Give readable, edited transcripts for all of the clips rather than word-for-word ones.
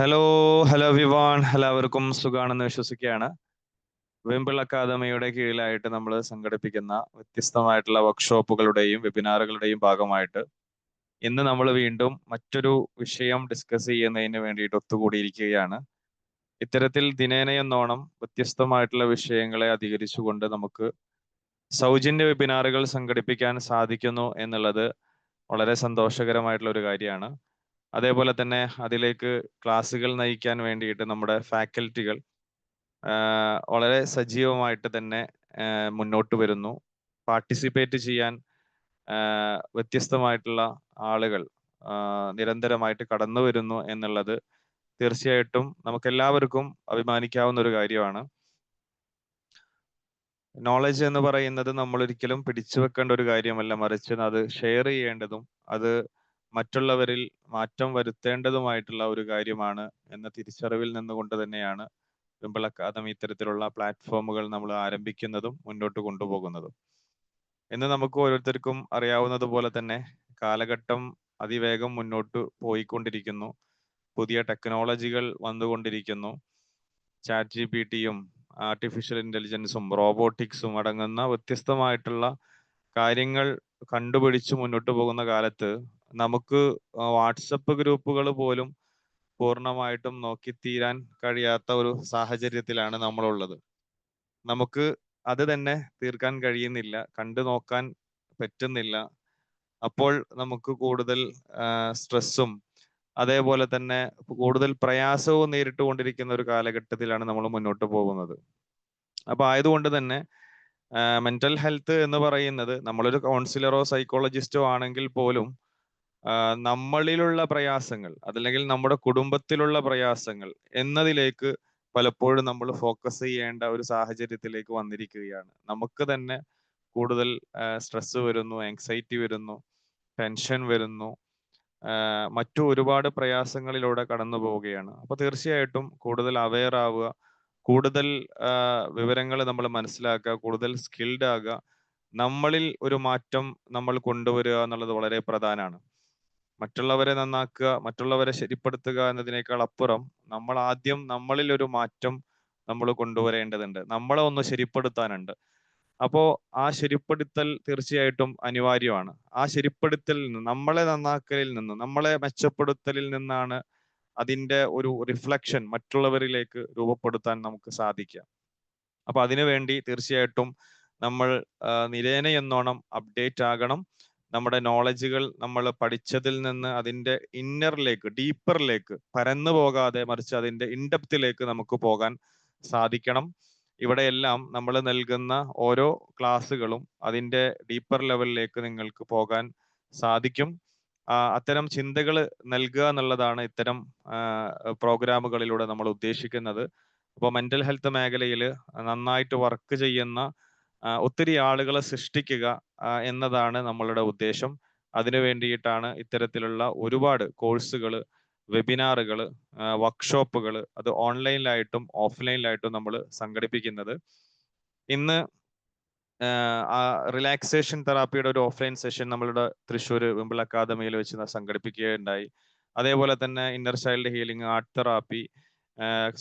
Hello hello Vivaan എല്ലാവർക്കും സുഖാണെന്ന് വിശ്വസിക്കുകയാണ്. വിംബിൾ അക്കാദമിയുടെ കീഴിലായിട്ട് നമ്മൾ സംഘടിപ്പിക്കുന്ന വ്യത്യസ്തമായിട്ടുള്ള വർക്ക്ഷോപ്പുകളുടെയും വെബിനാറുകളുടെയും ഭാഗമായിട്ട് ഇന്ന് നമ്മൾ വീണ്ടും മറ്റൊരു വിഷയം ഡിസ്കസ് ചെയ്യുന്നതിന് വേണ്ടിയിട്ട് ഒത്തുകൂടിയിരിക്കുകയാണ്. ഇത്തരത്തിൽ ദിനേനയെന്നോണം വ്യത്യസ്തമായിട്ടുള്ള വിഷയങ്ങളെ അധികരിച്ചുകൊണ്ട് നമുക്ക് സൗജന്യ വെബിനാറുകൾ സംഘടിപ്പിക്കാൻ സാധിക്കുന്നു എന്നുള്ളത് വളരെ സന്തോഷകരമായിട്ടുള്ള ഒരു കാര്യമാണ്. അതേപോലെ തന്നെ അതിലേക്ക് ക്ലാസ്സുകൾ നയിക്കാൻ വേണ്ടിയിട്ട് നമ്മുടെ ഫാക്കൽറ്റികൾ വളരെ സജീവമായിട്ട് തന്നെ മുന്നോട്ട് വരുന്നു. പാർട്ടിസിപ്പേറ്റ് ചെയ്യാൻ വ്യത്യസ്തമായിട്ടുള്ള ആളുകൾ നിരന്തരമായിട്ട് കടന്നു വരുന്നു എന്നുള്ളത് തീർച്ചയായിട്ടും നമുക്കെല്ലാവർക്കും അഭിമാനിക്കാവുന്ന ഒരു കാര്യമാണ്. നോളജ് എന്ന് പറയുന്നത് നമ്മൾ ഒരിക്കലും പിടിച്ചു വെക്കേണ്ട ഒരു കാര്യമല്ല, മറിച്ച് അത് ഷെയർ ചെയ്യേണ്ടതും അത് മറ്റുള്ളവരിൽ മാറ്റം വരുത്തേണ്ടതുമായിട്ടുള്ള ഒരു കാര്യമാണ് എന്ന തിരിച്ചറിവിൽ നിന്നുകൊണ്ട് തന്നെയാണ് വിംബിൾ അക്കാദമി ഇത്തരത്തിലുള്ള പ്ലാറ്റ്ഫോമുകൾ നമ്മൾ ആരംഭിക്കുന്നതും മുന്നോട്ട് കൊണ്ടുപോകുന്നതും. ഇന്ന് നമുക്ക് ഓരോരുത്തർക്കും അറിയാവുന്നത് പോലെ തന്നെ കാലഘട്ടം അതിവേഗം മുന്നോട്ട് പോയിക്കൊണ്ടിരിക്കുന്നു. പുതിയ ടെക്നോളജികൾ വന്നുകൊണ്ടിരിക്കുന്നു. ചാറ്റ് ജിപിടിയും ആർട്ടിഫിഷ്യൽ ഇന്റലിജൻസും റോബോട്ടിക്സും അടങ്ങുന്ന വ്യത്യസ്തമായിട്ടുള്ള കാര്യങ്ങൾ കണ്ടുപിടിച്ച് മുന്നോട്ട് പോകുന്ന കാലത്ത് നമുക്ക് വാട്സപ്പ് ഗ്രൂപ്പുകൾ പോലും പൂർണ്ണമായിട്ടും നോക്കിത്തീരാൻ കഴിയാത്ത ഒരു സാഹചര്യത്തിലാണ് നമ്മളുള്ളത്. നമുക്ക് അത് തന്നെ തീർക്കാൻ കഴിയുന്നില്ല, കണ്ടു നോക്കാൻ പറ്റുന്നില്ല. അപ്പോൾ നമുക്ക് കൂടുതൽ സ്ട്രെസ്സും അതേപോലെ തന്നെ കൂടുതൽ പ്രയാസവും നേരിട്ട് കൊണ്ടിരിക്കുന്ന ഒരു കാലഘട്ടത്തിലാണ് നമ്മൾ മുന്നോട്ട് പോകുന്നത്. അപ്പൊ ആയതുകൊണ്ട് തന്നെ മെന്റൽ ഹെൽത്ത് എന്ന് പറയുന്നത് നമ്മളൊരു കൗൺസിലറോ സൈക്കോളജിസ്റ്റോ ആണെങ്കിൽ പോലും നമ്മളിലുള്ള പ്രയാസങ്ങൾ അതല്ലെങ്കിൽ നമ്മുടെ കുടുംബത്തിലുള്ള പ്രയാസങ്ങൾ എന്നതിലേക്ക് പലപ്പോഴും നമ്മൾ ഫോക്കസ് ചെയ്യേണ്ട ഒരു സാഹചര്യത്തിലേക്ക് വന്നിരിക്കുകയാണ്. നമുക്ക് തന്നെ കൂടുതൽ സ്ട്രെസ് വരുന്നു, ആങ്സൈറ്റി വരുന്നു, ടെൻഷൻ വരുന്നു, മറ്റു ഒരുപാട് പ്രയാസങ്ങളിലൂടെ കടന്നു പോവുകയാണ്. അപ്പൊ തീർച്ചയായിട്ടും കൂടുതൽ അവെയർ ആവുക, കൂടുതൽ വിവരങ്ങൾ നമ്മൾ മനസ്സിലാക്കുക, കൂടുതൽ സ്കിൽഡ് ആകുക, നമ്മളിൽ ഒരു മാറ്റം നമ്മൾ കൊണ്ടുവരിക എന്നുള്ളത് വളരെ പ്രധാനമാണ്. മറ്റുള്ളവരെ നന്നാക്കുക, മറ്റുള്ളവരെ ശരിപ്പെടുത്തുക എന്നതിനേക്കാൾ അപ്പുറം നമ്മൾ ആദ്യം നമ്മളിൽ ഒരു മാറ്റം നമ്മൾ കൊണ്ടുവരേണ്ടതുണ്ട്. നമ്മളെ ഒന്ന് ശരിപ്പെടുത്താനുണ്ട്. അപ്പോ ആ ശരിപ്പെടുത്തൽ തീർച്ചയായിട്ടും അനിവാര്യമാണ്. ആ ശരിപ്പെടുത്തലിൽ നിന്ന്, നമ്മളെ നന്നാക്കലിൽ നിന്ന്, നമ്മളെ മെച്ചപ്പെടുത്തലിൽ നിന്നാണ് അതിന്റെ ഒരു റിഫ്ലക്ഷൻ മറ്റുള്ളവരിലേക്ക് രൂപപ്പെടുത്താൻ നമുക്ക് സാധിക്കുക. അപ്പൊ അതിനുവേണ്ടി തീർച്ചയായിട്ടും നമ്മൾ നിരേനയെന്നോണം അപ്ഡേറ്റ് ആകണം. നമ്മുടെ നോളജുകൾ നമ്മൾ പഠിച്ചതിൽ നിന്ന് അതിന്റെ ഇന്നറിലേക്ക്, ഡീപ്പറിലേക്ക് പരന്നു പോകാതെ മറിച്ച് അതിന്റെ ഇൻഡെപ്തിലേക്ക് നമുക്ക് പോകാൻ സാധിക്കണം. ഇവിടെയെല്ലാം നമ്മൾ നൽകുന്ന ഓരോ ക്ലാസ്സുകളും അതിന്റെ ഡീപ്പർ ലെവലിലേക്ക് നിങ്ങൾക്ക് പോകാൻ സാധിക്കും. അത്തരം ചിന്തകൾ നൽകുക എന്നുള്ളതാണ് ഇത്തരം പ്രോഗ്രാമുകളിലൂടെ നമ്മൾ ഉദ്ദേശിക്കുന്നത്. അപ്പോൾ മെന്റൽ ഹെൽത്ത് മേഖലയിൽ നന്നായിട്ട് വർക്ക് ചെയ്യുന്ന ഒത്തിരി ആളുകളെ സൃഷ്ടിക്കുക എന്നതാണ് നമ്മളുടെ ഉദ്ദേശം. അതിനു വേണ്ടിയിട്ടാണ് ഇത്തരത്തിലുള്ള ഒരുപാട് കോഴ്സുകൾ, വെബിനാറുകൾ, വർക്ക്ഷോപ്പുകൾ അത് ഓൺലൈനിലായിട്ടും ഓഫ്ലൈനിലായിട്ടും നമ്മൾ സംഘടിപ്പിക്കുന്നത്. ഇന്ന് റിലാക്സേഷൻ തെറാപ്പിയുടെ ഒരു ഓഫ്ലൈൻ സെഷൻ നമ്മളുടെ തൃശ്ശൂർ വിംബിൾ അക്കാദമിയിൽ വെച്ച് സംഘടിപ്പിക്കുകയുണ്ടായി. അതേപോലെ തന്നെ inner child healing, art therapy,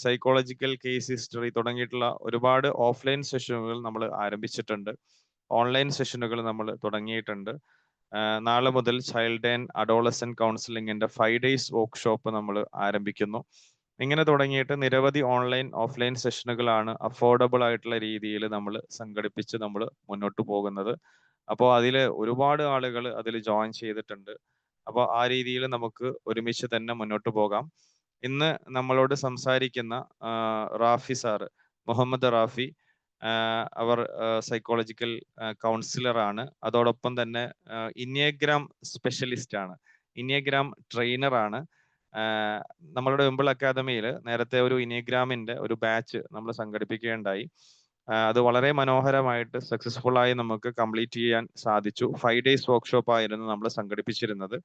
psychological case history തുടങ്ങിയിട്ടുള്ള ഒരുപാട് ഓഫ്ലൈൻ സെഷനുകൾ നമ്മൾ ആരംഭിച്ചിട്ടുണ്ട്. ഓൺലൈൻ സെഷനുകൾ നമ്മൾ തുടങ്ങിയിട്ടുണ്ട്. നാളെ മുതൽ ചൈൽഡ് ആൻഡ് അഡോളസെന്റ് കൗൺസിലിംഗിന്റെ 5 days വർക്ക്ഷോപ്പ് നമ്മൾ ആരംഭിക്കുന്നു. ഇങ്ങനെ തുടങ്ങിയിട്ട് നിരവധി ഓൺലൈൻ ഓഫ്ലൈൻ സെഷനുകളാണ് അഫോർഡബിൾ ആയിട്ടുള്ള രീതിയിൽ നമ്മൾ സംഘടിപ്പിച്ച് നമ്മൾ മുന്നോട്ട് പോകുന്നത്. അപ്പോൾ അതിൽ ഒരുപാട് ആളുകൾ അതിൽ ജോയിൻ ചെയ്തിട്ടുണ്ട്. അപ്പോൾ ആ രീതിയിൽ നമുക്ക് ഒരുമിച്ച് തന്നെ മുന്നോട്ട് പോകാം. ഇന്ന് നമ്മളോട് സംസാരിക്കുന്ന റാഫി സാറ്, മുഹമ്മദ് റാഫി, അവർ സൈക്കോളജിക്കൽ കൗൺസിലർ ആണ്. അതോടൊപ്പം തന്നെ ഇനിയഗ്രാം സ്പെഷ്യലിസ്റ്റ് ആണ്, ഇനിയഗ്രാം ട്രെയിനർ ആണ്. നമ്മളുടെ വിംബിൾ അക്കാദമിയിൽ നേരത്തെ ഒരു ഇനിയഗ്രാമിന്റെ ഒരു ബാച്ച് നമ്മൾ സംഘടിപ്പിക്കുകയുണ്ടായി. അത് വളരെ മനോഹരമായിട്ട് സക്സസ്ഫുൾ ആയി നമുക്ക് കംപ്ലീറ്റ് ചെയ്യാൻ സാധിച്ചു. 5 days വർക്ക്ഷോപ്പ് ആയിരുന്നു നമ്മൾ സംഘടിപ്പിച്ചിരുന്നത്.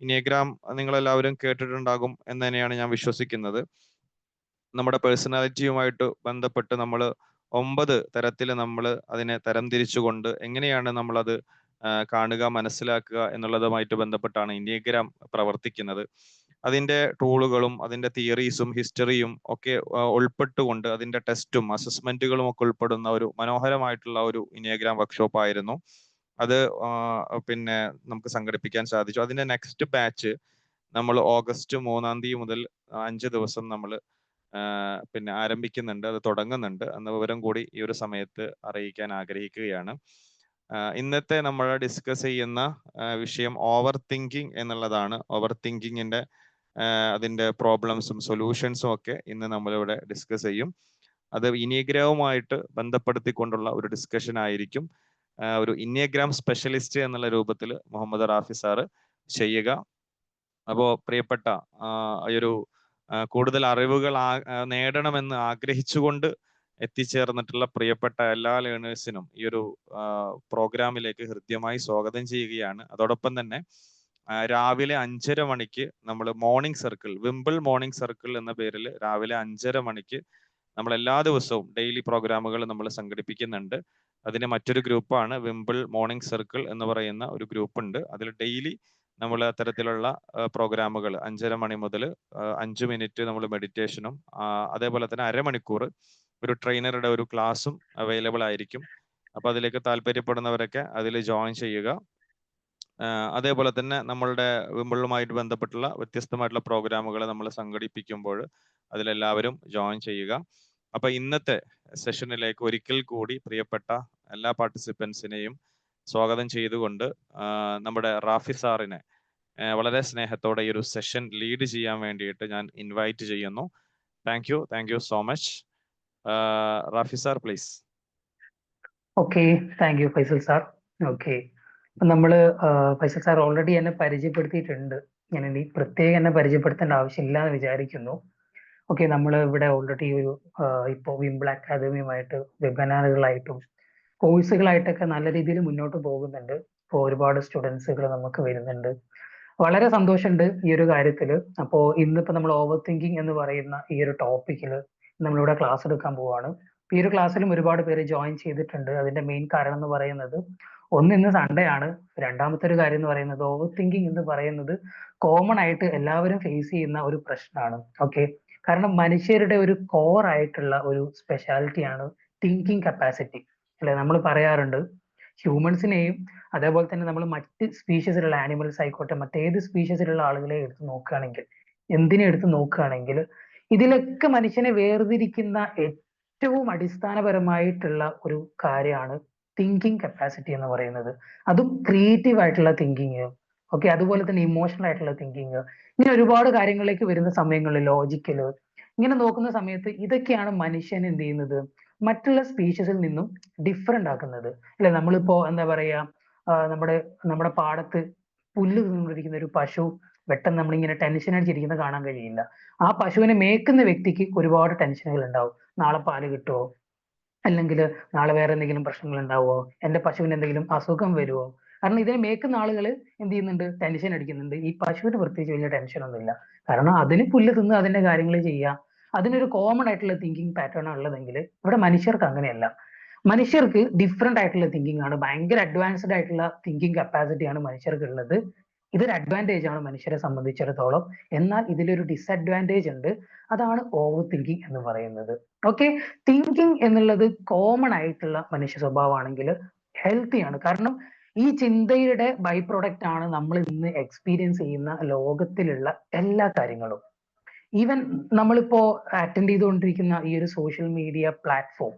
ഇനിയഗ്രാം നിങ്ങളെല്ലാവരും കേട്ടിട്ടുണ്ടാകും എന്ന് തന്നെയാണ് ഞാൻ വിശ്വസിക്കുന്നത്. നമ്മുടെ പേഴ്സണാലിറ്റിയുമായിട്ട് ബന്ധപ്പെട്ട് നമ്മൾ 9 തരത്തിൽ നമ്മൾ അതിനെ തരംതിരിച്ചുകൊണ്ട് എങ്ങനെയാണ് നമ്മളത് കാണുക, മനസ്സിലാക്കുക എന്നുള്ളതുമായിട്ട് ബന്ധപ്പെട്ടാണ് ഇനിയഗ്രാം പ്രവർത്തിക്കുന്നത്. അതിന്റെ ടൂളുകളും അതിന്റെ തിയറീസും ഹിസ്റ്ററിയും ഒക്കെ ഉൾപ്പെട്ടുകൊണ്ട് അതിന്റെ ടെസ്റ്റും അസസ്മെന്റുകളും ഒക്കെ ഉൾപ്പെടുന്ന ഒരു മനോഹരമായിട്ടുള്ള ഒരു ഇനിയഗ്രാം വർക്ക്ഷോപ്പ് ആയിരുന്നു അത്. പിന്നെ നമുക്ക് സംഘടിപ്പിക്കാൻ സാധിച്ചു. അതിന്റെ നെക്സ്റ്റ് ബാച്ച് നമ്മൾ ഓഗസ്റ്റ് 3-ാം തീയതി മുതൽ 5 ദിവസം നമ്മൾ പിന്നെ ആരംഭിക്കുന്നുണ്ട്, അത് തുടങ്ങുന്നുണ്ട് എന്ന വിവരം കൂടി ഈ ഒരു സമയത്ത് അറിയിക്കാൻ ആഗ്രഹിക്കുകയാണ്. ഇന്നത്തെ നമ്മൾ ഡിസ്കസ് ചെയ്യുന്ന വിഷയം ഓവർ തിങ്കിങ് എന്നുള്ളതാണ്. ഓവർ തിങ്കിങ്ങിന്റെ അതിന്റെ പ്രോബ്ലംസും സൊല്യൂഷൻസും ഒക്കെ ഇന്ന് നമ്മളിവിടെ ഡിസ്കസ് ചെയ്യും. അത് ഇനിയഗ്രാമുമായിട്ട് ബന്ധപ്പെടുത്തിക്കൊണ്ടുള്ള ഒരു ഡിസ്കഷൻ ആയിരിക്കും. ഒരു ഇനിയഗ്രാം സ്പെഷ്യലിസ്റ്റ് എന്നുള്ള രൂപത്തിൽ മുഹമ്മദ് റാഫി സാറ് ചെയ്യുക. അപ്പോൾ പ്രിയപ്പെട്ട ഈ ഒരു കൂടുതൽ അറിവുകൾ നേടണമെന്ന് ആഗ്രഹിച്ചുകൊണ്ട് എത്തിച്ചേർന്നിട്ടുള്ള പ്രിയപ്പെട്ട എല്ലാ ലേണേഴ്സിനും ഈ ഒരു പ്രോഗ്രാമിലേക്ക് ഹൃദ്യമായി സ്വാഗതം ചെയ്യുകയാണ്. അതോടൊപ്പം തന്നെ രാവിലെ 5:30 മണിക്ക് നമ്മൾ മോർണിംഗ് സർക്കിൾ, വിംബിൾ മോർണിംഗ് സർക്കിൾ എന്ന പേരിൽ രാവിലെ 5:30 മണിക്ക് നമ്മൾ എല്ലാ ദിവസവും ഡെയിലി പ്രോഗ്രാമുകൾ നമ്മൾ സംഘടിപ്പിക്കുന്നുണ്ട്. അതിന് മറ്റൊരു ഗ്രൂപ്പാണ് വിംബിൾ മോർണിംഗ് സർക്കിൾ എന്ന് പറയുന്ന ഒരു ഗ്രൂപ്പ് ഉണ്ട്. അതിൽ ഡെയിലി നമ്മൾ അത്തരത്തിലുള്ള പ്രോഗ്രാമുകൾ 5:30 മണി മുതൽ 5 മിനിറ്റ് നമ്മൾ മെഡിറ്റേഷനും അതേപോലെ തന്നെ അരമണിക്കൂർ ഒരു ട്രെയിനറുടെ ഒരു ക്ലാസ്സും അവൈലബിൾ ആയിരിക്കും. അപ്പൊ അതിലേക്ക് താല്പര്യപ്പെടുന്നവരൊക്കെ അതിൽ ജോയിൻ ചെയ്യുക. അതേപോലെ തന്നെ നമ്മളുടെ വിംബിളുമായിട്ട് ബന്ധപ്പെട്ടുള്ള വ്യത്യസ്തമായിട്ടുള്ള പ്രോഗ്രാമുകൾ നമ്മൾ സംഘടിപ്പിക്കുമ്പോൾ അതിലെല്ലാവരും ജോയിൻ ചെയ്യുക. അപ്പൊ ഇന്നത്തെ സെഷനിലേക്ക് ഒരിക്കൽ കൂടി പ്രിയപ്പെട്ട എല്ലാ പാർട്ടിസിപ്പൻസിനെയും സ്വാഗതം ചെയ്തുകൊണ്ട് നമ്മുടെ റാഫി സാറിനെ വളരെ സ്നേഹത്തോടെ ഈ ഒരു സെഷൻ ലീഡ് ചെയ്യാൻ വേണ്ടിയിട്ട് ഞാൻ ഇൻവൈറ്റ് ചെയ്യുന്നു. Thank you so much. Rafi sir please. Okay, thank you Faisal sir. Okay, നമ്മള് ഫൈസൽ സാർ ഓൾറെഡി എന്നെ പരിചയപ്പെടുത്തിയിട്ടുണ്ട്. ഞാൻ ഇനി പ്രത്യേകം എന്നെ പരിചയപ്പെടുത്തേണ്ട ആവശ്യമില്ല എന്ന് വിചാരിക്കുന്നു. ഓക്കെ, നമ്മൾ ഇവിടെ ഓൾറെഡി ഒരു ഇപ്പോൾ വിംബിൾ അക്കാദമിയുമായിട്ട് വെബിനാറുകളായിട്ടും കോഴ്സുകളായിട്ടൊക്കെ നല്ല രീതിയിൽ മുന്നോട്ട് പോകുന്നുണ്ട്. ഇപ്പോൾ ഒരുപാട് സ്റ്റുഡൻസുകൾ നമുക്ക് വരുന്നുണ്ട്. വളരെ സന്തോഷമുണ്ട് ഈ ഒരു കാര്യത്തിൽ. അപ്പോൾ ഇന്നിപ്പോൾ നമ്മൾ ഓവർ തിങ്കിങ് എന്ന് പറയുന്ന ഈ ഒരു ടോപ്പിക്കിൽ നമ്മളിവിടെ ക്ലാസ് എടുക്കാൻ പോവാണ്. ഈ ഒരു ക്ലാസ്സിലും ഒരുപാട് പേര് ജോയിൻ ചെയ്തിട്ടുണ്ട്. അതിന്റെ മെയിൻ കാരണം എന്ന് പറയുന്നത്, ഒന്ന് ഇന്ന് സൺഡേ ആണ്. രണ്ടാമത്തെ ഒരു കാര്യം എന്ന് പറയുന്നത്, ഓവർ തിങ്കിങ് എന്ന് പറയുന്നത് കോമൺ ആയിട്ട് എല്ലാവരും ഫേസ് ചെയ്യുന്ന ഒരു പ്രശ്നമാണ്. ഓക്കെ, കാരണം മനുഷ്യരുടെ ഒരു കോർ ആയിട്ടുള്ള ഒരു സ്പെഷ്യാലിറ്റിയാണ് തിങ്കിങ് കപ്പാസിറ്റി. അല്ലെ, നമ്മൾ പറയാറുണ്ട് ഹ്യൂമൻസിനെയും അതേപോലെ തന്നെ നമ്മൾ മറ്റ് സ്പീഷീസിലുള്ള ആനിമൽസ് ആയിക്കോട്ടെ, മറ്റേത് സ്പീഷീസിലുള്ള ആളുകളെ എടുത്ത് നോക്കുകയാണെങ്കിൽ, എന്തിനെ എടുത്ത് നോക്കുകയാണെങ്കിൽ, ഇതിലൊക്കെ മനുഷ്യനെ വേർതിരിക്കുന്ന ഏറ്റവും അടിസ്ഥാനപരമായിട്ടുള്ള ഒരു കാര്യമാണ് തിങ്കിങ് കപ്പാസിറ്റി എന്ന് പറയുന്നത്. അതും ക്രിയേറ്റീവ് ആയിട്ടുള്ള തിങ്കിങ്, ഓക്കെ, അതുപോലെ തന്നെ ഇമോഷണൽ ആയിട്ടുള്ള തിങ്കിങ്, ഇങ്ങനെ ഒരുപാട് കാര്യങ്ങളിലേക്ക് വരുന്ന സമയങ്ങളിൽ ലോജിക്കല്, ഇങ്ങനെ നോക്കുന്ന സമയത്ത് ഇതൊക്കെയാണ് മനുഷ്യൻ എന്ത് ചെയ്യുന്നത്, മറ്റുള്ള സ്പീഷീസിൽ നിന്നും ഡിഫറെന്റ് ആക്കുന്നത്. അല്ലെ, നമ്മളിപ്പോ എന്താ പറയാ, നമ്മുടെ പാടത്ത് പുല്ല് തിന്നുകൊണ്ടിരിക്കുന്ന ഒരു പശു പെട്ടെന്ന് നമ്മളിങ്ങനെ ടെൻഷൻ അടിച്ചിരിക്കുന്നത് കാണാൻ കഴിയില്ല. ആ പശുവിനെ മേക്കുന്ന വ്യക്തിക്ക് ഒരുപാട് ടെൻഷനുകൾ ഉണ്ടാവും. നാളെ പാല് കിട്ടുമോ, അല്ലെങ്കിൽ നാളെ വേറെ എന്തെങ്കിലും പ്രശ്നങ്ങൾ ഉണ്ടാവുമോ, എന്റെ പശുവിന് എന്തെങ്കിലും അസുഖം വരുമോ? കാരണം ഇതിനെ മേക്കുന്ന ആളുകൾ എന്ത് ചെയ്യുന്നുണ്ട്, ടെൻഷൻ അടിക്കുന്നുണ്ട്. ഈ പശുവിന് പ്രത്യേകിച്ച് വലിയ ടെൻഷൻ ഒന്നുമില്ല, കാരണം അതിന് പുല്ല് തിന്ന് അതിന്റെ കാര്യങ്ങൾ ചെയ്യുക, അതിനൊരു കോമൺ ആയിട്ടുള്ള തിങ്കിങ് പാറ്റേൺ ആണ് ഉള്ളതെങ്കിൽ ഇവിടെ മനുഷ്യർക്ക് അങ്ങനെയല്ല. മനുഷ്യർക്ക് ഡിഫറെന്റ് ആയിട്ടുള്ള തിങ്കിങ് ആണ്, ഭയങ്കര അഡ്വാൻസ്ഡ് ആയിട്ടുള്ള തിങ്കിങ് കപ്പാസിറ്റി ആണ് മനുഷ്യർക്ക് ഉള്ളത്. ഇതൊരു അഡ്വാൻറ്റേജ് ആണ് മനുഷ്യരെ സംബന്ധിച്ചിടത്തോളം. എന്നാൽ ഇതിലൊരു ഡിസഡ്വാൻറ്റേജ് ഉണ്ട്, അതാണ് ഓവർ തിങ്കിങ് എന്ന് പറയുന്നത്. ഓക്കെ, തിങ്കിങ് എന്നുള്ളത് കോമൺ ആയിട്ടുള്ള മനുഷ്യ സ്വഭാവമാണെങ്കിൽ ഹെൽത്തിയാണ്. കാരണം ഈ ചിന്തയുടെ ബൈ പ്രൊഡക്റ്റ് ആണ് നമ്മൾ ഇന്ന് എക്സ്പീരിയൻസ് ചെയ്യുന്ന ലോകത്തിലുള്ള എല്ലാ കാര്യങ്ങളും. ഈവൻ നമ്മളിപ്പോ അറ്റൻഡ് ചെയ്തുകൊണ്ടിരിക്കുന്ന ഈ ഒരു സോഷ്യൽ മീഡിയ പ്ലാറ്റ്ഫോം,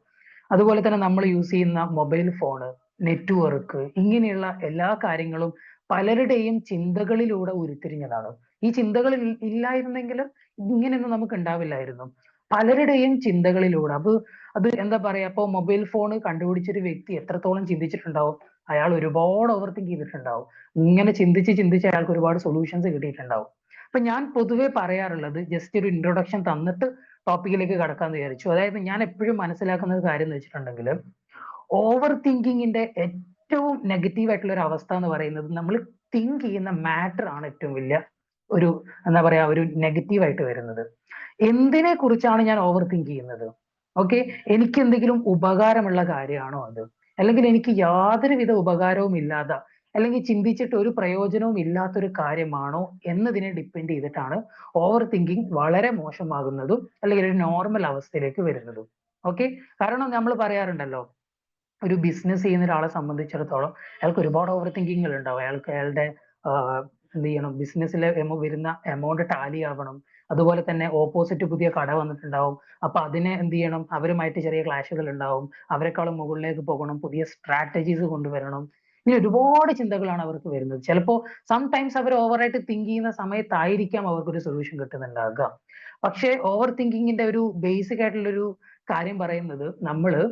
അതുപോലെ തന്നെ നമ്മൾ യൂസ് ചെയ്യുന്ന മൊബൈൽ ഫോണ്, നെറ്റ്വർക്ക്, ഇങ്ങനെയുള്ള എല്ലാ കാര്യങ്ങളും പലരുടെയും ചിന്തകളിലൂടെ ഉരുത്തിരിഞ്ഞതാണ്. ഈ ചിന്തകൾ ഇല്ലായിരുന്നെങ്കിൽ ഇങ്ങനെയൊന്നും നമുക്ക് ഉണ്ടാവില്ലായിരുന്നു. പലരുടെയും ചിന്തകളിലൂടെ അത് എന്താ പറയാ, ഇപ്പൊ മൊബൈൽ ഫോൺ കണ്ടുപിടിച്ചൊരു വ്യക്തി എത്രത്തോളം ചിന്തിച്ചിട്ടുണ്ടാവും, അയാൾ ഒരുപാട് ഓവർ തിങ്ക് ചെയ്തിട്ടുണ്ടാവും. ഇങ്ങനെ ചിന്തിച്ച് അയാൾക്ക് ഒരുപാട് സൊല്യൂഷൻസ് കിട്ടിയിട്ടുണ്ടാവും. അപ്പൊ ഞാൻ പൊതുവെ പറയാറുള്ളത്, ജസ്റ്റ് ഒരു ഇൻട്രൊഡക്ഷൻ തന്നിട്ട് ടോപ്പിക്കിലേക്ക് കടക്കാന്ന് വിചാരിച്ചു. അതായത് ഞാൻ എപ്പോഴും മനസ്സിലാക്കുന്ന ഒരു കാര്യം എന്ന് വെച്ചിട്ടുണ്ടെങ്കിൽ, ഓവർ തിങ്കിങ്ങിന്റെ ഏറ്റവും നെഗറ്റീവ് ആയിട്ടുള്ള ഒരു അവസ്ഥ എന്ന് പറയുന്നത്, നമ്മൾ തിങ്ക് ചെയ്യുന്ന മാറ്റർ ആണ് ഏറ്റവും വലിയ ഒരു എന്താ പറയാ, ഒരു നെഗറ്റീവ് ആയിട്ട് വരുന്നത്. എന്തിനെ കുറിച്ചാണ് ഞാൻ ഓവർ തിങ്ക് ചെയ്യുന്നത്? ഓക്കെ, എനിക്ക് എന്തെങ്കിലും ഉപകാരമുള്ള കാര്യമാണോ അത്, അല്ലെങ്കിൽ എനിക്ക് യാതൊരുവിധ ഉപകാരവും ഇല്ലാതെ അല്ലെങ്കിൽ ചിന്തിച്ചിട്ട് ഒരു പ്രയോജനവും ഇല്ലാത്തൊരു കാര്യമാണോ എന്നതിനെ ഡിപ്പെൻഡ് ചെയ്തിട്ടാണ് ഓവർ തിങ്കിങ് വളരെ മോശമാകുന്നതും അല്ലെങ്കിൽ ഒരു നോർമൽ അവസ്ഥയിലേക്ക് വരുന്നതും. ഓക്കെ, കാരണം നമ്മൾ പറയാറുണ്ടല്ലോ, ഒരു ബിസിനസ് ചെയ്യുന്ന ഒരാളെ സംബന്ധിച്ചിടത്തോളം അയാൾക്ക് ഒരുപാട് ഓവർ തിങ്കിങ്ങുകൾ ഉണ്ടാവും. അയാൾക്ക് അയാളുടെ എന്ത് ചെയ്യണം, ബിസിനസ്സിലെ വരുന്ന എമൗണ്ട് ടാലി ആവണം. അതുപോലെ തന്നെ ഓപ്പോസിറ്റ് പുതിയ കട വന്നിട്ടുണ്ടാവും, അപ്പൊ അതിനെ എന്ത് ചെയ്യണം, അവരുമായിട്ട് ചെറിയ ക്ലാഷുകൾ ഉണ്ടാവും, അവരെക്കാളും മുകളിലേക്ക് പോകണം, പുതിയ സ്ട്രാറ്റജീസ് കൊണ്ടുവരണം. ഇങ്ങനെ ഒരുപാട് ചിന്തകളാണ് അവർക്ക് വരുന്നത്. ചിലപ്പോ സംടൈംസ് അവർ ഓവറായിട്ട് തിങ്ക് ചെയ്യുന്ന സമയത്തായിരിക്കാം അവർക്കൊരു സൊല്യൂഷൻ കിട്ടുന്നുണ്ടാകുക. പക്ഷേ ഓവർ തിങ്കിങ്ങിന്റെ ഒരു ബേസിക് ആയിട്ടുള്ള ഒരു കാര്യം പറയുന്നത്, നമ്മള്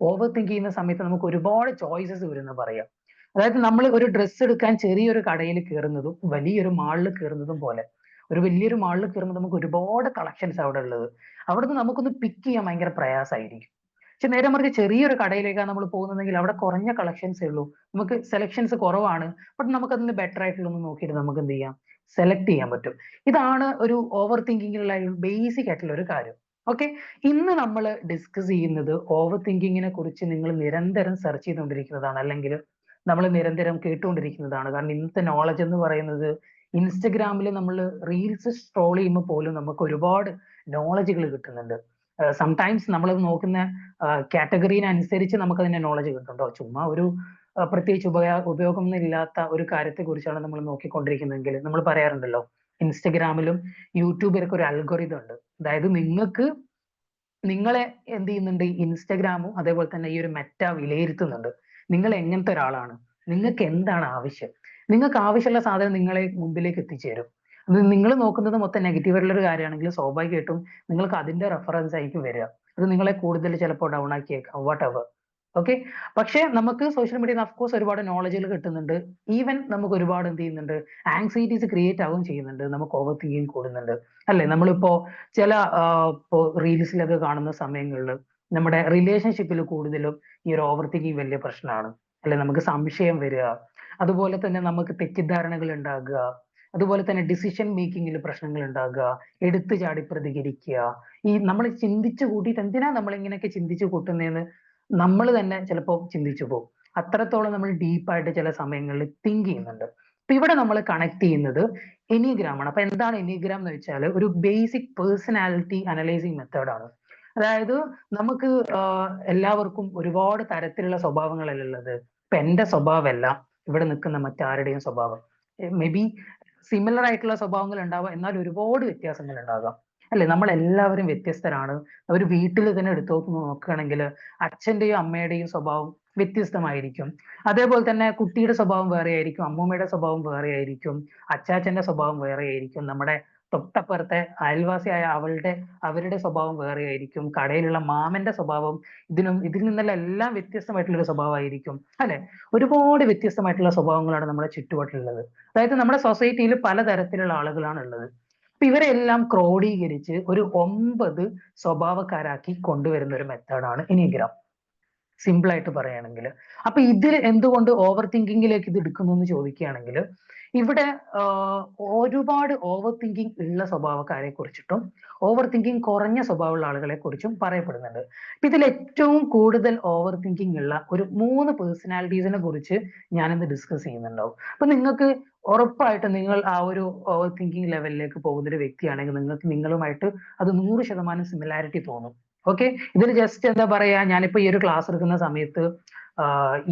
ഓവർ തിങ്ക് ചെയ്യുന്ന സമയത്ത് നമുക്ക് ഒരുപാട് ചോയ്സസ് വരുന്ന പറയാം. അതായത് നമ്മൾ ഒരു ഡ്രസ്സ് എടുക്കാൻ ചെറിയൊരു കടയിൽ കയറുന്നതും വലിയൊരു മാളിൽ കയറുന്നതും പോലെ. ഒരു വലിയൊരു മാളിൽ കയറുമ്പോൾ നമുക്ക് ഒരുപാട് കളക്ഷൻസ് അവിടെ ഉള്ളത്, അവിടുന്ന് നമുക്കൊന്ന് പിക്ക് ചെയ്യാൻ ഭയങ്കര പ്രയാസമായിരിക്കും. പക്ഷെ നേരെ മറിച്ച് ചെറിയൊരു കടയിലേക്കാണ് നമ്മൾ പോകുന്നതെങ്കിൽ അവിടെ കുറഞ്ഞ കളക്ഷൻസേ ഉള്ളൂ, നമുക്ക് സെലക്ഷൻസ് കുറവാണ്, ബട്ട് നമുക്ക് അതിന് ബെറ്റർ ആയിട്ടുള്ള ഒന്ന് നോക്കിയിട്ട് നമുക്ക് എന്ത് ചെയ്യാം, സെലക്ട് ചെയ്യാൻ പറ്റും. ഇതാണ് ഒരു ഓവർ തിങ്കിങ്ങിലുള്ള ബേസിക് ആയിട്ടുള്ള ഒരു കാര്യം. ഓക്കെ, ഇന്ന് നമ്മൾ ഡിസ്കസ് ചെയ്യുന്നത് ഓവർ തിങ്കിങ്ങിനെ കുറിച്ച് നിങ്ങൾ നിരന്തരം സെർച്ച് ചെയ്തുകൊണ്ടിരിക്കുന്നതാണ്, അല്ലെങ്കിൽ നമ്മൾ നിരന്തരം കേട്ടുകൊണ്ടിരിക്കുന്നതാണ്. കാരണം ഇന്നത്തെ നോളജ് എന്ന് പറയുന്നത്, ഇൻസ്റ്റഗ്രാമിൽ നമ്മൾ റീൽസ് സ്ക്രോൾ ചെയ്യുമ്പോൾ പോലും നമുക്ക് ഒരുപാട് നോളജുകൾ കിട്ടുന്നുണ്ട്. സംടൈംസ് നമ്മളത് നോക്കുന്ന കാറ്റഗറീനനുസരിച്ച് നമുക്ക് അതിന്റെ നോളജ് കിട്ടുന്നുണ്ടോ, ചുമ്മാ ഒരു പ്രത്യേകിച്ച് ഉപയോഗം ഇല്ലാത്ത ഒരു കാര്യത്തെ കുറിച്ചാണ് നമ്മൾ നോക്കിക്കൊണ്ടിരിക്കുന്നതെങ്കിൽ നമ്മൾ പറയാറുണ്ടല്ലോ, ഇൻസ്റ്റഗ്രാമിലും യൂട്യൂബിലൊക്കെ ഒരു അൽഗോരിതം ഉണ്ട്. അതായത് നിങ്ങളെ എന്ത് ചെയ്യുന്നുണ്ട്, ഇൻസ്റ്റഗ്രാമും അതേപോലെ തന്നെ ഈ ഒരു മെറ്റ വിലയിരുത്തുന്നുണ്ട്. നിങ്ങൾ എങ്ങനത്തെ ഒരാളാണ്, നിങ്ങൾക്ക് എന്താണ് ആവശ്യം, നിങ്ങൾക്ക് ആവശ്യമുള്ള സാധനം നിങ്ങളെ മുമ്പിലേക്ക് എത്തിച്ചേരും. അത് നിങ്ങൾ നോക്കുന്നത് മൊത്തം നെഗറ്റീവ് ആയിട്ടുള്ള ഒരു കാര്യമാണെങ്കിൽ സ്വാഭാവികമായിട്ടും നിങ്ങൾക്ക് അതിന്റെ റെഫറൻസ് ആയിരിക്കും വരിക. അത് നിങ്ങളെ കൂടുതൽ ചിലപ്പോൾ ഡൗൺ ആക്കിയേക്കാം, വാട്ട് എവർ. ഓക്കെ, പക്ഷെ നമുക്ക് സോഷ്യൽ മീഡിയയിൽ ഓഫ് കോഴ്സ് ഒരുപാട് നോളജുകൾ കിട്ടുന്നുണ്ട്. ഈവൻ നമുക്ക് ഒരുപാട് എന്ത് ചെയ്യുന്നുണ്ട്, ആങ്സൈറ്റീസ് ക്രിയേറ്റ് ആവുകയും ചെയ്യുന്നുണ്ട്, നമുക്ക് ഓവർ തിങ്കിങ് കൂടുന്നുണ്ട്. അല്ലെ, നമ്മളിപ്പോ ചില ഇപ്പോ റീൽസിലൊക്കെ കാണുന്ന സമയങ്ങളിൽ നമ്മുടെ റിലേഷൻഷിപ്പിൽ കൂടുതലും ഈ ഒരു ഓവർ തിങ്കിങ് വലിയ പ്രശ്നമാണ്. അല്ലെ, നമുക്ക് സംശയം വരിക, അതുപോലെ തന്നെ നമുക്ക് തെറ്റിദ്ധാരണകൾ ഉണ്ടാകുക, അതുപോലെ തന്നെ ഡിസിഷൻ മേക്കിങ്ങിൽ പ്രശ്നങ്ങൾ ഉണ്ടാകുക, എടുത്തു ചാടി പ്രതികരിക്കുക. ഈ നമ്മൾ ചിന്തിച്ചു കൂട്ടിയിട്ട് എന്തിനാ നമ്മൾ ഇങ്ങനെയൊക്കെ ചിന്തിച്ചു കൂട്ടുന്നതെന്ന് നമ്മൾ തന്നെ ചിലപ്പോൾ ചിന്തിച്ചു പോകും. അത്രത്തോളം നമ്മൾ ഡീപ്പായിട്ട് ചില സമയങ്ങളിൽ തിങ്ക് ചെയ്യുന്നുണ്ട്. അപ്പൊ ഇവിടെ നമ്മൾ കണക്ട് ചെയ്യുന്നത് എനിഗ്രാം ആണ്. അപ്പൊ എന്താണ് എനിഗ്രാം എന്ന് വെച്ചാൽ ഒരു ബേസിക് പേഴ്സണാലിറ്റി അനലൈസിങ് മെത്തേഡാണ്. അതായത് നമുക്ക് എല്ലാവർക്കും ഒരുപാട് തരത്തിലുള്ള സ്വഭാവങ്ങളല്ല ഉള്ളത്. ഇപ്പൊ എന്റെ സ്വഭാവമല്ല ഇവിടെ നിൽക്കുന്ന മറ്റാരുടെയും സ്വഭാവം. മേ ബി സിമിലർ ആയിട്ടുള്ള സ്വഭാവങ്ങൾ ഉണ്ടാവാം, എന്നാൽ ഒരുപാട് വ്യത്യാസങ്ങൾ ഉണ്ടാകാം. അല്ലെ, നമ്മൾ എല്ലാവരും വ്യത്യസ്തരാണ്. ഒരു വീട്ടിൽ തന്നെ എടുത്തു നോക്കുകയാണെങ്കിൽ അച്ഛന്റെയും അമ്മയുടെയും സ്വഭാവം വ്യത്യസ്തമായിരിക്കും. അതേപോലെ തന്നെ കുട്ടിയുടെ സ്വഭാവം വേറെ ആയിരിക്കും, അമ്മൂമ്മയുടെ സ്വഭാവം വേറെ ആയിരിക്കും, അച്ചാച്ചന്റെ സ്വഭാവം വേറെ ആയിരിക്കും, നമ്മുടെ തൊട്ടപ്പുറത്തെ അയൽവാസിയായ അവരുടെ സ്വഭാവം വേറെ ആയിരിക്കും, കടയിലുള്ള മാമന്റെ സ്വഭാവം ഇതിൽ നിന്നെല്ലാം എല്ലാം വ്യത്യസ്തമായിട്ടുള്ള ഒരു സ്വഭാവമായിരിക്കും. അല്ലെ, ഒരുപാട് വ്യത്യസ്തമായിട്ടുള്ള സ്വഭാവങ്ങളാണ് നമ്മുടെ ചുറ്റുപാട്ടിലുള്ളത്. അതായത് നമ്മുടെ സൊസൈറ്റിയിൽ പലതരത്തിലുള്ള ആളുകളാണ് ഉള്ളത്. അപ്പൊ ഇവരെല്ലാം ക്രോഡീകരിച്ച് ഒരു 9 സ്വഭാവക്കാരാക്കി കൊണ്ടുവരുന്ന ഒരു മെത്തേഡാണ് എനിഗ്രാം, സിമ്പിൾ ആയിട്ട് പറയുകയാണെങ്കിൽ. അപ്പൊ ഇതിൽ എന്തുകൊണ്ട് ഓവർ തിങ്കിങ്ങിലേക്ക് ഇത് എടുക്കുന്നു എന്ന് ചോദിക്കുകയാണെങ്കിൽ, ഇവിടെ ഒരുപാട് ഓവർ തിങ്കിങ് ഉള്ള സ്വഭാവക്കാരെ കുറിച്ചിട്ടും ഓവർ തിങ്കിങ് കുറഞ്ഞ സ്വഭാവമുള്ള ആളുകളെ കുറിച്ചും പറയപ്പെടുന്നുണ്ട്. അപ്പൊ ഇതിൽ ഏറ്റവും കൂടുതൽ ഓവർ തിങ്കിങ് ഉള്ള ഒരു 3 പേഴ്സണാലിറ്റീസിനെ കുറിച്ച് ഞാനിന്ന് ഡിസ്കസ് ചെയ്യുന്നുണ്ടാവും. അപ്പൊ നിങ്ങൾക്ക് ഉറപ്പായിട്ടും നിങ്ങൾ ആ ഒരു ഓവർ തിങ്കിങ് ലെവലിലേക്ക് പോകുന്ന ഒരു വ്യക്തിയാണെങ്കിൽ നിങ്ങൾക്ക് നിങ്ങളുമായിട്ട് അത് 100% സിമിലാരിറ്റി തോന്നും. ഓക്കെ, ഇതിൽ ജസ്റ്റ് എന്താ പറയാ, ഞാനിപ്പോ ഈ ഒരു ക്ലാസ് എടുക്കുന്ന സമയത്ത്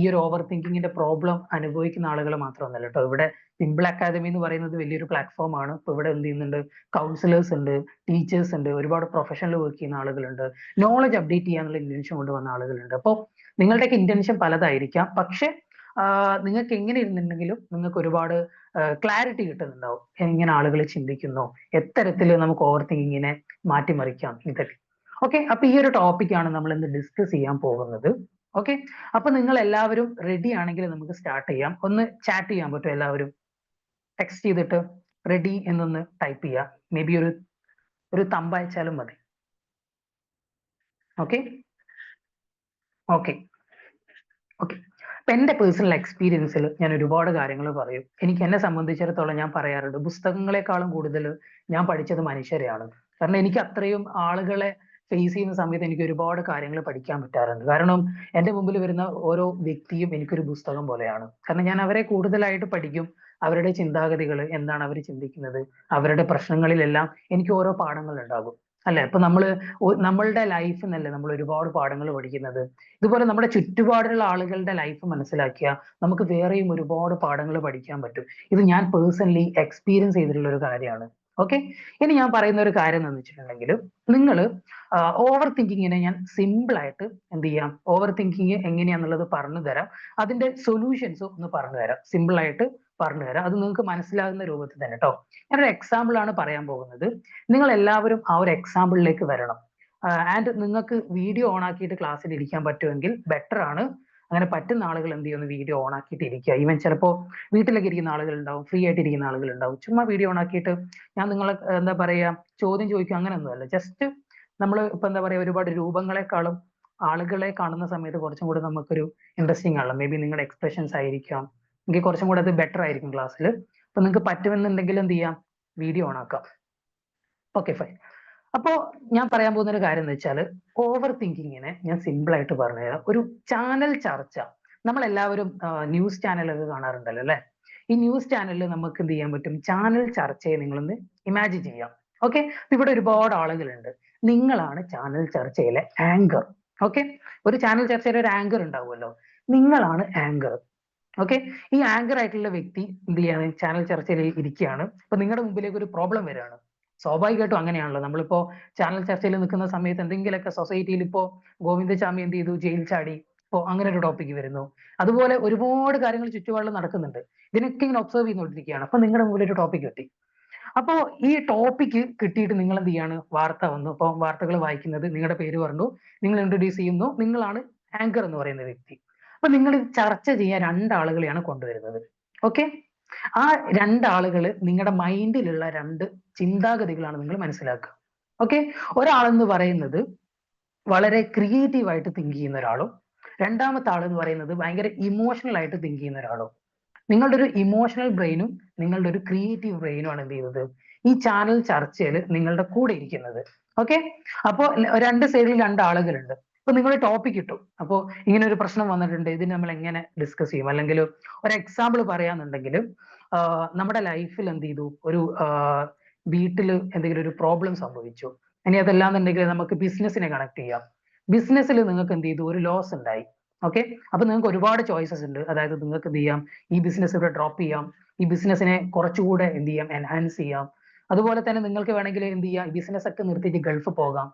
ഈ ഒരു ഓവർ തിങ്കിങ്ങിന്റെ പ്രോബ്ലം അനുഭവിക്കുന്ന ആളുകൾ മാത്രമൊന്നല്ല കേട്ടോ. ഇവിടെ സിമ്പിൾ അക്കാദമി എന്ന് പറയുന്നത് വലിയൊരു പ്ലാറ്റ്ഫോം ആണ്. ഇപ്പൊ ഇവിടെ എന്ത് ചെയ്യുന്നുണ്ട്, കൗൺസിലേഴ്സ് ഉണ്ട്, ടീച്ചേഴ്സ് ഉണ്ട്, ഒരുപാട് പ്രൊഫഷണൽ വർക്ക് ചെയ്യുന്ന ആളുകളുണ്ട്, നോളജ് അപ്ഡേറ്റ് ചെയ്യാനുള്ള ഇന്റൻഷൻ കൊണ്ടുവന്ന ആളുകളുണ്ട്. അപ്പോൾ നിങ്ങളുടെയൊക്കെ ഇന്റൻഷൻ പലതായിരിക്കാം, പക്ഷെ നിങ്ങൾക്ക് എങ്ങനെ ഇരുന്നുണ്ടെങ്കിലും നിങ്ങൾക്ക് ഒരുപാട് ക്ലാരിറ്റി കിട്ടുന്നുണ്ടാവും, എങ്ങനെ ആളുകൾ ചിന്തിക്കുന്നു, എത്തരത്തിൽ നമുക്ക് ഓവർ തിങ്കിങ്ങിനെ മാറ്റിമറിക്കാം, ഇതൊക്കെ. ഓക്കെ, അപ്പൊ ഈ ഒരു ടോപ്പിക്കാണ് നമ്മൾ ഇന്ന് ഡിസ്കസ് ചെയ്യാൻ പോകുന്നത്. ഓക്കെ, അപ്പൊ നിങ്ങൾ എല്ലാവരും റെഡി ആണെങ്കിൽ നമുക്ക് സ്റ്റാർട്ട് ചെയ്യാം. ഒന്ന് ചാറ്റ് ചെയ്യാൻ പറ്റും എല്ലാവരും, ടെക്സ്റ്റ് ചെയ്തിട്ട് റെഡി എന്നൊന്ന് ടൈപ്പ് ചെയ്യുക. മേ ബി ഒരു തമ്പ് അയച്ചാലും മതി. ഓക്കെ ഓക്കെ ഓക്കെ അപ്പൊ എന്റെ പേഴ്സണൽ എക്സ്പീരിയൻസിൽ ഞാൻ ഒരുപാട് കാര്യങ്ങൾ പറയും. എനിക്ക് എന്നെ സംബന്ധിച്ചിടത്തോളം ഞാൻ പറയാറുണ്ട്, പുസ്തകങ്ങളെക്കാളും കൂടുതൽ ഞാൻ പഠിച്ചത് മനുഷ്യരെയാണ്. കാരണം എനിക്ക് അത്രയും ആളുകളെ ഫേസ് ചെയ്യുന്ന സമയത്ത് എനിക്ക് ഒരുപാട് കാര്യങ്ങൾ പഠിക്കാൻ പറ്റാറുണ്ട്. കാരണം എന്റെ മുമ്പിൽ വരുന്ന ഓരോ വ്യക്തിയും എനിക്കൊരു പുസ്തകം പോലെയാണ്. കാരണം ഞാൻ അവരെ കൂടുതലായിട്ട് പഠിക്കും. അവരുടെ ചിന്താഗതികൾ എന്താണ് അവർ ചിന്തിക്കുന്നത്, അവരുടെ പ്രശ്നങ്ങളിലെല്ലാം എനിക്ക് ഓരോ പാഠങ്ങൾ ഉണ്ടാകും. അല്ലെ? അപ്പൊ നമ്മളുടെ ലൈഫിൽ നിന്നല്ലേ നമ്മൾ ഒരുപാട് പാഠങ്ങൾ പഠിക്കുന്നത്. ഇതുപോലെ നമ്മുടെ ചുറ്റുപാടുള്ള ആളുകളുടെ ലൈഫ് മനസ്സിലാക്കിയാൽ നമുക്ക് വേറെയും ഒരുപാട് പാഠങ്ങൾ പഠിക്കാൻ പറ്റും. ഇത് ഞാൻ പേഴ്സണലി എക്സ്പീരിയൻസ് ചെയ്തിട്ടുള്ള ഒരു കാര്യമാണ്. ഓക്കെ, ഇനി ഞാൻ പറയുന്ന ഒരു കാര്യം എന്ന് വെച്ചിട്ടുണ്ടെങ്കിൽ, നിങ്ങൾ ഓവർ തിങ്കിങ്ങിനെ ഞാൻ സിമ്പിൾ ആയിട്ട് എന്ത് ചെയ്യാം, ഓവർ തിങ്കിങ് എങ്ങനെയാന്നുള്ളത് പറഞ്ഞു തരാം. അതിന്റെ സൊല്യൂഷൻസ് ഒന്ന് പറഞ്ഞു തരാം, സിമ്പിൾ ആയിട്ട് പറഞ്ഞു തരാം. അത് നിങ്ങൾക്ക് മനസ്സിലാകുന്ന രൂപത്തിൽ തന്നെ കേട്ടോ. ഞാനൊരു എക്സാമ്പിൾ ആണ് പറയാൻ പോകുന്നത്. നിങ്ങൾ എല്ലാവരും ആ ഒരു എക്സാമ്പിളിലേക്ക് വരണം. ആൻഡ് നിങ്ങൾക്ക് വീഡിയോ ഓൺ ആക്കിയിട്ട് ക്ലാസ്സിൽ ഇരിക്കാൻ പറ്റുമെങ്കിൽ ബെറ്റർ ആണ്. അങ്ങനെ പറ്റുന്ന ആളുകൾ എന്ത് ചെയ്യുന്നു, വീഡിയോ ഓൺ ആക്കിയിട്ട് ഇരിക്കുക. ഈവൻ ചിലപ്പോൾ വീട്ടിലൊക്കെ ഇരിക്കുന്ന ആളുകൾ ഉണ്ടാവും, ഫ്രീ ആയിട്ട് ഇരിക്കുന്ന ആളുകൾ ഉണ്ടാവും. ചുമ്മാ വീഡിയോ ഓൺ ആക്കിയിട്ട് ഞാൻ നിങ്ങളെ എന്താ പറയാ ചോദ്യം ചോദിക്കും അങ്ങനെയൊന്നുമല്ല. ജസ്റ്റ് നമ്മൾ ഇപ്പൊ എന്താ പറയാ ഒരുപാട് രൂപങ്ങളെക്കാളും ആളുകളെ കാണുന്ന സമയത്ത് കുറച്ചും കൂടെ നമുക്കൊരു ഇൻട്രസ്റ്റിംഗ് ആണല്ലോ. മേ ബി നിങ്ങളുടെ എക്സ്പ്രഷൻസ് ആയിരിക്കാം, എങ്കിൽ കുറച്ചും കൂടെ അത് ബെറ്റർ ആയിരിക്കും ക്ലാസ്സിൽ. അപ്പൊ നിങ്ങൾക്ക് പറ്റുമെന്നുണ്ടെങ്കിൽ എന്ത് ചെയ്യാം, വീഡിയോ ഓൺ ആക്കാം. Okay fine. അപ്പോ ഞാൻ പറയാൻ പോകുന്ന ഒരു കാര്യം എന്ന് വെച്ചാൽ, ഓവർ തിങ്കിങ്ങിനെ ഞാൻ സിമ്പിൾ ആയിട്ട് പറഞ്ഞുതരാം. ഒരു ചാനൽ ചർച്ച, നമ്മൾ എല്ലാവരും ന്യൂസ് ചാനലൊക്കെ കാണാറുണ്ടല്ലോ അല്ലെ? ഈ ന്യൂസ് ചാനലിൽ നമുക്ക് എന്ത് ചെയ്യാൻ പറ്റും, ചാനൽ ചർച്ചയെ നിങ്ങളൊന്ന് ഇമാജിൻ ചെയ്യാം. ഓക്കെ, ഇവിടെ ഒരുപാട് ആളുകളുണ്ട്. നിങ്ങളാണ് ചാനൽ ചർച്ചയിലെ ആങ്കർ. ഓക്കെ, ഒരു ചാനൽ ചർച്ചയിൽ ഒരു ആങ്കർ ഉണ്ടാവുമല്ലോ, നിങ്ങളാണ് ആങ്കർ. ഓക്കെ, ഈ ആങ്കർ ആയിട്ടുള്ള വ്യക്തി എന്ത് ചെയ്യാണ്, ചാനൽ ചർച്ചയിൽ ഇരിക്കുകയാണ്. അപ്പൊ നിങ്ങളുടെ മുമ്പിലേക്ക് ഒരു പ്രോബ്ലം വരികയാണ്. സ്വാഭാവികമായിട്ടും അങ്ങനെയാണല്ലോ. നമ്മളിപ്പോ ചാനൽ ചർച്ചയിൽ നിൽക്കുന്ന സമയത്ത് എന്തെങ്കിലുമൊക്കെ സൊസൈറ്റിയിൽ ഇപ്പോ ഗോവിന്ദചാമി എന്ത് ചെയ്തു, ജയിൽ ചാടി, ഇപ്പോ അങ്ങനെ ഒരു ടോപ്പിക് വരുന്നു. അതുപോലെ ഒരുപാട് കാര്യങ്ങൾ ചുറ്റുപാടിൽ നടക്കുന്നുണ്ട്. ഇതിനൊക്കെ ഇങ്ങനെ ഒബ്സർവ് ചെയ്തുകൊണ്ടിരിക്കുകയാണ്. അപ്പൊ നിങ്ങളുടെ മുമ്പിൽ ഒരു ടോപ്പിക് കിട്ടി. അപ്പോ ഈ ടോപ്പിക് കിട്ടിയിട്ട് നിങ്ങൾ എന്ത് ചെയ്യാണ്, വാർത്ത വന്നു. അപ്പൊ വാർത്തകൾ വായിക്കുന്നത്, നിങ്ങളുടെ പേര് പറഞ്ഞു, നിങ്ങൾ ഇൻട്രൊഡ്യൂസ് ചെയ്യുന്നു, നിങ്ങളാണ് ആങ്കർ എന്ന് പറയുന്ന വ്യക്തി. അപ്പൊ നിങ്ങൾ ചർച്ച ചെയ്യാൻ രണ്ടാളുകളെയാണ് കൊണ്ടുവരുന്നത്. ഓക്കെ, ആ രണ്ടാളുകൾ നിങ്ങളുടെ മൈൻഡിലുള്ള രണ്ട് ചിന്താഗതികളാണ് നിങ്ങൾ മനസ്സിലാക്കുക. ഓക്കെ, ഒരാളെന്ന് പറയുന്നത് വളരെ ക്രിയേറ്റീവ് ആയിട്ട് തിങ്ക് ചെയ്യുന്ന ഒരാളും, രണ്ടാമത്തെ ആൾ എന്ന് പറയുന്നത് ഭയങ്കര ഇമോഷണൽ ആയിട്ട് തിങ്ക് ചെയ്യുന്ന ഒരാളും. നിങ്ങളുടെ ഒരു ഇമോഷണൽ ബ്രെയിനും നിങ്ങളുടെ ഒരു ക്രിയേറ്റീവ് ബ്രെയിനും ആണ് എന്ത് ചെയ്യുന്നത്, ഈ ചാനൽ ചർച്ചയിൽ നിങ്ങളുടെ കൂടെ ഇരിക്കുന്നത്. ഓക്കെ, അപ്പോ രണ്ട് സൈഡിൽ രണ്ട് ആളുകളുണ്ട്. അപ്പൊ നിങ്ങൾ ടോപ്പിക് ഇട്ടു, അപ്പോ ഇങ്ങനെ ഒരു പ്രശ്നം വന്നിട്ടുണ്ട്, ഇതിന് നമ്മൾ എങ്ങനെ ഡിസ്കസ് ചെയ്യും, അല്ലെങ്കിൽ ഒരു എക്സാമ്പിൾ പറയാന്നുണ്ടെങ്കിൽ, നമ്മുടെ ലൈഫിൽ എന്ത് ചെയ്തു, ഒരു വീട്ടിൽ എന്തെങ്കിലും ഒരു പ്രോബ്ലം സംഭവിച്ചു. ഇനി അതല്ലാന്നുണ്ടെങ്കിൽ നമുക്ക് ബിസിനസ്സിനെ കണക്ട് ചെയ്യാം. ബിസിനസ്സിൽ നിങ്ങൾക്ക് എന്ത് ചെയ്തു, ഒരു ലോസ് ഉണ്ടായി. ഓക്കെ, അപ്പൊ നിങ്ങൾക്ക് ഒരുപാട് ചോയ്സസ് ഉണ്ട്. അതായത് നിങ്ങൾക്ക് എന്ത് ചെയ്യാം, ഈ ബിസിനസ് ഇവിടെ ഡ്രോപ്പ് ചെയ്യാം, ഈ ബിസിനസ്സിനെ കുറച്ചുകൂടെ എന്ത് ചെയ്യാം, എൻഹാൻസ് ചെയ്യാം. അതുപോലെ തന്നെ നിങ്ങൾക്ക് വേണമെങ്കിൽ എന്ത് ചെയ്യാം, ബിസിനസ് ഒക്കെ നിർത്തിയിട്ട് ഗൾഫ് പോകാം.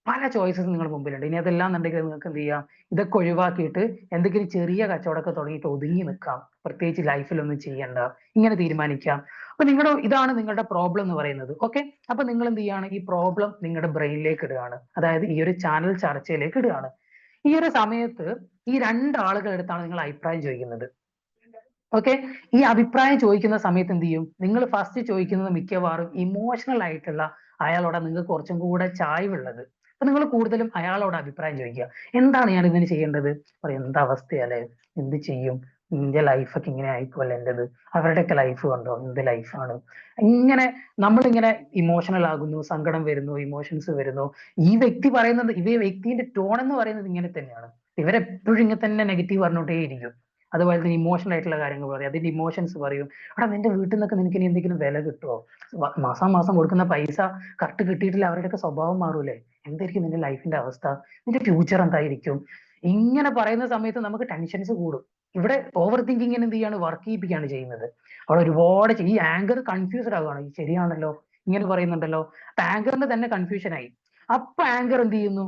പല ചോയ്സസ് നിങ്ങളുടെ മുമ്പിലുണ്ട്. ഇനി അതെല്ലാം എന്നുണ്ടെങ്കിൽ നിങ്ങൾക്ക് എന്ത് ചെയ്യാം, ഇതൊക്കെ ഒഴിവാക്കിയിട്ട് എന്തെങ്കിലും ചെറിയ കച്ചവടമൊക്കെ തുടങ്ങിയിട്ട് ഒതുങ്ങി നിൽക്കാം, പ്രത്യേകിച്ച് ലൈഫിലൊന്നും ചെയ്യണ്ട, ഇങ്ങനെ തീരുമാനിക്കാം. അപ്പൊ ഇതാണ് നിങ്ങളുടെ പ്രോബ്ലം എന്ന് പറയുന്നത്. ഓക്കെ, അപ്പൊ നിങ്ങൾ എന്ത് ചെയ്യാണ്, ഈ പ്രോബ്ലം നിങ്ങളുടെ ബ്രെയിനിലേക്ക് ഇടുകയാണ്. അതായത് ഈ ഒരു ചാനൽ ചർച്ചയിലേക്ക് ഇടുകയാണ്. ഈ ഒരു സമയത്ത് ഈ രണ്ടാളുകളുടെ അടുത്താണ് നിങ്ങൾ അഭിപ്രായം ചോദിക്കുന്നത്. ഓക്കെ, ഈ അഭിപ്രായം ചോദിക്കുന്ന സമയത്ത് എന്ത് ചെയ്യും, നിങ്ങൾ ഫസ്റ്റ് ചോദിക്കുന്നത് മിക്കവാറും ഇമോഷണൽ ആയിട്ടുള്ള അയാളോടാണ് നിങ്ങൾക്ക് കുറച്ചും കൂടെ ചായ്വുള്ളത്. അപ്പൊ നിങ്ങൾ കൂടുതലും അയാളോട് അഭിപ്രായം ചോദിക്കുക. എന്താണ് ഞാൻ ഇതിന് ചെയ്യേണ്ടത്, പറയും എന്താ അവസ്ഥയല്ലേ, എന്ത് ചെയ്യും, നിന്റെ ലൈഫൊക്കെ ഇങ്ങനെ ആയിപ്പോലെ എന്റേത്, അവരുടെയൊക്കെ ലൈഫ് കണ്ടോ, എന്ത് ലൈഫാണ്. ഇങ്ങനെ നമ്മളിങ്ങനെ ഇമോഷണൽ ആകുന്നു, സങ്കടം വരുന്നു, ഇമോഷൻസ് വരുന്നു. ഈ വ്യക്തിന്റെ ടോൺ എന്ന് പറയുന്നത് ഇങ്ങനെ തന്നെയാണ്. ഇവരെപ്പോഴും ഇങ്ങനെ തന്നെ നെഗറ്റീവ് പറഞ്ഞോണ്ടേ ഇരിക്കും. അതുപോലെ തന്നെ ഇമോഷണൽ ആയിട്ടുള്ള കാര്യങ്ങൾ പറയും, അതിന്റെ ഇമോഷൻസ് പറയും. എടാ നിന്റെ വീട്ടിൽ നിന്നൊക്കെ നിനക്ക് ഇനി എന്തെങ്കിലും വില കിട്ടുമോ, മാസം മാസം കൊടുക്കുന്ന പൈസ കറക്റ്റ് കിട്ടിയിട്ടില്ല, അവരുടെയൊക്കെ സ്വഭാവം മാറൂലേ, എന്തായിരിക്കും നിന്റെ ലൈഫിന്റെ അവസ്ഥ, നിന്റെ ഫ്യൂച്ചർ എന്തായിരിക്കും. ഇങ്ങനെ പറയുന്ന സമയത്ത് നമുക്ക് ടെൻഷൻസ് കൂടും. ഇവിടെ ഓവർ തിങ്കിങ്ങിന് എന്ത് ചെയ്യാണ്, വർക്ക് ചെയ്യിപ്പിക്കുകയാണ് ചെയ്യുന്നത്. അവിടെ ഒരുപാട് ഈ ആങ്കർ കൺഫ്യൂസ്ഡ് ആവുകയാണ്, ശരിയാണല്ലോ ഇങ്ങനെ പറയുന്നുണ്ടല്ലോ. അപ്പൊ ആങ്കറിന് തന്നെ കൺഫ്യൂഷൻ ആയി. അപ്പൊ ആങ്കർ എന്ത് ചെയ്യുന്നു,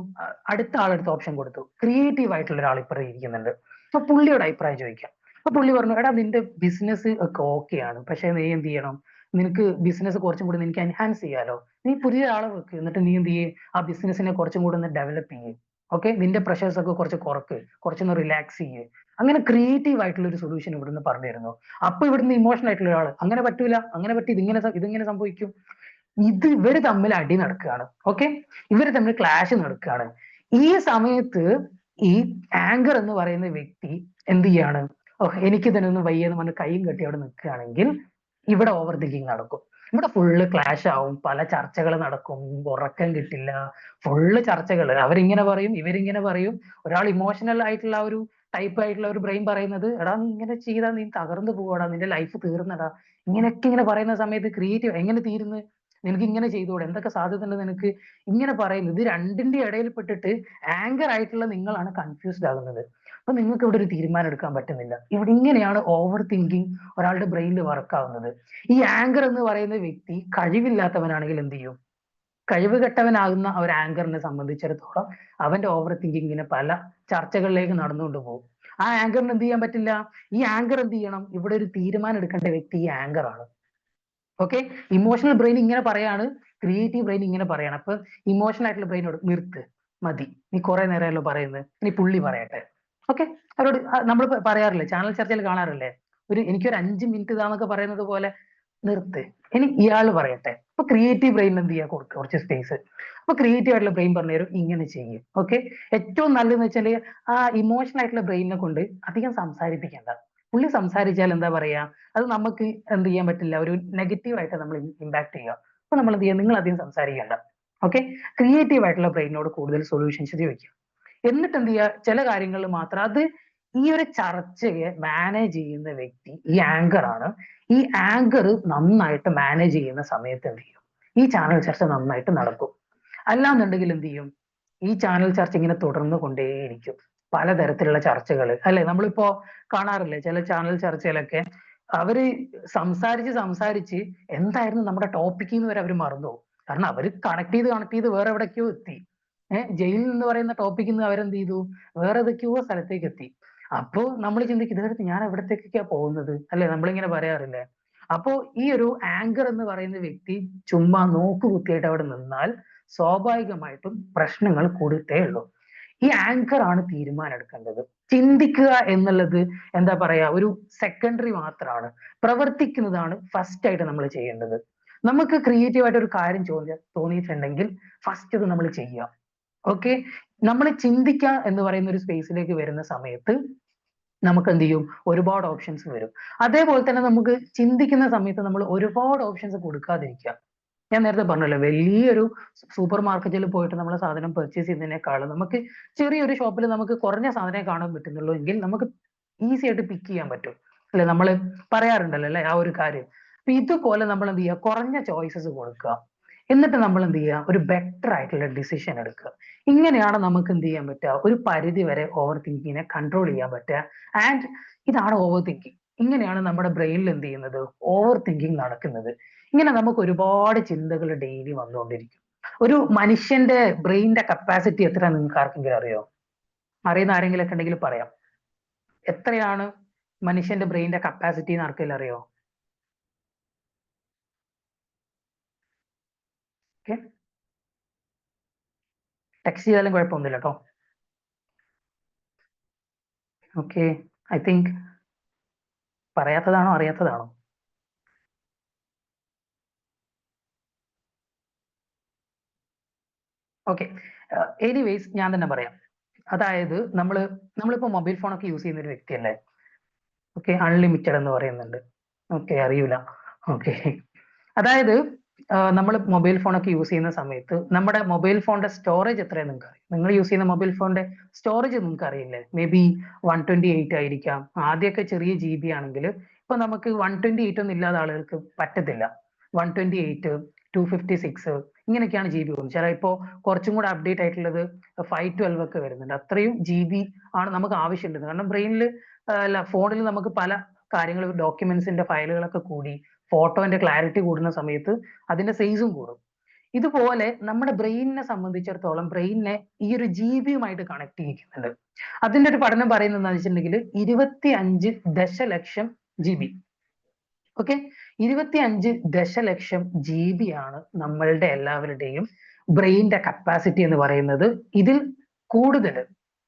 അടുത്ത ആളെടുത്ത് ഓപ്ഷൻ കൊടുത്തു, ക്രിയേറ്റീവ് ആയിട്ടുള്ള ഒരാൾ ഇപ്പുറം ഇരിക്കുന്നുണ്ട്. അപ്പൊ പുള്ളിയോട് അഭിപ്രായം ചോദിക്കാം. അപ്പൊ പുള്ളി പറഞ്ഞു, എടാ നിന്റെ ബിസിനസ് ഒക്കെ ഓക്കെയാണ്, പക്ഷെ നീ എന്ത് ചെയ്യണം, നിനക്ക് ബിസിനസ് കുറച്ചും കൂടി നിനക്ക് എൻഹാൻസ് ചെയ്യാലോ, നീ പുതിയ ആളെ വെക്ക്, എന്നിട്ട് നീ എന്ത് ചെയ്യേ, ആ ബിസിനസിനെ കുറച്ചും കൂടി ഒന്ന് ഡെവലപ്പ് ചെയ്യേ. ഓക്കെ, നിന്റെ പ്രഷേഴ്സ് ഒക്കെ കുറച്ച് കുറക്ക്, കുറച്ചൊന്ന് റിലാക്സ് ചെയ്യേ. അങ്ങനെ ക്രിയേറ്റീവ് ആയിട്ടുള്ള ഒരു സൊല്യൂഷൻ ഇവിടുന്ന് പറഞ്ഞു തരുന്നു. അപ്പൊ ഇവിടുന്ന് ഇമോഷണൽ ആയിട്ടുള്ള ഒരാൾ, അങ്ങനെ പറ്റൂല, അങ്ങനെ പറ്റി ഇതിങ്ങനെ സംഭവിക്കും. ഇവര് തമ്മിൽ അടി നടക്കുകയാണ്. ഓക്കെ, ഇവര് തമ്മിൽ ക്ലാഷ് നടക്കുകയാണ്. ഈ സമയത്ത് ഈ ആങ്കർ എന്ന് പറയുന്ന വ്യക്തി എന്ത് ചെയ്യാണ്, ഓ എനിക്ക് ഇതിനൊന്നും വയ്യെന്ന് പറഞ്ഞ് കൈയും കെട്ടി അവിടെ നിൽക്കുകയാണെങ്കിൽ ഇവിടെ ഓവർ തിങ്കിങ് നടക്കും. ഇവിടെ ഫുള്ള് ക്ലാഷ് ആവും, പല ചർച്ചകൾ നടക്കും, ഉറക്കം കിട്ടില്ല, ഫുള്ള് ചർച്ചകൾ. അവരിങ്ങനെ പറയും, ഇവരിങ്ങനെ പറയും. ഒരാൾ ഇമോഷണൽ ആയിട്ടുള്ള ഒരു ടൈപ്പ് ആയിട്ടുള്ള ഒരു ബ്രെയിൻ പറയുന്നത്, എടാ നീ ഇങ്ങനെ ചെയ്താൽ നീ തകർന്നു പോവാടാ, നിന്റെ ലൈഫ് തീർന്നടാ. ഇങ്ങനെയൊക്കെ ഇങ്ങനെ പറയുന്ന സമയത്ത് ക്രിയേറ്റീവ് എങ്ങനെ തീരുന്നു? നിനക്ക് ഇങ്ങനെ ചെയ്തുകൂടെ, എന്തൊക്കെ സാധ്യത ഉണ്ട് നിനക്ക്? ഇങ്ങനെ പറയുന്നത്, ഇത് രണ്ടിന്റെ ഇടയിൽ പെട്ടിട്ട് ആങ്കർ ആയിട്ടുള്ള നിങ്ങളാണ് കൺഫ്യൂസ്ഡ് ആകുന്നത്. അപ്പൊ നിങ്ങൾക്ക് ഇവിടെ ഒരു തീരുമാനം എടുക്കാൻ പറ്റുന്നില്ല. ഇവിടെ ഇങ്ങനെയാണ് ഓവർ തിങ്കിങ് ഒരാളുടെ ബ്രെയിനിൽ വർക്ക് ആവുന്നത്. ഈ ആങ്കർ എന്ന് പറയുന്ന വ്യക്തി കഴിവില്ലാത്തവനാണെങ്കിൽ എന്ത് ചെയ്യും? കഴിവ് കെട്ടവനാകുന്ന ഒരു ആങ്കറിനെ സംബന്ധിച്ചിടത്തോളം അവന്റെ ഓവർ തിങ്കിങ്ങിന് പല ചർച്ചകളിലേക്ക് നടന്നുകൊണ്ട് പോകും. ആ ആങ്കറിന് എന്ത് ചെയ്യാൻ പറ്റില്ല? ഈ ആങ്കർ എന്ത് ചെയ്യണം? ഇവിടെ ഒരു തീരുമാനം എടുക്കേണ്ട വ്യക്തി ഈ ആങ്കർ ആണ്. ഓക്കെ, ഇമോഷണൽ ബ്രെയിൻ ഇങ്ങനെ പറയാണ്, ക്രിയേറ്റീവ് ബ്രെയിൻ ഇങ്ങനെ പറയാണ്. അപ്പൊ ഇമോഷണൽ ആയിട്ടുള്ള ബ്രെയിനോട് നിർത്ത്, മതി, നീ കുറെ നേരമല്ലോ പറയുന്നത്, ഇനി പുള്ളി പറയട്ടെ. ഓക്കെ, അവരോട് നമ്മൾ പറയാറില്ലേ, ചാനൽ ചർച്ചയിൽ കാണാറില്ലേ, എനിക്കൊരു 5 മിനിറ്റ് ഇതാന്നൊക്കെ പറയുന്നത് പോലെ, നിർത്ത്, ഇനി ഇയാള് പറയട്ടെ. അപ്പൊ ക്രിയേറ്റീവ് ബ്രെയിൻ എന്ത് ചെയ്യാ, കൊടുക്കുക കുറച്ച് സ്പേസ്. അപ്പൊ ക്രിയേറ്റീവ് ആയിട്ടുള്ള ബ്രെയിൻ പറഞ്ഞു തരും, ഇങ്ങനെ ചെയ്യും. ഓക്കെ, ഏറ്റവും നല്ലതെന്ന് വെച്ചാല് ആ ഇമോഷണൽ ആയിട്ടുള്ള ബ്രെയിനിനെ കൊണ്ട് അധികം സംസാരിപ്പിക്കേണ്ട. പുള്ളി സംസാരിച്ചാൽ എന്താ പറയാ, അത് നമുക്ക് എന്ത് ചെയ്യാൻ പറ്റില്ല, ഒരു നെഗറ്റീവ് ആയിട്ട് നമ്മൾ ഇമ്പാക്ട് ചെയ്യുക. അപ്പൊ നമ്മൾ എന്ത് ചെയ്യുക, നിങ്ങൾ അധികം സംസാരിക്കേണ്ട. ഓക്കെ, ക്രിയേറ്റീവ് ആയിട്ടുള്ള ബ്രെയിനോട് കൂടുതൽ സൊല്യൂഷൻസ് ചോദിക്കുക. എന്നിട്ട് എന്ത് ചെയ്യുക, ചില കാര്യങ്ങളിൽ മാത്രം അത് ഈ ഒരു ചർച്ചയെ മാനേജ് ചെയ്യുന്ന വ്യക്തി ഈ ആങ്കർ ആണ്. ഈ ആങ്കർ നന്നായിട്ട് മാനേജ് ചെയ്യുന്ന സമയത്ത് എന്ത് ചെയ്യും, ഈ ചാനൽ ചർച്ച നന്നായിട്ട് നടക്കും. അല്ലാന്നുണ്ടെങ്കിൽ എന്ത് ചെയ്യും, ഈ ചാനൽ ചർച്ച ഇങ്ങനെ തുടർന്ന് കൊണ്ടേയിരിക്കും. പലതരത്തിലുള്ള ചർച്ചകൾ അല്ലെ, നമ്മളിപ്പോ കാണാറില്ലേ ചില ചാനൽ ചർച്ചയിലൊക്കെ അവര് സംസാരിച്ച് എന്തായിരുന്നു നമ്മുടെ ടോപ്പിക് എന്ന് വരെ അവർ മറന്നു പോകും. കാരണം അവര് കണക്ട് ചെയ്ത് വേറെ എവിടേക്കോ എത്തി. ജയിൽ എന്ന് പറയുന്ന ടോപ്പിക്കിൽ നിന്ന് അവരെന്ത് ചെയ്തു, വേറെ ഏതൊക്കെയോ സ്ഥലത്തേക്ക് എത്തി. അപ്പോ നമ്മൾ ചിന്തിക്കും, ഇതെടുത്ത് ഞാൻ എവിടത്തേക്കൊക്കെയാ പോകുന്നത് അല്ലെ, നമ്മളിങ്ങനെ പറയാറില്ലേ. അപ്പോ ഈ ഒരു ആങ്കർ എന്ന് പറയുന്ന വ്യക്തി ചുമ്മാ നോക്കുകുത്തിയായിട്ട് അവിടെ നിന്നാൽ സ്വാഭാവികമായിട്ടും പ്രശ്നങ്ങൾ കൂടിയിട്ടേ ഉള്ളൂ. ഈ ആങ്കർ ആണ് തീരുമാനം എടുക്കേണ്ടത്. ചിന്തിക്കുക എന്നുള്ളത് എന്താ പറയാ, ഒരു സെക്കൻഡറി മാത്രമാണ്. പ്രവർത്തിക്കുന്നതാണ് ഫസ്റ്റ് ആയിട്ട് നമ്മൾ ചെയ്യേണ്ടത്. നമുക്ക് ക്രിയേറ്റീവ് ആയിട്ട് ഒരു കാര്യം തോന്നിയിട്ടുണ്ടെങ്കിൽ ഫസ്റ്റ് അത് നമ്മൾ ചെയ്യുക. ഓക്കെ, നമ്മൾ ചിന്തിക്കുക എന്ന് പറയുന്ന ഒരു സ്പേസിലേക്ക് വരുന്ന സമയത്ത് നമുക്ക് എന്ത് ചെയ്യും, ഒരുപാട് ഓപ്ഷൻസ് വരും. അതേപോലെ തന്നെ നമുക്ക് ചിന്തിക്കുന്ന സമയത്ത് നമ്മൾ ഒരുപാട് ഓപ്ഷൻസ് കൊടുക്കാതിരിക്കുക. ഞാൻ നേരത്തെ പറഞ്ഞല്ലോ, വലിയൊരു സൂപ്പർ മാർക്കറ്റിൽ പോയിട്ട് നമ്മൾ സാധനം പർച്ചേസ് ചെയ്യുന്നതിനേക്കാളും നമുക്ക് ചെറിയൊരു ഷോപ്പിൽ നമുക്ക് കുറഞ്ഞ സാധനം കാണാൻ പറ്റുന്നുള്ളൂ എങ്കിൽ നമുക്ക് ഈസി ആയിട്ട് പിക്ക് ചെയ്യാൻ പറ്റും അല്ലെ, നമ്മൾ പറയാറുണ്ടല്ലോ അല്ലെ ആ ഒരു കാര്യം. അപ്പൊ ഇതുപോലെ നമ്മൾ എന്ത് ചെയ്യുക, കുറഞ്ഞ ചോയ്സസ് കൊടുക്കുക. എന്നിട്ട് നമ്മൾ എന്ത് ചെയ്യുക, ഒരു ബെറ്റർ ആയിട്ടുള്ള ഡിസിഷൻ എടുക്കുക. ഇങ്ങനെയാണ് നമുക്ക് എന്ത് ചെയ്യാൻ പറ്റുക, ഒരു പരിധി വരെ ഓവർ തിങ്കിങ്ങിനെ കൺട്രോൾ ചെയ്യാൻ പറ്റുക. ആൻഡ് ഇതാണ് ഓവർ തിങ്കിങ്. ഇങ്ങനെയാണ് നമ്മുടെ ബ്രെയിനിൽ എന്ത് ചെയ്യുന്നത്, ഓവർ തിങ്കിങ് നടക്കുന്നത്. ഇങ്ങനെ നമുക്ക് ഒരുപാട് ചിന്തകൾ ഡെയിലി വന്നുകൊണ്ടിരിക്കും. ഒരു മനുഷ്യന്റെ ബ്രെയിനിന്റെ കപ്പാസിറ്റി എത്ര നിങ്ങൾക്ക് ആർക്കെങ്കിലും അറിയോ? അറിയുന്ന ആരെങ്കിലും ഒക്കെ ഉണ്ടെങ്കിൽ പറയാം. എത്രയാണ് മനുഷ്യന്റെ ബ്രെയിനിന്റെ കപ്പാസിറ്റി എന്ന് ആർക്കെങ്കിലും അറിയോ? ഓക്കെ, ടെക്സ്റ്റ് ചെയ്താലും കുഴപ്പമൊന്നുമില്ല കേട്ടോ. ഓക്കെ, ഐ തിങ്ക് പറയാത്തതാണോ അറിയാത്തതാണോ? ഓക്കെ, എനിവേസ് ഞാൻ തന്നെ പറയാം. അതായത് നമ്മളിപ്പോ മൊബൈൽ ഫോൺ ഒക്കെ യൂസ് ചെയ്യുന്ന ഒരു വ്യക്തിയല്ലേ. ഓക്കെ, അൺലിമിറ്റഡ് എന്ന് പറയുന്നുണ്ട്. ഓക്കെ, അറിയൂല. ഓക്കെ, അതായത് നമ്മൾ മൊബൈൽ ഫോൺ ഒക്കെ യൂസ് ചെയ്യുന്ന സമയത്ത് നമ്മുടെ മൊബൈൽ ഫോണിന്റെ സ്റ്റോറേജ് എത്രയാണ് നിങ്ങൾക്ക് അറിയാം? നിങ്ങൾ യൂസ് ചെയ്യുന്ന മൊബൈൽ ഫോണിന്റെ സ്റ്റോറേജ് നിങ്ങൾക്ക് അറിയില്ലേ? മേ ബി 128 ആയിരിക്കാം. ആദ്യമൊക്കെ ചെറിയ GB ആണെങ്കിൽ ഇപ്പൊ നമുക്ക് 128 ഒന്നും ഇല്ലാത്ത ആളുകൾക്ക് പറ്റത്തില്ല. 128, 256 ഇങ്ങനെയൊക്കെയാണ് GB പോകുന്നത്. ചില ഇപ്പോ കുറച്ചും കൂടെ അപ്ഡേറ്റ് ആയിട്ടുള്ളത് 512 ഒക്കെ വരുന്നുണ്ട്. അത്രയും GB ആണ് നമുക്ക് ആവശ്യമുള്ളത്. കാരണം ബ്രെയിനിൽ അല്ല, ഫോണിൽ നമുക്ക് പല കാര്യങ്ങൾ, ഡോക്യുമെന്റ്സിന്റെ ഫയലുകളൊക്കെ കൂടി ഫോട്ടോന്റെ ക്ലാരിറ്റി കൂടുന്ന സമയത്ത് അതിന്റെ സൈസും കൂടും. ഇതുപോലെ നമ്മുടെ ബ്രെയിനിനെ സംബന്ധിച്ചിടത്തോളം ബ്രെയിനിനെ ഈ ഒരു GB-യുമായിട്ട് കണക്ട് ചെയ്യിക്കുന്നുണ്ട്. അതിന്റെ ഒരു പഠനം പറയുന്നത് എന്താണെന്ന് വെച്ചിട്ടുണ്ടെങ്കിൽ 25 ദശലക്ഷം GB. ഓക്കെ, 25 ദശലക്ഷം GB ആണ് നമ്മളുടെ എല്ലാവരുടെയും ബ്രെയിനിന്റെ കപ്പാസിറ്റി എന്ന് പറയുന്നത്. ഇതിൽ കൂടുതൽ,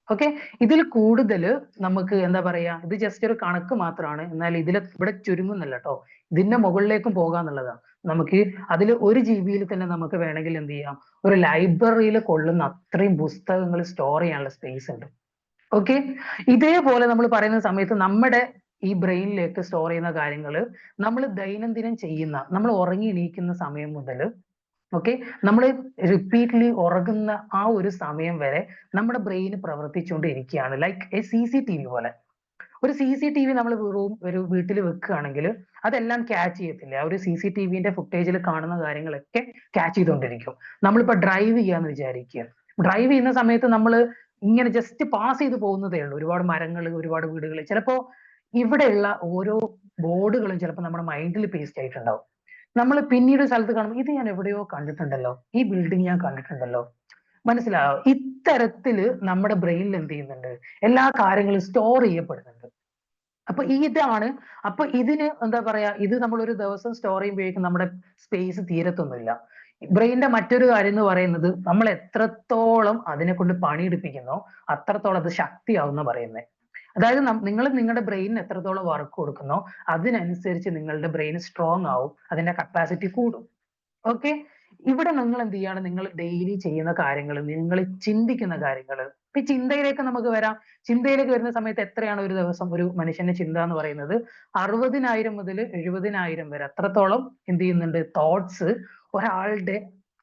ഓക്കെ, ഇതിൽ കൂടുതൽ നമുക്ക് എന്താ പറയാ, ഇത് ജസ്റ്റ് ഒരു കണക്ക് മാത്രമാണ്. എന്നാൽ ഇവിടെ ചുരുങ്ങുന്നില്ല കേട്ടോ, ഇതിന്റെ മുകളിലേക്കും പോകാന്നുള്ളതാണ്. നമുക്ക് അതിൽ 1 GB തന്നെ നമുക്ക് വേണമെങ്കിൽ എന്ത് ചെയ്യാം, ഒരു ലൈബ്രറിയിൽ കൊള്ളുന്ന അത്രയും പുസ്തകങ്ങൾ സ്റ്റോർ ചെയ്യാനുള്ള സ്പേസ് ഉണ്ട്. ഓക്കെ, ഇതേപോലെ നമ്മൾ പറയുന്ന സമയത്ത് നമ്മുടെ ഈ ബ്രെയിനിലേക്ക് സ്റ്റോർ ചെയ്യുന്ന കാര്യങ്ങൾ നമ്മൾ ദൈനംദിനം ചെയ്യുന്ന, നമ്മൾ ഉറങ്ങി എണീക്കുന്ന സമയം മുതൽ ഓക്കെ, നമ്മൾ റിപ്പീറ്റ്ലി ഉറങ്ങുന്ന ആ ഒരു സമയം വരെ നമ്മുടെ ബ്രെയിൻ പ്രവർത്തിച്ചുകൊണ്ടിരിക്കുകയാണ്. ലൈക്ക് എ CCTV പോലെ. ഒരു CCTV നമ്മൾ ഒരു വീട്ടിൽ വെക്കുകയാണെങ്കിൽ അതെല്ലാം ക്യാച്ച് ചെയ്യത്തില്ല. ആ ഒരു CCTVന്റെ ഫുട്ടേജിൽ കാണുന്ന കാര്യങ്ങളൊക്കെ ക്യാച്ച് ചെയ്തുകൊണ്ടിരിക്കും. നമ്മളിപ്പോ ഡ്രൈവ് ചെയ്യാന്ന് വിചാരിക്കുക. ഡ്രൈവ് ചെയ്യുന്ന സമയത്ത് നമ്മൾ ഇങ്ങനെ ജസ്റ്റ് പാസ് ചെയ്ത് പോകുന്നതേ ഉള്ളൂ. ഒരുപാട് മരങ്ങൾ, ഒരുപാട് വീടുകൾ, ചിലപ്പോ ഇവിടെയുള്ള ഓരോ ബോർഡുകളും ചിലപ്പോൾ നമ്മുടെ മൈൻഡിൽ പേസ്റ്റ് ആയിട്ടുണ്ടാവും. നമ്മൾ പിന്നീട് സ്ഥലത്ത് കാണുമ്പോൾ ഇത് ഞാൻ എവിടെയോ കണ്ടിട്ടുണ്ടല്ലോ, ഈ ബിൽഡിംഗ് ഞാൻ കണ്ടിട്ടുണ്ടല്ലോ, മനസ്സിലായോ? ഇത്തരത്തില് നമ്മുടെ ബ്രെയിനിൽ എന്ത് ചെയ്യുന്നുണ്ട്, എല്ലാ കാര്യങ്ങളും സ്റ്റോർ ചെയ്യപ്പെടുന്നുണ്ട്. അപ്പൊ ഇതാണ്, അപ്പൊ ഇതിന് എന്താ പറയാ, ഇത് നമ്മൾ ഒരു ദിവസം സ്റ്റോർ ചെയ്യുമ്പോഴേക്കും നമ്മുടെ സ്പേസ് തീരത്തൊന്നുമില്ല. ബ്രെയിനിന്റെ മറ്റൊരു കാര്യം എന്ന് പറയുന്നത്, നമ്മൾ എത്രത്തോളം അതിനെ കൊണ്ട് പണിയെടുപ്പിക്കുന്നോ അത്രത്തോളം അത് ശക്തിയാവുന്ന പറയുന്നത്. അതായത് നിങ്ങൾ നിങ്ങളുടെ ബ്രെയിനിന് എത്രത്തോളം വർക്ക് കൊടുക്കുന്നോ അതിനനുസരിച്ച് നിങ്ങളുടെ ബ്രെയിൻ സ്ട്രോങ് ആവും, അതിന്റെ കപ്പാസിറ്റി കൂടും. ഓക്കെ, ഇവിടെ നിങ്ങൾ എന്ത് ചെയ്യാണ്, നിങ്ങൾ ഡെയിലി ചെയ്യുന്ന കാര്യങ്ങൾ, നിങ്ങൾ ചിന്തിക്കുന്ന കാര്യങ്ങൾ. ഇപ്പൊ ചിന്തയിലേക്ക് നമുക്ക് വരാം. ചിന്തയിലേക്ക് വരുന്ന സമയത്ത് എത്രയാണ് ഒരു ദിവസം ഒരു മനുഷ്യന്റെ ചിന്ത എന്ന് പറയുന്നത്? 60,000 മുതൽ 70,000 വരെ അത്രത്തോളം എന്ത് ചെയ്യുന്നുണ്ട്, തോട്ട്സ് ഒരാളുടെ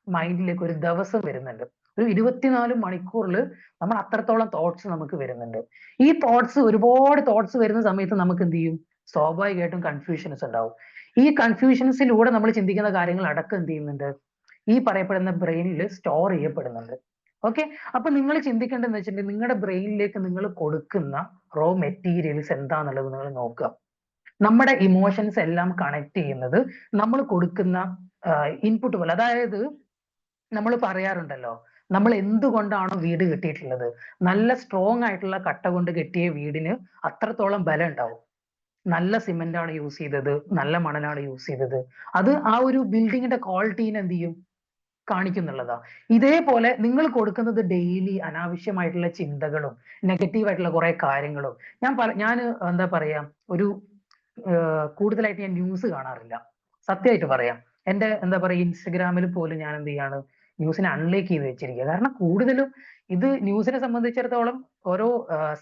മൈൻഡിലേക്ക് ഒരു ദിവസം വരുന്നുണ്ട്. ഒരു 24 മണിക്കൂറിൽ നമ്മൾ അത്രത്തോളം തോട്ട്സ് നമുക്ക് വരുന്നുണ്ട്. ഈ തോട്ട്സ്, ഒരുപാട് തോട്ട്സ് വരുന്ന സമയത്ത് നമുക്ക് എന്ത് ചെയ്യും, സ്വാഭാവികമായിട്ടും കൺഫ്യൂഷൻസ് ഉണ്ടാവും. ഈ കൺഫ്യൂഷൻസിലൂടെ നമ്മൾ ചിന്തിക്കുന്ന കാര്യങ്ങൾ അടക്കം എന്ത് ചെയ്യുന്നുണ്ട്, ഈ പറയപ്പെടുന്ന ബ്രെയിനിൽ സ്റ്റോർ ചെയ്യപ്പെടുന്നുണ്ട്. ഓക്കെ, അപ്പൊ നിങ്ങൾ ചിന്തിക്കേണ്ടതെന്ന് വെച്ചിട്ടുണ്ടെങ്കിൽ നിങ്ങളുടെ ബ്രെയിനിലേക്ക് നിങ്ങൾ കൊടുക്കുന്ന റോ മെറ്റീരിയൽസ് എന്താന്നുള്ളത് നിങ്ങൾ നോക്കുക. നമ്മുടെ ഇമോഷൻസ് എല്ലാം കണക്ട് ചെയ്യുന്നത് നമ്മൾ കൊടുക്കുന്ന ഇൻപുട്ട് പോലെ. അതായത് നമ്മൾ പറയാറുണ്ടല്ലോ, നമ്മൾ എന്തുകൊണ്ടാണോ വീട് കെട്ടിയിട്ടുള്ളത്, നല്ല സ്ട്രോങ് ആയിട്ടുള്ള കട്ട കൊണ്ട് കെട്ടിയ വീടിന് അത്രത്തോളം ബലം ഉണ്ടാവും. നല്ല സിമെന്റ് ആണ് യൂസ് ചെയ്തത്, നല്ല മണലാണ് യൂസ് ചെയ്തത്, അത് ആ ഒരു ബിൽഡിങ്ങിന്റെ ക്വാളിറ്റീനെ എന്ത് ചെയ്യും, കാണിക്കുന്നുള്ളതാ. ഇതേപോലെ നിങ്ങൾ കൊടുക്കുന്നത് ഡെയിലി അനാവശ്യമായിട്ടുള്ള ചിന്തകളും നെഗറ്റീവ് ആയിട്ടുള്ള കുറെ കാര്യങ്ങളും. ഞാൻ എന്താ പറയാ, ഒരു കൂടുതലായിട്ട് ഞാൻ ന്യൂസ് കാണാറില്ല, സത്യമായിട്ട് പറയാം. എന്റെ എന്താ പറയാ ഇൻസ്റ്റഗ്രാമിൽ പോലും ഞാൻ എന്ത് ചെയ്യാണ്, ന്യൂസിനെ അൺലൈക്ക് ചെയ്ത് വെച്ചിരിക്കുക. കാരണം കൂടുതലും ഇത് ന്യൂസിനെ സംബന്ധിച്ചിടത്തോളം ഓരോ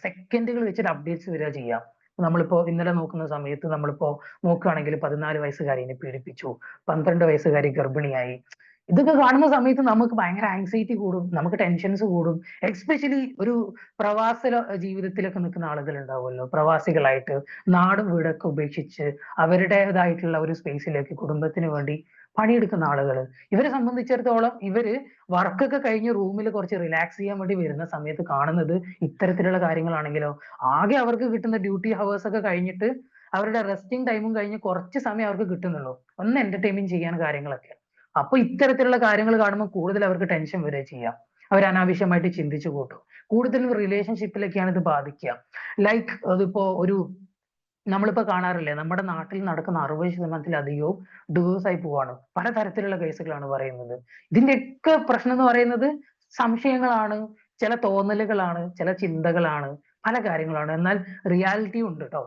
സെക്കൻഡുകൾ വെച്ചിട്ട് അപ്ഡേറ്റ്സ് വരിക ചെയ്യാം. നമ്മളിപ്പോ ഇന്നലെ നോക്കുന്ന സമയത്ത് നമ്മളിപ്പോ നോക്കുകയാണെങ്കിൽ 14 വയസ്സുകാരിനെ പീഡിപ്പിച്ചു, 12 വയസ്സുകാരി ഗർഭിണിയായി. ഇതൊക്കെ കാണുന്ന സമയത്ത് നമുക്ക് ഭയങ്കര ആങ്സൈറ്റി കൂടും, നമുക്ക് ടെൻഷൻസ് കൂടും. എസ്പെഷ്യലി ഒരു പ്രവാസ ജീവിതത്തിലൊക്കെ നിൽക്കുന്ന ആളുകൾ ഉണ്ടാവുമല്ലോ, പ്രവാസികളായിട്ട് നാടും വീടൊക്കെ ഉപേക്ഷിച്ച് അവരുടേതായിട്ടുള്ള ഒരു സ്പേസിലേക്ക് കുടുംബത്തിന് വേണ്ടി പണിയെടുക്കുന്ന ആളുകൾ. ഇവരെ സംബന്ധിച്ചിടത്തോളം ഇവര് വർക്കൊക്കെ കഴിഞ്ഞ് റൂമിൽ കുറച്ച് റിലാക്സ് ചെയ്യാൻ വേണ്ടി വരുന്ന സമയത്ത് കാണുന്നത് ഇത്തരത്തിലുള്ള കാര്യങ്ങളാണെങ്കിലോ, ആകെ അവർക്ക് കിട്ടുന്ന ഡ്യൂട്ടി ഹവേഴ്സ് ഒക്കെ കഴിഞ്ഞിട്ട് അവരുടെ റെസ്റ്റിംഗ് ടൈമും കഴിഞ്ഞ് കുറച്ച് സമയം അവർക്ക് കിട്ടുന്നുള്ളൂ ഒന്ന് എന്റർടൈൻമെന്റ് ചെയ്യാൻ കാര്യങ്ങളൊക്കെ. അപ്പൊ ഇത്തരത്തിലുള്ള കാര്യങ്ങൾ കാണുമ്പോൾ കൂടുതൽ അവർക്ക് ടെൻഷൻ വരിക ചെയ്യാം. അവർ അനാവശ്യമായിട്ട് ചിന്തിച്ചു കൂട്ടും. കൂടുതലും റിലേഷൻഷിപ്പിലൊക്കെയാണ് ഇത് ബാധിക്കുക. ലൈക്ക് അതിപ്പോ ഒരു നമ്മളിപ്പോ കാണാറില്ലേ, നമ്മുടെ നാട്ടിൽ നടക്കുന്ന 60%-ലധികവും ഡിവോഴ്സ് ആയി പോവാണ്. പലതരത്തിലുള്ള കേസുകളാണ് പറയുന്നത്. ഇതിന്റെയൊക്കെ പ്രശ്നം എന്ന് പറയുന്നത് സംശയങ്ങളാണ്, ചില തോന്നലുകളാണ്, ചില ചിന്തകളാണ്, പല കാര്യങ്ങളാണ്. എന്നാൽ റിയാലിറ്റി ഉണ്ട് കേട്ടോ.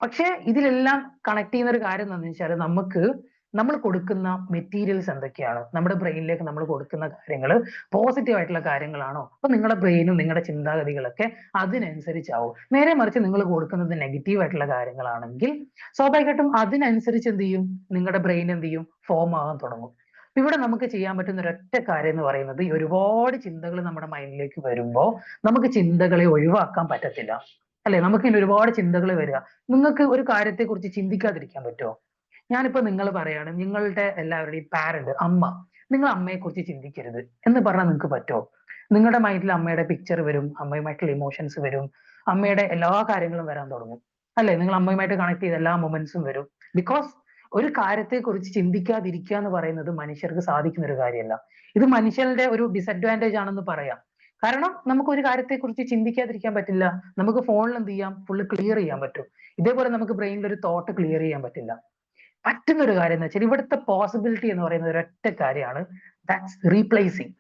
പക്ഷെ ഇതിലെല്ലാം കണക്ട് ചെയ്യുന്ന ഒരു കാര്യം എന്താണെന്ന് വെച്ചാൽ, നമ്മൾ കൊടുക്കുന്ന മെറ്റീരിയൽസ് എന്തൊക്കെയാണ്, നമ്മുടെ ബ്രെയിനിലേക്ക് നമ്മൾ കൊടുക്കുന്ന കാര്യങ്ങൾ പോസിറ്റീവ് ആയിട്ടുള്ള കാര്യങ്ങളാണോ, അപ്പൊ നിങ്ങളുടെ ബ്രെയിനും നിങ്ങളുടെ ചിന്താഗതികളൊക്കെ അതിനനുസരിച്ചാവും. നേരെ മറിച്ച് നിങ്ങൾ കൊടുക്കുന്നത് നെഗറ്റീവ് ആയിട്ടുള്ള കാര്യങ്ങളാണെങ്കിൽ സ്വാഭാവികമായിട്ടും അതിനനുസരിച്ച് എന്ത് ചെയ്യും, നിങ്ങളുടെ ബ്രെയിൻ എന്ത് ചെയ്യും, ഫോം ആകാൻ തുടങ്ങും. ഇവിടെ നമുക്ക് ചെയ്യാൻ പറ്റുന്ന ഒരൊറ്റ കാര്യം എന്ന് പറയുന്നത്, ഈ ഒരുപാട് ചിന്തകൾ നമ്മുടെ മൈൻഡിലേക്ക് വരുമ്പോൾ നമുക്ക് ചിന്തകളെ ഒഴിവാക്കാൻ പറ്റത്തില്ല, അല്ലെ? നമുക്ക് ഇനി ഒരുപാട് ചിന്തകൾ വരിക, നിങ്ങൾക്ക് ഒരു കാര്യത്തെ കുറിച്ച് ചിന്തിക്കാതിരിക്കാൻ പറ്റുമോ? ഞാനിപ്പോ നിങ്ങൾ പറയാണ്, നിങ്ങളുടെ എല്ലാവരുടെയും പാരന്റ്, അമ്മ, നിങ്ങൾ അമ്മയെ കുറിച്ച് ചിന്തിക്കരുത് എന്ന് പറഞ്ഞാൽ നിങ്ങൾക്ക് പറ്റുമോ? നിങ്ങളുടെ മൈൻഡിൽ അമ്മയുടെ പിക്ചർ വരും, അമ്മയുമായിട്ടുള്ള ഇമോഷൻസ് വരും, അമ്മയുടെ എല്ലാ കാര്യങ്ങളും വരാൻ തുടങ്ങും, അല്ലെ? നിങ്ങൾ അമ്മയുമായിട്ട് കണക്ട് ചെയ്ത എല്ലാ മൊമെന്റ്സും വരും. ബിക്കോസ് ഒരു കാര്യത്തെ കുറിച്ച് ചിന്തിക്കാതിരിക്കുക എന്ന് പറയുന്നത് മനുഷ്യർക്ക് സാധിക്കുന്ന ഒരു കാര്യമല്ല. ഇത് മനുഷ്യരുടെ ഒരു ഡിസഡ്വാൻറ്റേജ് ആണെന്ന് പറയാം. കാരണം നമുക്ക് ഒരു കാര്യത്തെ കുറിച്ച് ചിന്തിക്കാതിരിക്കാൻ പറ്റില്ല. നമുക്ക് ഫോണിൽ എന്ത് ചെയ്യാം, ഫുള്ള് ക്ലിയർ ചെയ്യാൻ പറ്റും. ഇതേപോലെ നമുക്ക് ബ്രെയിനിൽ ഒരു തോട്ട് ക്ലിയർ ചെയ്യാൻ പറ്റില്ല. പറ്റുന്ന ഒരു കാര്യം എന്ന് വെച്ചാൽ, ഇവിടുത്തെ പോസിബിലിറ്റി എന്ന് പറയുന്ന ഒരൊറ്റ കാര്യമാണ്, ദാറ്റ്സ് റീപ്ലേസിങ്.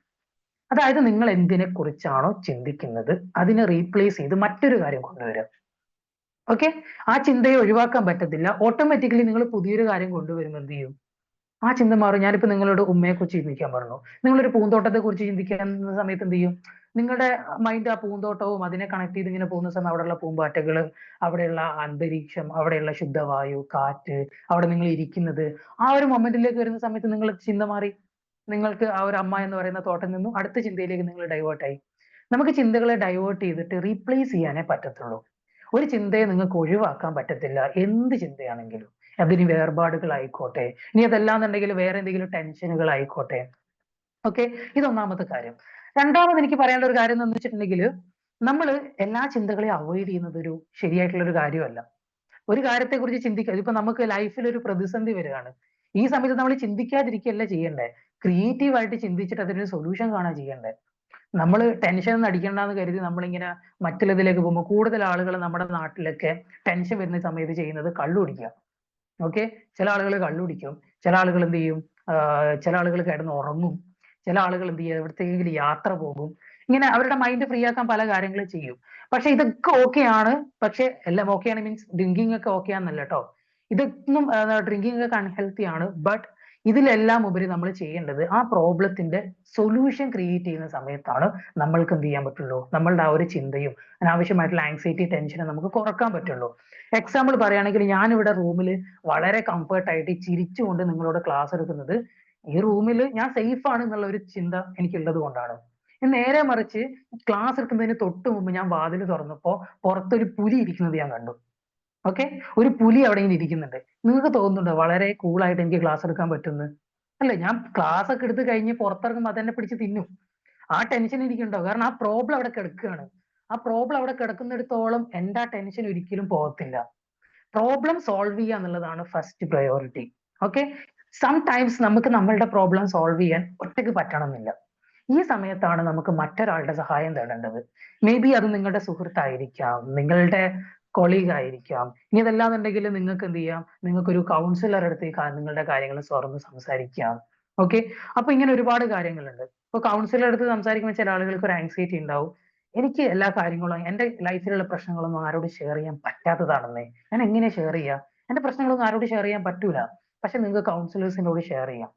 അതായത് നിങ്ങൾ എന്തിനെ കുറിച്ചാണോ ചിന്തിക്കുന്നത് അതിനെ റീപ്ലേസ് ചെയ്ത് മറ്റൊരു കാര്യം കൊണ്ടുവരിക. ഓക്കെ, ആ ചിന്തയെ ഒഴിവാക്കാൻ പറ്റത്തില്ല. ഓട്ടോമാറ്റിക്കലി നിങ്ങൾ പുതിയൊരു കാര്യം കൊണ്ടുവരുമ്പോൾ എന്ത് ചെയ്യും, ആ ചിന്ത മാറും. ഞാനിപ്പോ നിങ്ങളോട് ഉമ്മയെ കുറിച്ച് ചിന്തിക്കാൻ പറഞ്ഞു, നിങ്ങളൊരു പൂന്തോട്ടത്തെ കുറിച്ച് ചിന്തിക്കാൻ സമയത്ത് എന്ത് ചെയ്യും? നിങ്ങളുടെ മൈൻഡ് ആ പൂന്തോട്ടവും അതിനെ കണക്ട് ചെയ്ത് ഇങ്ങനെ പോകുന്ന സമയം അവിടെയുള്ള പൂമ്പാറ്റകള്, അവിടെയുള്ള അന്തരീക്ഷം, അവിടെയുള്ള ശുദ്ധവായു, കാറ്റ്, അവിടെ നിങ്ങൾ ഇരിക്കുന്നത്, ആ ഒരു മൊമെന്റിലേക്ക് വരുന്ന സമയത്ത് നിങ്ങൾ ചിന്ത മാറി. നിങ്ങൾക്ക് ആ ഒരു അമ്മ എന്ന് പറയുന്ന തോട്ടം നിന്നും അടുത്ത ചിന്തയിലേക്ക് നിങ്ങൾ ഡൈവേർട്ട് ആയി. നമുക്ക് ചിന്തകളെ ഡൈവേർട്ട് ചെയ്തിട്ട് റീപ്ലേസ് ചെയ്യാനേ പറ്റത്തുള്ളൂ. ഒരു ചിന്തയെ നിങ്ങൾക്ക് ഒഴിവാക്കാൻ പറ്റത്തില്ല, എന്ത് ചിന്തയാണെങ്കിലും. അതിന് വേർപാടുകളായിക്കോട്ടെ, ഇനി അതല്ലാന്നുണ്ടെങ്കിൽ വേറെ എന്തെങ്കിലും ടെൻഷനുകൾ ആയിക്കോട്ടെ. ഓക്കെ, ഇതൊന്നാമത്തെ കാര്യം. രണ്ടാമത് എനിക്ക് പറയാനുള്ള ഒരു കാര്യം എന്ന് വെച്ചിട്ടുണ്ടെങ്കിൽ, നമ്മൾ എല്ലാ ചിന്തകളെയും അവോയ്ഡ് ചെയ്യുന്നത് ഒരു ശരിയായിട്ടുള്ള ഒരു കാര്യമല്ല. ഒരു കാര്യത്തെ കുറിച്ച് ചിന്തിക്കുക, ഇപ്പൊ നമുക്ക് ലൈഫിൽ ഒരു പ്രതിസന്ധി വരികയാണ്, ഈ സമയത്ത് നമ്മൾ ചിന്തിക്കാതിരിക്കുകയല്ല ചെയ്യണ്ടേ, ക്രിയേറ്റീവ് ആയിട്ട് ചിന്തിച്ചിട്ട് അതിനൊരു സൊല്യൂഷൻ കാണാൻ ചെയ്യണ്ടേ. നമ്മൾ ടെൻഷൻ ഒന്നും അടിക്കണ്ടെന്ന് കരുതി നമ്മളിങ്ങനെ മറ്റുള്ളതിലേക്ക് പോകുമ്പോൾ, കൂടുതൽ ആളുകൾ നമ്മുടെ നാട്ടിലൊക്കെ ടെൻഷൻ വരുന്ന സമയത്ത് ചെയ്യുന്നത് കള്ളു കുടിക്കുക. ഓക്കെ, ചില ആളുകൾ കള്ളു കുടിക്കും, ചില ആളുകൾ എന്ത് ചെയ്യും, ചില ആളുകൾ കിടന്ന് ഉറങ്ങും, ചില ആളുകൾ എന്ത് ചെയ്യും, എവിടത്തേക്കെങ്കിലും യാത്ര പോകും. ഇങ്ങനെ അവരുടെ മൈൻഡ് ഫ്രീ ആക്കാൻ പല കാര്യങ്ങളും ചെയ്യും. പക്ഷെ ഇതൊക്കെ ഓക്കെയാണ്. പക്ഷെ എല്ലാം ഓക്കെയാണ് മീൻസ് ഡ്രിങ്കിങ് ഒക്കെ ഓക്കെ ആണെന്നല്ല കേട്ടോ. ഇതൊന്നും ഡ്രിങ്കിങ് ഒക്കെ അൺഹെൽത്തി ആണ്. ബട്ട് ഇതിലെല്ലാം ഉപരി നമ്മൾ ചെയ്യേണ്ടത് ആ പ്രോബ്ലത്തിന്റെ സൊല്യൂഷൻ ക്രിയേറ്റ് ചെയ്യുന്ന സമയത്താണ് നമ്മൾക്ക് എന്ത് ചെയ്യാൻ പറ്റുള്ളൂ, നമ്മളുടെ ആ ഒരു ചിന്തയും അനാവശ്യമായിട്ടുള്ള ആങ്സൈറ്റി, ടെൻഷനും നമുക്ക് കുറക്കാൻ പറ്റുള്ളൂ. എക്സാമ്പിൾ പറയുകയാണെങ്കിൽ, ഞാനിവിടെ റൂമിൽ വളരെ കംഫർട്ട് ആയിട്ട് ചിരിച്ചുകൊണ്ട് നിങ്ങളോട് ക്ലാസ് എടുക്കുന്നത്, ഈ റൂമിൽ ഞാൻ സേഫ് ആണ് എന്നുള്ള ഒരു ചിന്ത എനിക്കുള്ളത് കൊണ്ടാണ്. നേരെ മറിച്ച് ക്ലാസ് എടുക്കുന്നതിന് തൊട്ട് മുമ്പ് ഞാൻ വാതിൽ തുറന്നപ്പോ പുറത്തൊരു പുലി ഇരിക്കുന്നത് ഞാൻ കണ്ടു. ഓക്കെ, ഒരു പുലി അവിടെ ഇങ്ങനെ ഇരിക്കുന്നുണ്ട്. നിങ്ങൾക്ക് തോന്നുന്നുണ്ടോ വളരെ കൂളായിട്ട് എനിക്ക് ക്ലാസ് എടുക്കാൻ പറ്റുന്നു? അല്ല, ഞാൻ ക്ലാസ് ഒക്കെ എടുത്ത് കഴിഞ്ഞ് പുറത്തിറങ്ങുമ്പോൾ അതെന്നെ പിടിച്ച് തിന്നും. ആ ടെൻഷൻ എനിക്കുണ്ടോ? കാരണം ആ പ്രോബ്ലം അവിടെ കിടക്കുകയാണ്. ആ പ്രോബ്ലം അവിടെ കിടക്കുന്നിടത്തോളം എന്റെ ആ ടെൻഷൻ ഒരിക്കലും പോകത്തില്ല. പ്രോബ്ലം സോൾവ് ചെയ്യുക എന്നുള്ളതാണ് ഫസ്റ്റ് പ്രയോറിറ്റി. ഓക്കെ, സംടൈംസ് നമുക്ക് നമ്മളുടെ പ്രോബ്ലം സോൾവ് ചെയ്യാൻ ഒറ്റയ്ക്ക് പറ്റണമെന്നില്ല. ഈ സമയത്താണ് നമുക്ക് മറ്റൊരാളുടെ സഹായം തേടേണ്ടത്. മേ ബി അത് നിങ്ങളുടെ സുഹൃത്തായിരിക്കാം, നിങ്ങളുടെ കൊളീഗ് ആയിരിക്കാം. ഇനി അതല്ലാന്നുണ്ടെങ്കിൽ നിങ്ങൾക്ക് എന്ത് ചെയ്യാം, നിങ്ങൾക്ക് ഒരു കൗൺസിലർ അടുത്ത് നിങ്ങളുടെ കാര്യങ്ങൾ തുറന്ന് സംസാരിക്കാം. ഓക്കെ, അപ്പൊ ഇങ്ങനെ ഒരുപാട് കാര്യങ്ങളുണ്ട്. ഇപ്പൊ കൗൺസിലർ അടുത്ത് സംസാരിക്കുമ്പോൾ ചില ആളുകൾക്ക് ഒരു ആങ്സൈറ്റി ഉണ്ടാവും. എനിക്ക് എല്ലാ കാര്യങ്ങളും, എന്റെ ലൈഫിലുള്ള പ്രശ്നങ്ങളൊന്നും ആരോട് ഷെയർ ചെയ്യാൻ പറ്റാത്തതാണെന്നേ. ഞാൻ എങ്ങനെ ഷെയർ ചെയ്യാം? എന്റെ പ്രശ്നങ്ങളൊന്നും ആരോട് ഷെയർ ചെയ്യാൻ പറ്റൂല. പക്ഷെ നിങ്ങൾക്ക് കൗൺസിലേഴ്സിനോട് ഷെയർ ചെയ്യാം.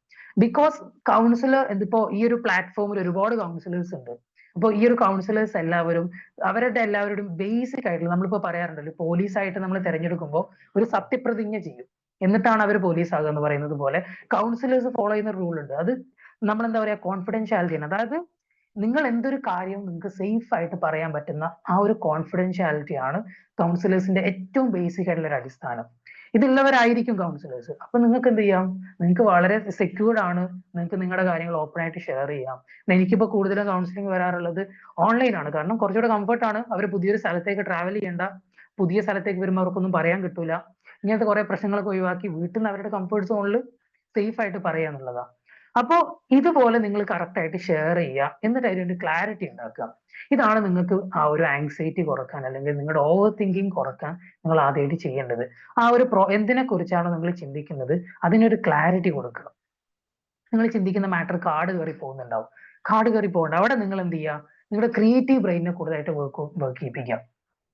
ബിക്കോസ് കൗൺസിലർ ഇതിപ്പോ ഈ ഒരു പ്ലാറ്റ്ഫോമിൽ ഒരുപാട് കൗൺസിലേഴ്സ് ഉണ്ട്. അപ്പൊ ഈ ഒരു കൗൺസിലേഴ്സ് എല്ലാവരും അവരുടെ എല്ലാവരുടെയും ബേസിക് ആയിട്ടുള്ള, നമ്മളിപ്പോ പറയാറുണ്ടല്ലോ, പോലീസ് ആയിട്ട് നമ്മൾ തിരഞ്ഞെടുക്കുമ്പോൾ ഒരു സത്യപ്രതിജ്ഞ ചെയ്യും, എന്നിട്ടാണ് അവർ പോലീസ് ആകുക എന്ന് പറയുന്നത് പോലെ കൗൺസിലേഴ്സ് ഫോളോ ചെയ്യുന്ന റൂൾ ഉണ്ട്. അത് നമ്മൾ എന്താ പറയാ, കോൺഫിഡൻഷ്യാലിറ്റി ആണ്. അതായത് നിങ്ങൾ എന്തൊരു കാര്യവും നിങ്ങൾക്ക് സേഫ് ആയിട്ട് പറയാൻ പറ്റുന്ന ആ ഒരു കോൺഫിഡൻഷ്യാലിറ്റി ആണ് കൗൺസിലേഴ്സിന്റെ ഏറ്റവും ബേസിക് ആയിട്ടുള്ള ഒരു അടിസ്ഥാനം. ഇതുള്ളവരായിരിക്കും കൗൺസിലേഴ്സ്. അപ്പൊ നിങ്ങൾക്ക് എന്ത് ചെയ്യാം, നിങ്ങൾക്ക് വളരെ സെക്യൂർഡ് ആണ്, നിങ്ങൾക്ക് നിങ്ങളുടെ കാര്യങ്ങൾ ഓപ്പൺ ആയിട്ട് ഷെയർ ചെയ്യാം. എനിക്കിപ്പോ കൂടുതലും കൗൺസിലിംഗ് വരാറുള്ളത് ഓൺലൈൻ ആണ്. കാരണം കുറച്ചുകൂടെ കംഫർട്ട് ആണ്. അവർ പുതിയൊരു സ്ഥലത്തേക്ക് ട്രാവൽ ചെയ്യേണ്ട, പുതിയ സ്ഥലത്തേക്ക് വരുമ്പോൾ അവർക്കൊന്നും പറയാൻ കിട്ടൂല. ഇങ്ങനത്തെ കുറെ പ്രശ്നങ്ങളൊക്കെ ഒഴിവാക്കി വീട്ടിൽ നിന്ന് അവരുടെ കംഫർട്ട് സോണിൽ സേഫ് ആയിട്ട് പറയാന്നുള്ളതാ. അപ്പോ ഇതുപോലെ നിങ്ങൾ കറക്റ്റ് ആയിട്ട് ഷെയർ ചെയ്യുക, എന്നിട്ട് അതിനൊരു ക്ലാരിറ്റി ഉണ്ടാക്കുക. ഇതാണ് നിങ്ങൾക്ക് ആ ഒരു ആങ്സൈറ്റി കുറക്കാൻ, അല്ലെങ്കിൽ നിങ്ങളുടെ ഓവർ തിങ്കിങ് കുറക്കാൻ നിങ്ങൾ ആദ്യമായിട്ട് ചെയ്യേണ്ടത്. ആ ഒരു എന്തിനെ കുറിച്ചാണോ നിങ്ങൾ ചിന്തിക്കുന്നത് അതിനൊരു ക്ലാരിറ്റി കൊടുക്കുക. നിങ്ങൾ ചിന്തിക്കുന്ന മാറ്റർ കാട് കയറി പോകുന്നുണ്ടാവും, കാട് കയറി പോകണ്ട. അവിടെ നിങ്ങൾ എന്ത് ചെയ്യുക, നിങ്ങളുടെ ക്രിയേറ്റീവ് ബ്രെയിനിനെ കൂടുതലായിട്ട് വർക്ക് ചെയ്യിപ്പിക്കാം.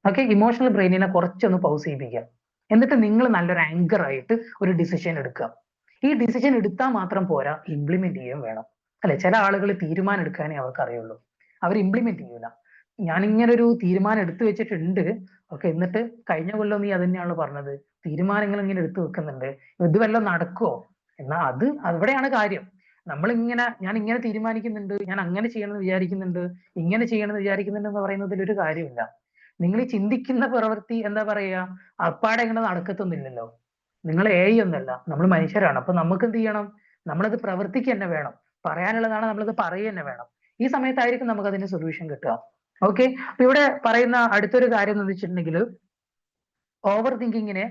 ഓക്കെ, ഇമോഷണൽ ബ്രെയിനിനെ കുറച്ചൊന്ന് പൗസ് ചെയ്യിപ്പിക്കുക. എന്നിട്ട് നിങ്ങൾ നല്ലൊരു ആങ്കർ ആയിട്ട് ഒരു ഡിസിഷൻ എടുക്കുക. ഈ ഡിസിഷൻ എടുത്താൽ മാത്രം പോരാ, ഇംപ്ലിമെന്റ് ചെയ്യുകയും വേണം. അല്ലെ, ചില ആളുകൾ തീരുമാനം എടുക്കാനേ അവർക്ക് അറിയുള്ളൂ, അവർ ഇംപ്ലിമെന്റ് ചെയ്യൂല. ഞാൻ ഇങ്ങനെ ഒരു തീരുമാനം എടുത്തു വെച്ചിട്ടുണ്ട്, ഓക്കെ, എന്നിട്ട് കഴിഞ്ഞ കൊല്ലം നീ അത് തന്നെയാണല്ലോ പറഞ്ഞത്, തീരുമാനങ്ങൾ ഇങ്ങനെ എടുത്തു വെക്കുന്നുണ്ട്, ഇത് വല്ലതും നടക്കുവോ? എന്നാ അത് അവിടെയാണ് കാര്യം. ഞാൻ ഇങ്ങനെ തീരുമാനിക്കുന്നുണ്ട്, ഞാൻ അങ്ങനെ ചെയ്യണമെന്ന് വിചാരിക്കുന്നുണ്ട്, ഇങ്ങനെ ചെയ്യണമെന്ന് വിചാരിക്കുന്നുണ്ട് എന്ന് പറയുന്നതിൽ ഒരു കാര്യമില്ല. നിങ്ങൾ ഈ ചിന്തിക്കുന്ന പ്രവൃത്തി എന്താ പറയാ, അപ്പാടെ ഇങ്ങനെ നടക്കത്തൊന്നുമില്ലല്ലോ. നിങ്ങൾ AI ഒന്നല്ല, നമ്മൾ മനുഷ്യരാണ്. അപ്പൊ നമുക്ക് എന്ത് ചെയ്യണം, നമ്മളത് പ്രവർത്തിക്കുക തന്നെ വേണം. പറയാനുള്ളതാണ്, നമ്മളത് പറയുക തന്നെ വേണം. ഈ സമയത്തായിരിക്കും നമുക്ക് അതിന്റെ സൊല്യൂഷൻ കിട്ടുക. ഓക്കെ, അപ്പൊ ഇവിടെ പറയുന്ന അടുത്തൊരു കാര്യം എന്ന് വെച്ചിട്ടുണ്ടെങ്കിൽ, ഓവർ തിങ്കിങ്ങിനെ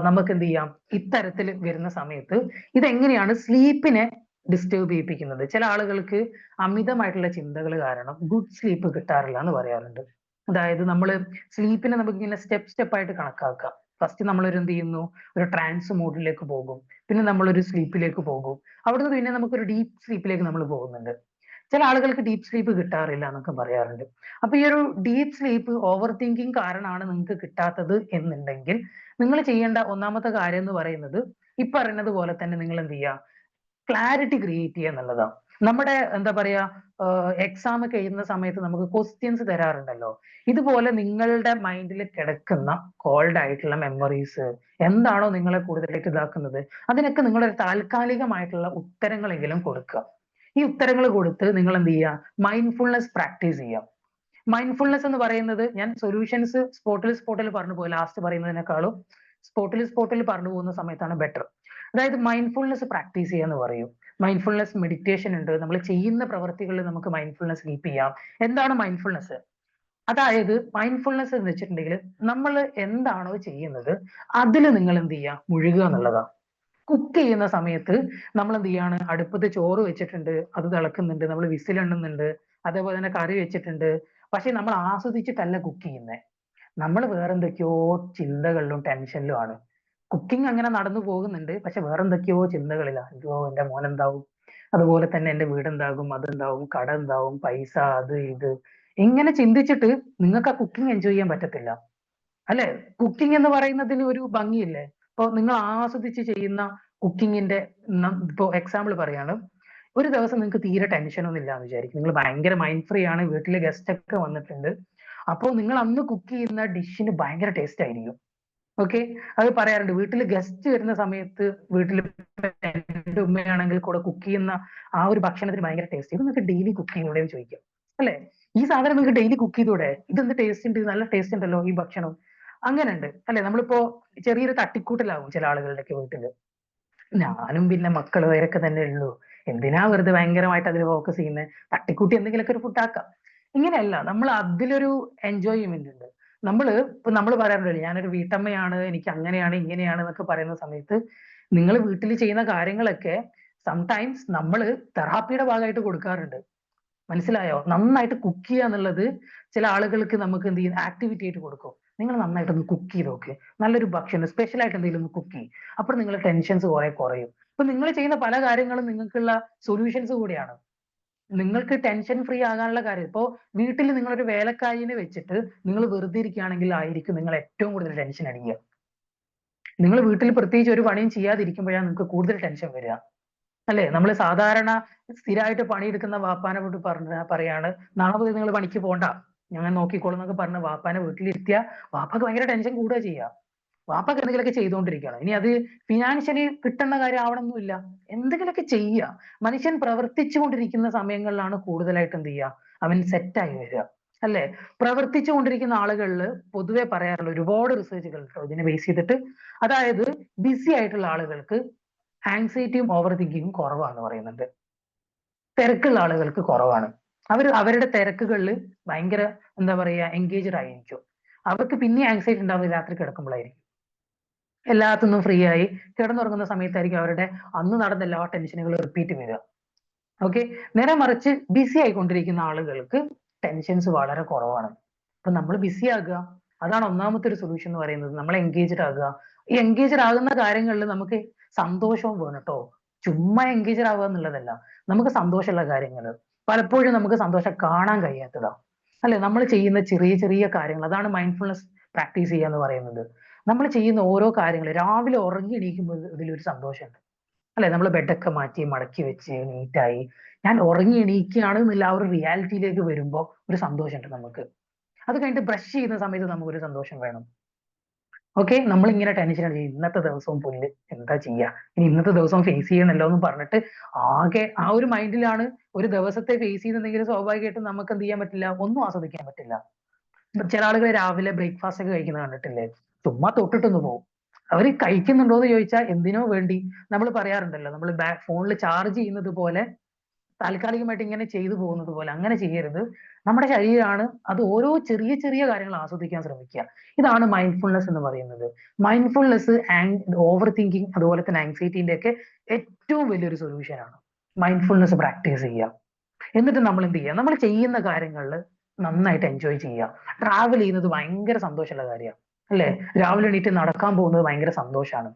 നമുക്ക് എന്ത് ചെയ്യാം, ഇത്തരത്തിൽ വരുന്ന സമയത്ത് ഇതെങ്ങനെയാണ് സ്ലീപ്പിനെ ഡിസ്റ്റർബ് ചെയ്യിപ്പിക്കുന്നത്. ചില ആളുകൾക്ക് അമിതമായിട്ടുള്ള ചിന്തകൾ കാരണം ഗുഡ് സ്ലീപ്പ് കിട്ടാറില്ല എന്ന് പറയാറുണ്ട്. അതായത് നമ്മൾ സ്ലീപ്പിനെ നമുക്ക് ഇങ്ങനെ സ്റ്റെപ്പ് ആയിട്ട് കണക്കാക്കാം. ഫസ്റ്റ് നമ്മൾ എന്ത് ചെയ്യുന്നു, ഒരു ട്രാൻസ് മോഡിലേക്ക് പോകും, പിന്നെ നമ്മളൊരു സ്ലീപ്പിലേക്ക് പോകും, അവിടുന്ന് പിന്നെ നമുക്കൊരു ഡീപ്പ് സ്ലീപ്പിലേക്ക് നമ്മൾ പോകുന്നുണ്ട്. ചില ആളുകൾക്ക് ഡീപ്പ് സ്ലീപ്പ് കിട്ടാറില്ല എന്നൊക്കെ പറയാറുണ്ട്. അപ്പൊ ഈ ഒരു ഡീപ്പ് സ്ലീപ്പ് ഓവർ തിങ്കിങ് കാരണമാണ് നിങ്ങൾക്ക് കിട്ടാത്തത് എന്നുണ്ടെങ്കിൽ, നിങ്ങൾ ചെയ്യേണ്ട ഒന്നാമത്തെ കാര്യം എന്ന് പറയുന്നത്, ഈ പറയുന്നത് പോലെ തന്നെ നിങ്ങൾ എന്ത് ചെയ്യുക, ക്ലാരിറ്റി ക്രിയേറ്റ് ചെയ്യുക എന്നുള്ളതാണ്. നമ്മുടെ എന്താ പറയാ എക്സാം ഒക്കെ എഴുതുന്ന സമയത്ത് നമുക്ക് ക്വസ്റ്റ്യൻസ് തരാറുണ്ടല്ലോ. ഇതുപോലെ നിങ്ങളുടെ മൈൻഡിൽ കിടക്കുന്ന കോൾഡ് ആയിട്ടുള്ള മെമ്മറീസ് എന്താണോ നിങ്ങളെ കൂടുതലായിട്ട് ഇതാക്കുന്നത്, അതിനൊക്കെ നിങ്ങളൊരു താൽക്കാലികമായിട്ടുള്ള ഉത്തരങ്ങളെങ്കിലും കൊടുക്കുക. ഈ ഉത്തരങ്ങൾ കൊടുത്ത് നിങ്ങൾ എന്ത് ചെയ്യുക, മൈൻഡ്ഫുൾനെസ് പ്രാക്ടീസ് ചെയ്യുക. മൈൻഡ്ഫുൾനെസ് എന്ന് പറയുന്നത്, ഞാൻ സൊല്യൂഷൻസ് സ്പോട്ടിൽ പറഞ്ഞു പോയി ലാസ്റ്റ് പറയുന്നതിനേക്കാളും സ്പോട്ടിൽ പറഞ്ഞു പോകുന്ന സമയത്താണ് ബെറ്റർ. അതായത് മൈൻഡ്ഫുൾനെസ് പ്രാക്ടീസ് ചെയ്യാന്ന് പറയും. മൈൻഡ്ഫുൾനെസ് മെഡിറ്റേഷൻ ഉണ്ട്, നമ്മൾ ചെയ്യുന്ന പ്രവർത്തികളിൽ നമുക്ക് മൈൻഡ്ഫുൾനെസ് കീപ്പ് ചെയ്യാം. എന്താണ് മൈൻഡ്ഫുൾനെസ്? അതായത് മൈൻഡ്ഫുൾനെസ് എന്ന് വെച്ചിട്ടുണ്ടെങ്കിൽ നമ്മൾ എന്താണോ ചെയ്യുന്നത് അതിൽ നിങ്ങൾ എന്ത് ചെയ്യുക, മുഴുകുക എന്നുള്ളതാണ്. കുക്ക് ചെയ്യുന്ന സമയത്ത് നമ്മൾ എന്ത് ചെയ്യാണ്, അടുപ്പത്ത് ചോറ് വെച്ചിട്ടുണ്ട്, അത് തിളക്കുന്നുണ്ട്, നമ്മൾ വിസിലെണ്ണുന്നുണ്ട്, അതേപോലെ തന്നെ കറി വെച്ചിട്ടുണ്ട്. പക്ഷെ നമ്മൾ ആസ്വദിച്ചിട്ടല്ല കുക്ക് ചെയ്യുന്നത്, നമ്മൾ വേറെന്തൊക്കെയോ ചിന്തകളിലും ടെൻഷനിലും ആണ്. കുക്കിംഗ് അങ്ങനെ നടന്നു പോകുന്നുണ്ട്, പക്ഷെ വേറെന്തൊക്കെയോ ചിന്തകളിലാണ്. അയ്യോ എന്റെ മോൻ എന്താവും, അതുപോലെ തന്നെ എന്റെ വീട് എന്താകും, അതെന്താവും, കട എന്താവും, പൈസ, അത് ഇത്, ഇങ്ങനെ ചിന്തിച്ചിട്ട് നിങ്ങൾക്ക് ആ കുക്കിംഗ് എൻജോയ് ചെയ്യാൻ പറ്റത്തില്ല. അല്ലെ? കുക്കിംഗ് എന്ന് പറയുന്നതിന് ഒരു ഭംഗിയില്ലേ? ഇപ്പൊ നിങ്ങൾ ആസ്വദിച്ച് ചെയ്യുന്ന കുക്കിങ്ങിന്റെ ഇപ്പൊ എക്സാമ്പിൾ പറയാണ്, ഒരു ദിവസം നിങ്ങൾക്ക് തീരെ ടെൻഷൻ ഒന്നും ഇല്ലാന്ന് വിചാരിക്കും, നിങ്ങൾ ഭയങ്കര മൈൻഡ് ഫ്രീ ആണ്, വീട്ടിലെ ഗസ്റ്റ് ഒക്കെ വന്നിട്ടുണ്ട്, അപ്പോൾ നിങ്ങൾ അന്ന് കുക്ക് ചെയ്യുന്ന ഡിഷിന് ഭയങ്കര ടേസ്റ്റ് ആയിരിക്കും. ഓക്കെ, അത് പറയാറുണ്ട്, വീട്ടിൽ ഗസ്റ്റ് വരുന്ന സമയത്ത് വീട്ടിൽ എന്റെ ഉമ്മയാണെങ്കിൽ കൂടെ കുക്ക് ചെയ്യുന്ന ആ ഒരു ഭക്ഷണത്തിന് ഭയങ്കര ടേസ്റ്റ്. ഇത് നിങ്ങൾക്ക് ഡെയിലി കുക്ക് ചെയ്തൂടെ എന്ന് ചോദിക്കാം. അല്ലെ? ഈ സാധനം നിങ്ങൾക്ക് ഡെയിലി കുക്ക് ചെയ്തൂടെ, ഇതെന്ത് ടേസ്റ്റ് ഉണ്ട്, നല്ല ടേസ്റ്റ് ഉണ്ടല്ലോ ഈ ഭക്ഷണം. അങ്ങനെ ഉണ്ട് അല്ലെ? നമ്മളിപ്പോ ചെറിയൊരു തട്ടിക്കൂട്ടലാവും ചില ആളുകളുടെയൊക്കെ വീട്ടില്. ഞാനും പിന്നെ മക്കള് വരൊക്കെ തന്നെ ഉള്ളൂ, എന്തിനാ വെറുതെ ഭയങ്കരമായിട്ട് അതിൽ ഫോക്കസ് ചെയ്യുന്നത്, തട്ടിക്കൂട്ടി എന്തെങ്കിലുമൊക്കെ ഒരു ഫുഡ് ആക്കാം. ഇങ്ങനെയല്ല, നമ്മൾ അതിലൊരു എൻജോയ്മെന്റ് ഉണ്ട്. നമ്മൾ പറയാറുണ്ടല്ലോ, ഞാനൊരു വീട്ടമ്മയാണ്, എനിക്ക് അങ്ങനെയാണ് ഇങ്ങനെയാണ് എന്നൊക്കെ പറയുന്ന സമയത്ത് നിങ്ങൾ വീട്ടിൽ ചെയ്യുന്ന കാര്യങ്ങളൊക്കെ സംടൈംസ് നമ്മൾ തെറാപ്പിയുടെ ഭാഗമായിട്ട് കൊടുക്കാറുണ്ട്. മനസ്സിലായോ? നന്നായിട്ട് കുക്ക് ചെയ്യുക എന്നുള്ളത് ചില ആളുകൾക്ക് നമുക്ക് എന്ത് ചെയ്യും, ആക്ടിവിറ്റി ആയിട്ട് കൊടുക്കും. നിങ്ങൾ നന്നായിട്ടൊന്ന് കുക്ക് ചെയ്ത് നോക്ക്, നല്ലൊരു ഭക്ഷണം സ്പെഷ്യൽ ആയിട്ട് എന്തെങ്കിലും ഒന്ന് കുക്ക് ചെയ്യും, അപ്പോൾ നിങ്ങളുടെ ടെൻഷൻസ് കുറെ കുറയും. ഇപ്പൊ നിങ്ങൾ ചെയ്യുന്ന പല കാര്യങ്ങളും നിങ്ങൾക്കുള്ള സൊല്യൂഷൻസ് കൂടിയാണ്. നിങ്ങൾക്ക് ടെൻഷൻ ഫ്രീ ആകാനുള്ള കാര്യം, ഇപ്പോ വീട്ടിൽ നിങ്ങളൊരു വേലക്കാരിനെ വെച്ചിട്ട് നിങ്ങൾ വെറുതെ ഇരിക്കുകയാണെങ്കിൽ ആയിരിക്കും നിങ്ങൾ ഏറ്റവും കൂടുതൽ ടെൻഷൻ അടിക്കുക. നിങ്ങൾ വീട്ടിൽ പ്രത്യേകിച്ച് ഒരു പണിയും ചെയ്യാതിരിക്കുമ്പോഴാണ് നിങ്ങൾക്ക് കൂടുതൽ ടെൻഷൻ വരിക. അല്ലെ? നമ്മൾ സാധാരണ സ്ഥിരമായിട്ട് പണിയെടുക്കുന്ന വാപ്പാനെ കൊണ്ട് പറയാണ്, നാളെ മുതൽ നിങ്ങൾ പണിക്ക് പോണ്ട, ഞാൻ നോക്കിക്കോളും എന്നൊക്കെ പറഞ്ഞ് വാപ്പാനെ വീട്ടിലിരുത്തിയ വാപ്പാക്ക് ഭയങ്കര ടെൻഷൻ കൂടുക ചെയ്യുക. വാപ്പാക്ക് എന്തെങ്കിലുമൊക്കെ ചെയ്തുകൊണ്ടിരിക്കുകയാണ്. ഇനി അത് ഫിനാൻഷ്യലി കിട്ടുന്ന കാര്യം ആവണമെന്നില്ല, എന്തെങ്കിലുമൊക്കെ ചെയ്യുക. മനുഷ്യൻ പ്രവർത്തിച്ചു കൊണ്ടിരിക്കുന്ന സമയങ്ങളിലാണ് കൂടുതലായിട്ട് എന്ത് ചെയ്യുക, അവൻ സെറ്റായി വരിക. അല്ലെ? പ്രവർത്തിച്ചു കൊണ്ടിരിക്കുന്ന ആളുകളിൽ പൊതുവെ പറയാറുള്ള ഒരുപാട് റിസർച്ചുകൾ ഇതിനെ ബേസ് ചെയ്തിട്ട്, അതായത് ബിസി ആയിട്ടുള്ള ആളുകൾക്ക് ആങ്സൈറ്റിയും ഓവർ തിങ്കിങ്ങും കുറവാന്ന് പറയുന്നുണ്ട്. തിരക്കുള്ള ആളുകൾക്ക് കുറവാണ്. അവരുടെ തിരക്കുകളിൽ ഭയങ്കര എന്താ പറയാ എൻഗേജ്ഡ് ആയിരിക്കും. അവർക്ക് പിന്നെ ആങ്സൈറ്റി ഉണ്ടാവുന്നത് രാത്രി കിടക്കുമ്പോഴായിരിക്കും. എല്ലാത്തുനിന്നും ഫ്രീ ആയി കിടന്നുറങ്ങുന്ന സമയത്തായിരിക്കും അവരുടെ അന്ന് നടന്ന എല്ലാ ടെൻഷനുകളും റിപ്പീറ്റ് വരിക. ഓക്കെ, നേരെ മറിച്ച് ബിസി ആയിക്കൊണ്ടിരിക്കുന്ന ആളുകൾക്ക് ടെൻഷൻസ് വളരെ കുറവാണ്. അപ്പൊ നമ്മൾ ബിസി ആകുക, അതാണ് ഒന്നാമത്തെ ഒരു സൊല്യൂഷൻ എന്ന് പറയുന്നത്. നമ്മൾ എൻഗേജ്ഡ് ആകുക. ഈ എൻഗേജ്ഡ് ആകുന്ന കാര്യങ്ങളിൽ നമുക്ക് സന്തോഷവും വേണം കേട്ടോ. ചുമ്മാ എൻഗേജ്ഡ് ആവുക എന്നുള്ളതല്ല, നമുക്ക് സന്തോഷമുള്ള കാര്യങ്ങൾ പലപ്പോഴും നമുക്ക് സന്തോഷം കാണാൻ കഴിയാത്തതാ. അല്ലെ? നമ്മൾ ചെയ്യുന്ന ചെറിയ ചെറിയ കാര്യങ്ങൾ, അതാണ് മൈൻഡ്ഫുൾനെസ് പ്രാക്ടീസ് ചെയ്യുക എന്ന് പറയുന്നത്. നമ്മൾ ചെയ്യുന്ന ഓരോ കാര്യങ്ങൾ, രാവിലെ ഉറങ്ങി എണീക്കുമ്പോൾ ഇതിലൊരു സന്തോഷമുണ്ട്. അല്ലെ? നമ്മൾ ബെഡൊക്കെ മാറ്റി മടക്കി വെച്ച് നീറ്റായി ഞാൻ ഉറങ്ങി എണീക്കുകയാണ് എന്നുള്ള ആ ഒരു റിയാലിറ്റിയിലേക്ക് വരുമ്പോൾ ഒരു സന്തോഷമുണ്ട് നമുക്ക്. അത് കഴിഞ്ഞിട്ട് ബ്രഷ് ചെയ്യുന്ന സമയത്ത് നമുക്കൊരു സന്തോഷം വേണം. ഓക്കെ, നമ്മൾ ഇങ്ങനെ ടെൻഷൻ അടിച്ച് ഇന്നത്തെ ദിവസവും പുല്ല്, എന്താ ചെയ്യാ, ഇനി ഇന്നത്തെ ദിവസം ഫേസ് ചെയ്യണല്ലോ എന്ന് പറഞ്ഞിട്ട് ആകെ ആ ഒരു മൈൻഡിലാണ് ഒരു ദിവസത്തെ ഫേസ് ചെയ്യുന്നുണ്ടെങ്കിൽ സ്വാഭാവികമായിട്ടും നമുക്ക് എന്ത് ചെയ്യാൻ പറ്റില്ല, ഒന്നും ആസ്വദിക്കാൻ പറ്റില്ല. ചില ആളുകൾ രാവിലെ ബ്രേക്ക്ഫാസ്റ്റ് ഒക്കെ കഴിക്കുന്നത് കണ്ടിട്ടില്ലേ, ചുമ്മാ തൊട്ടിട്ടൊന്ന് പോകും. അവര് കഴിക്കുന്നുണ്ടോ എന്ന് ചോദിച്ചാൽ എന്തിനോ വേണ്ടി, നമ്മൾ പറയാറുണ്ടല്ലോ, നമ്മൾ ഫോണിൽ ചാർജ് ചെയ്യുന്നത് പോലെ താൽക്കാലികമായിട്ട് ഇങ്ങനെ ചെയ്തു പോകുന്നത് പോലെ അങ്ങനെ ചെയ്യരുത്. നമ്മുടെ ശരീരമാണ്, അത് ഓരോ ചെറിയ ചെറിയ കാര്യങ്ങൾ ആസ്വദിക്കാൻ ശ്രമിക്കുക. ഇതാണ് മൈൻഡ്ഫുൾനെസ് എന്ന് പറയുന്നത്. മൈൻഡ്ഫുൾനെസ് ഓവർ തിങ്കിങ് അതുപോലെ തന്നെ ആങ്സൈറ്റിന്റെ ഒക്കെ ഏറ്റവും വലിയൊരു സൊല്യൂഷൻ ആണ്. മൈൻഡ്ഫുൾനെസ് പ്രാക്ടീസ് ചെയ്യുക. എന്നിട്ട് നമ്മൾ എന്ത് ചെയ്യുക, നമ്മൾ ചെയ്യുന്ന കാര്യങ്ങളിൽ നന്നായിട്ട് എൻജോയ് ചെയ്യുക. ട്രാവൽ ചെയ്യുന്നത് ഭയങ്കര സന്തോഷമുള്ള കാര്യമാണ്. അല്ലെ? രാവിലെ എണീറ്റ് നടക്കാൻ പോകുന്നത് ഭയങ്കര സന്തോഷമാണ്.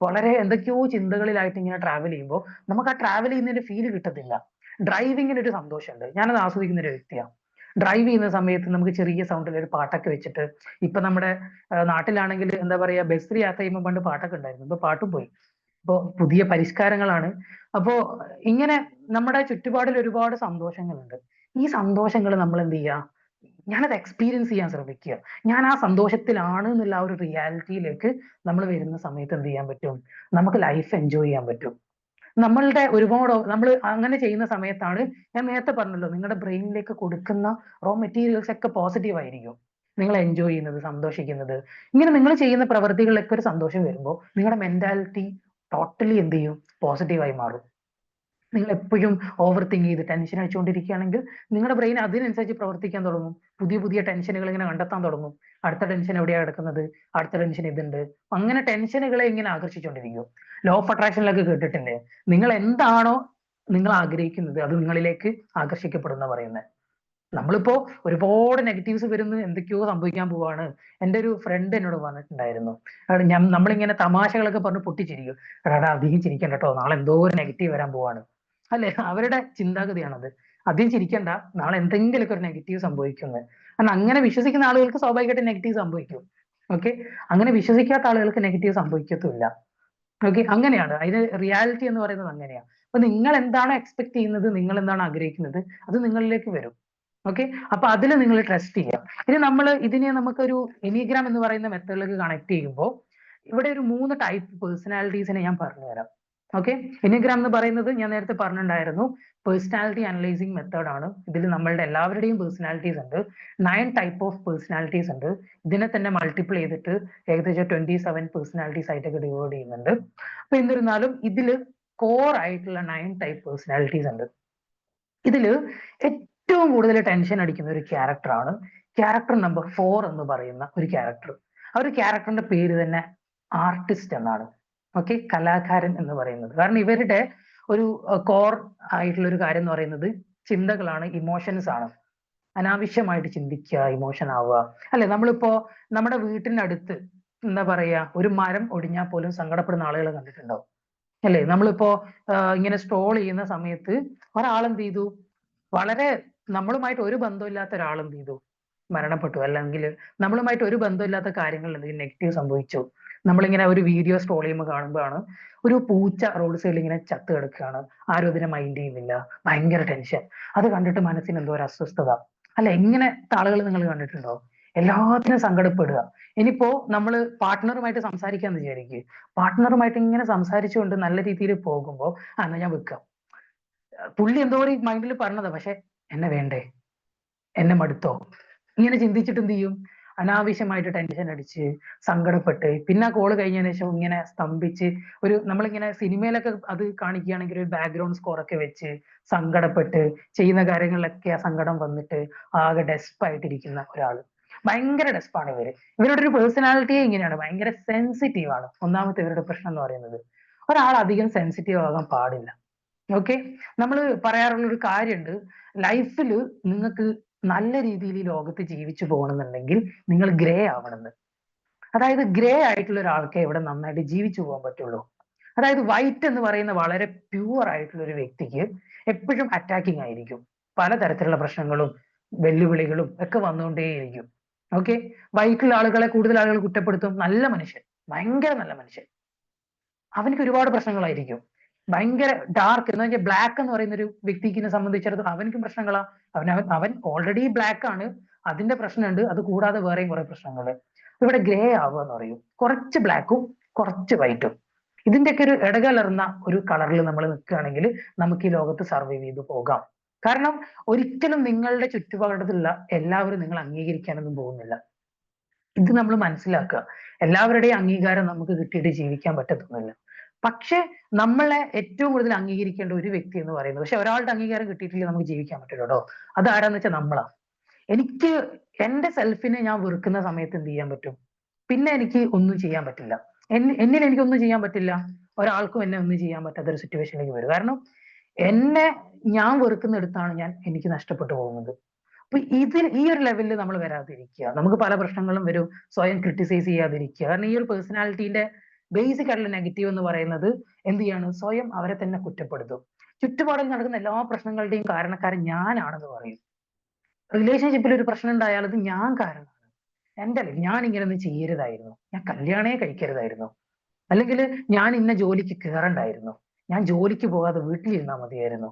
വളരെ എന്തൊക്കെയോ ചിന്തകളിലായിട്ട് ഇങ്ങനെ ട്രാവൽ ചെയ്യുമ്പോൾ നമുക്ക് ആ ട്രാവൽ ചെയ്യുന്നതിന്റെ ഫീല് കിട്ടത്തില്ല. ഡ്രൈവിങ്ങിന് ഒരു സന്തോഷമുണ്ട്, ഞാനത് ആസ്വദിക്കുന്ന ഒരു വ്യക്തിയാണ്. ഡ്രൈവ് ചെയ്യുന്ന സമയത്ത് നമുക്ക് ചെറിയ സൗണ്ടിൽ ഒരു പാട്ടൊക്കെ വെച്ചിട്ട്, ഇപ്പൊ നമ്മുടെ നാട്ടിലാണെങ്കിൽ എന്താ പറയാ, ബസ്സിൽ യാത്ര ചെയ്യുമ്പോൾ പണ്ട് പാട്ടൊക്കെ ഉണ്ടായിരുന്നു, ഇപ്പൊ പാട്ടും പോയി. അപ്പോ പുതിയ പരിഷ്കാരങ്ങളാണ്. അപ്പോ ഇങ്ങനെ നമ്മുടെ ചുറ്റുപാടിൽ ഒരുപാട് സന്തോഷങ്ങളുണ്ട്. ഈ സന്തോഷങ്ങൾ നമ്മൾ എന്ത് ചെയ്യുക? ഞാനത് എക്സ്പീരിയൻസ് ചെയ്യാൻ ശ്രമിക്കുക. ഞാൻ ആ സന്തോഷത്തിലാണ് എന്നുള്ള ആ ഒരു റിയാലിറ്റിയിലേക്ക് നമ്മൾ വരുന്ന സമയത്ത് എന്ത് ചെയ്യാൻ പറ്റും? നമുക്ക് ലൈഫ് എൻജോയ് ചെയ്യാൻ പറ്റും. നമ്മളുടെ ഒരുപാട് നമ്മൾ അങ്ങനെ ചെയ്യുന്ന സമയത്താണ് ഞാൻ നേരത്തെ പറഞ്ഞല്ലോ, നിങ്ങളുടെ ബ്രെയിനിലേക്ക് കൊടുക്കുന്ന റോ മെറ്റീരിയൽസ് ഒക്കെ പോസിറ്റീവ് ആയിരിക്കും. നിങ്ങൾ എൻജോയ് ചെയ്യുന്നത്, സന്തോഷിക്കുന്നത്, ഇങ്ങനെ നിങ്ങൾ ചെയ്യുന്ന പ്രവൃത്തികളിലൊക്കെ ഒരു സന്തോഷം വരുമ്പോൾ നിങ്ങളുടെ മെന്റാലിറ്റി ടോട്ടലി എന്ത് ചെയ്യും? പോസിറ്റീവായി മാറും. നിങ്ങൾ എപ്പോഴും ഓവർ തിങ്ക് ചെയ്ത് ടെൻഷൻ അടിച്ചുകൊണ്ടിരിക്കുകയാണെങ്കിൽ നിങ്ങളുടെ ബ്രെയിൻ അതിനനുസരിച്ച് പ്രവർത്തിക്കാൻ തുടങ്ങും. പുതിയ പുതിയ ടെൻഷനുകൾ ഇങ്ങനെ കണ്ടെത്താൻ തുടങ്ങും. അടുത്ത ടെൻഷൻ എവിടെയാണ് കിടക്കുന്നത്, അടുത്ത ടെൻഷൻ ഇതുണ്ട്, അങ്ങനെ ടെൻഷനുകളെ ഇങ്ങനെ ആകർഷിച്ചുകൊണ്ടിരിക്കും. ലോ ഓഫ് അട്രാക്ഷനിലൊക്കെ കേട്ടിട്ടില്ലേ? നിങ്ങൾ എന്താണോ നിങ്ങൾ ആഗ്രഹിക്കുന്നത് അത് നിങ്ങളിലേക്ക് ആകർഷിക്കപ്പെടുന്ന പറയുന്നത്. നമ്മളിപ്പോ ഒരുപാട് നെഗറ്റീവ്സ് വരുന്നു, എന്തൊക്കെയോ സംഭവിക്കാൻ പോവാണ്. എൻ്റെ ഒരു ഫ്രണ്ട് എന്നോട് പറഞ്ഞിട്ടുണ്ടായിരുന്നു. നമ്മളിങ്ങനെ തമാശകളൊക്കെ പറഞ്ഞ് പൊട്ടിച്ചിരിക്കും. എടാ അധികം ചിരിക്കണ്ട കേട്ടോ, നാളെ എന്തോ ഒരു നെഗറ്റീവ് വരാൻ പോവാണ്. അല്ലെ, അവരുടെ ചിന്താഗതിയാണത്. അധികം ചിരിക്കണ്ട, നാളെ എന്തെങ്കിലുമൊക്കെ ഒരു നെഗറ്റീവ് സംഭവിക്കുന്നത്. കാരണം അങ്ങനെ വിശ്വസിക്കുന്ന ആളുകൾക്ക് സ്വാഭാവികമായിട്ട് നെഗറ്റീവ് സംഭവിക്കും. ഓക്കെ, അങ്ങനെ വിശ്വസിക്കാത്ത ആളുകൾക്ക് നെഗറ്റീവ് സംഭവിക്കത്തുമില്ല. ഓക്കെ, അങ്ങനെയാണ് അതിന് റിയാലിറ്റി എന്ന് പറയുന്നത്. അങ്ങനെയാണ്. അപ്പൊ നിങ്ങൾ എന്താണോ എക്സ്പെക്ട് ചെയ്യുന്നത്, നിങ്ങൾ എന്താണോ ആഗ്രഹിക്കുന്നത്, അത് നിങ്ങളിലേക്ക് വരും. ഓക്കെ, അപ്പൊ അതിൽ നിങ്ങൾ ട്രസ്റ്റ് ചെയ്യാം. ഇനി നമ്മൾ ഇതിനെ നമുക്കൊരു എനിഗ്രാം എന്ന് പറയുന്ന മെത്തേഡിലേക്ക് കണക്ട് ചെയ്യുമ്പോൾ ഇവിടെ ഒരു 3 ടൈപ്പ് പേഴ്സണാലിറ്റീസിനെ ഞാൻ പറഞ്ഞുതരാം. ഓക്കെ, എനിഗ്രാം എന്ന് പറയുന്നത് ഞാൻ നേരത്തെ പറഞ്ഞിട്ടുണ്ടായിരുന്നു, പേഴ്സണാലിറ്റി അനലൈസിങ് മെത്തേഡ് ആണ്. ഇതിൽ നമ്മളുടെ എല്ലാവരുടെയും പേഴ്സണാലിറ്റീസ് ഉണ്ട്. 9 ടൈപ്പ് ഓഫ് പേഴ്സണാലിറ്റീസ് ഉണ്ട്. ഇതിനെ തന്നെ മൾട്ടിപ്പിൾ ചെയ്തിട്ട് ഏകദേശം 27 പേഴ്സണാലിറ്റീസ് ആയിട്ടൊക്കെ ഡിവൈഡ് ചെയ്യുന്നുണ്ട്. അപ്പൊ എന്നിരുന്നാലും ഇതില് കോർ ആയിട്ടുള്ള 9 ടൈപ്പ് പേഴ്സണാലിറ്റീസ് ഉണ്ട്. ഇതില് ഏറ്റവും കൂടുതൽ ടെൻഷൻ അടിക്കുന്ന ഒരു ക്യാരക്ടറാണ് ക്യാരക്ടർ നമ്പർ 4 എന്ന് പറയുന്ന ഒരു ക്യാരക്ടർ. ആ ഒരു ക്യാരക്ടറിന്റെ പേര് തന്നെ ആർട്ടിസ്റ്റ് എന്നാണ്. ഓക്കെ, കലാകാരൻ എന്ന് പറയുന്നത്. കാരണം ഇവരുടെ ഒരു കോർ ആയിട്ടുള്ള ഒരു കാര്യം എന്ന് പറയുന്നത് ചിന്തകളാണ്, ഇമോഷൻസ് ആണ്. അനാവശ്യമായിട്ട് ചിന്തിക്കുക, ഇമോഷൻ ആവുക. അല്ലെ, നമ്മളിപ്പോ നമ്മുടെ വീട്ടിന്റെ അടുത്ത് എന്താ പറയാ, ഒരു മരം ഒടിഞ്ഞാൽ പോലും സങ്കടപ്പെടുന്ന ആളുകളെ കണ്ടിട്ടുണ്ടാവും. അല്ലേ, നമ്മളിപ്പോ ഇങ്ങനെ സ്ക്രോൾ ചെയ്യുന്ന സമയത്ത് ഒരാൾ എന്ത് ചെയ്തു, വളരെ നമ്മളുമായിട്ട് ഒരു ബന്ധമില്ലാത്ത ഒരാൾ എന്ത് ചെയ്തു, മരണപ്പെട്ടു. അല്ലെങ്കിൽ നമ്മളുമായിട്ട് ഒരു ബന്ധമില്ലാത്ത കാര്യങ്ങളിൽ എന്തെങ്കിലും നെഗറ്റീവ് സംഭവിച്ചു. നമ്മളിങ്ങനെ ഒരു വീഡിയോ സ്ക്രോൾ ചെയ്യുമ്പോൾ കാണുമ്പോഴാണ് ഒരു പൂച്ച റോഡ് സൈഡിൽ ഇങ്ങനെ ചത്ത് കിടക്കുകയാണ്, ആരും അതിനെ മൈൻഡ് ചെയ്യുന്നില്ല, ഭയങ്കര ടെൻഷൻ. അത് കണ്ടിട്ട് മനസ്സിന് എന്തോ ഒരു അസ്വസ്ഥത. അല്ല, ഇങ്ങനത്തെ ആളുകൾ നിങ്ങൾ കണ്ടിട്ടുണ്ടോ? എല്ലാത്തിനും സങ്കടപ്പെടുക. ഇനിയിപ്പോ നമ്മൾ പാർട്ട്ണറുമായിട്ട് സംസാരിക്കാന്ന് വിചാരിക്കുക, പാർട്ട്ണറുമായിട്ട് ഇങ്ങനെ സംസാരിച്ചുകൊണ്ട് നല്ല രീതിയിൽ പോകുമ്പോൾ എന്നാ ഞാൻ വെക്കാം, പുള്ളി എന്തോ ഒരു മൈൻഡിൽ പറഞ്ഞതാ, പക്ഷെ എന്നെ വേണ്ടേ, എന്നെ മടുത്തോ, ഇങ്ങനെ ചിന്തിച്ചിട്ട് എന്ത് ചെയ്യും, അനാവശ്യമായിട്ട് ടെൻഷൻ അടിച്ച് സങ്കടപ്പെട്ട് പിന്നെ ആ കോള് കഴിഞ്ഞതിന് ശേഷം ഇങ്ങനെ സ്തംഭിച്ച് ഒരു നമ്മളിങ്ങനെ സിനിമയിലൊക്കെ അത് കാണിക്കുകയാണെങ്കിൽ ഒരു ബാക്ക്ഗ്രൗണ്ട് സ്കോർ ഒക്കെ വെച്ച് സങ്കടപ്പെട്ട് ചെയ്യുന്ന കാര്യങ്ങളിലൊക്കെ ആ സങ്കടം വന്നിട്ട് ആകെ ഡെസ്പായിട്ടിരിക്കുന്ന ഒരാള്. ഭയങ്കര ഡെസ്പാണ് ഇവര്. ഇവരുടെ ഒരു പേഴ്സണാലിറ്റിയെ ഇങ്ങനെയാണ്, ഭയങ്കര സെൻസിറ്റീവ് ആണ്. ഒന്നാമത്തെ ഇവരുടെ പ്രശ്നം എന്ന് പറയുന്നത്, ഒരാൾ അധികം സെൻസിറ്റീവ് ആകാൻ പാടില്ല. ഓക്കെ, നമ്മൾ പറയാറുള്ള ഒരു കാര്യമുണ്ട്, ലൈഫിൽ നിങ്ങൾക്ക് നല്ല രീതിയിൽ ഈ ലോകത്ത് ജീവിച്ചു പോകണമെന്നുണ്ടെങ്കിൽ നിങ്ങൾ ഗ്രേ ആവണമെന്ന്. അതായത് ഗ്രേ ആയിട്ടുള്ള ഒരാൾക്ക് ഇവിടെ നന്നായിട്ട് ജീവിച്ചു പോകാൻ പറ്റുള്ളൂ. അതായത് വൈറ്റ് എന്ന് പറയുന്ന വളരെ പ്യൂർ ആയിട്ടുള്ള ഒരു വ്യക്തിക്ക് എപ്പോഴും അറ്റാക്കിംഗ് ആയിരിക്കും. പലതരത്തിലുള്ള പ്രശ്നങ്ങളും വെല്ലുവിളികളും ഒക്കെ വന്നുകൊണ്ടേയിരിക്കും. ഓക്കെ, വൈറ്റുള്ള ആളുകളെ കൂടുതൽ ആളുകൾ കുറ്റപ്പെടുത്തും. നല്ല മനുഷ്യൻ, ഭയങ്കര നല്ല മനുഷ്യൻ, അവനക്ക് ഒരുപാട് പ്രശ്നങ്ങളായിരിക്കും. ഭയങ്കര ഡാർക്ക് എന്ന് വെച്ചാൽ ബ്ലാക്ക് എന്ന് പറയുന്ന ഒരു വ്യക്തിനെ സംബന്ധിച്ചിടത്തോളം അവനക്കും പ്രശ്നങ്ങളാ. അവൻ ഓൾറെഡി ബ്ലാക്ക് ആണ്, അതിന്റെ പ്രശ്നമുണ്ട്. അത് കൂടാതെ വേറെയും കുറെ പ്രശ്നങ്ങള്. ഇവിടെ ഗ്രേ ആവുക എന്ന് പറയും, കുറച്ച് ബ്ലാക്കും കുറച്ച് വൈറ്റും. ഇതിന്റെയൊക്കെ ഒരു ഇടകലർന്ന ഒരു കളറിൽ നമ്മൾ നിൽക്കുകയാണെങ്കിൽ നമുക്ക് ഈ ലോകത്ത് സർവൈവ് ചെയ്ത് പോകാം. കാരണം ഒരിക്കലും നിങ്ങളുടെ ചുറ്റുപാടത്തുള്ള എല്ലാവരും നിങ്ങൾ അംഗീകരിക്കാനൊന്നും പോകുന്നില്ല. ഇത് നമ്മൾ മനസ്സിലാക്കുക. എല്ലാവരുടെയും അംഗീകാരം നമുക്ക് കിട്ടിയിട്ട് ജീവിക്കാൻ പറ്റത്തൊന്നുമില്ല. പക്ഷെ നമ്മളെ ഏറ്റവും കൂടുതൽ അംഗീകരിക്കേണ്ട ഒരു വ്യക്തി എന്ന് പറയുന്നത്, പക്ഷെ ഒരാളുടെ അംഗീകാരം കിട്ടിയിട്ടില്ല നമുക്ക് ജീവിക്കാൻ പറ്റില്ല കേട്ടോ. അത് ആരാന്ന് വെച്ചാൽ നമ്മളാ. എനിക്ക് എന്റെ സെൽഫിനെ ഞാൻ വെറുക്കുന്ന സമയത്ത് എന്ത് ചെയ്യാൻ പറ്റും, പിന്നെ എനിക്ക് ഒന്നും ചെയ്യാൻ പറ്റില്ല. എന്നിൽ എനിക്ക് ഒന്നും ചെയ്യാൻ പറ്റില്ല, ഒരാൾക്കും എന്നെ ഒന്നും ചെയ്യാൻ പറ്റാത്ത ഒരു സിറ്റുവേഷനിലേക്ക് വരും. കാരണം എന്നെ ഞാൻ വെറുക്കുന്നിടത്താണ് എനിക്ക് നഷ്ടപ്പെട്ടു പോകുന്നത്. അപ്പൊ ഈ ഒരു ലെവലിൽ നമ്മൾ വരാതിരിക്കുക. നമുക്ക് പല പ്രശ്നങ്ങളും വരും, സ്വയം ക്രിട്ടിസൈസ് ചെയ്യാതിരിക്കുക. കാരണം ഈ ഒരു പേഴ്സണാലിറ്റീന്റെ ബേസിക് ആയിട്ടുള്ള നെഗറ്റീവ് എന്ന് പറയുന്നത് എന്ത് ചെയ്യാണ്, സ്വയം അവരെ തന്നെ കുറ്റപ്പെടുത്തും. ചുറ്റുപാടിൽ നടക്കുന്ന എല്ലാ പ്രശ്നങ്ങളുടെയും കാരണക്കാരൻ ഞാനാണെന്ന് പറയും. റിലേഷൻഷിപ്പിൽ ഒരു പ്രശ്നം ഉണ്ടായാൽ അത് ഞാൻ കാരണമാണ്, എന്റെ ലൈഫ് ഞാൻ ഇങ്ങനെ ഒന്നും ചെയ്യരുതായിരുന്നു, ഞാൻ കല്യാണേ കഴിക്കരുതായിരുന്നു, അല്ലെങ്കിൽ ഞാൻ ഇന്ന ജോലിക്ക് കയറണ്ടായിരുന്നു, ഞാൻ ജോലിക്ക് പോകാതെ വീട്ടിലിരുന്നാൽ മതിയായിരുന്നു,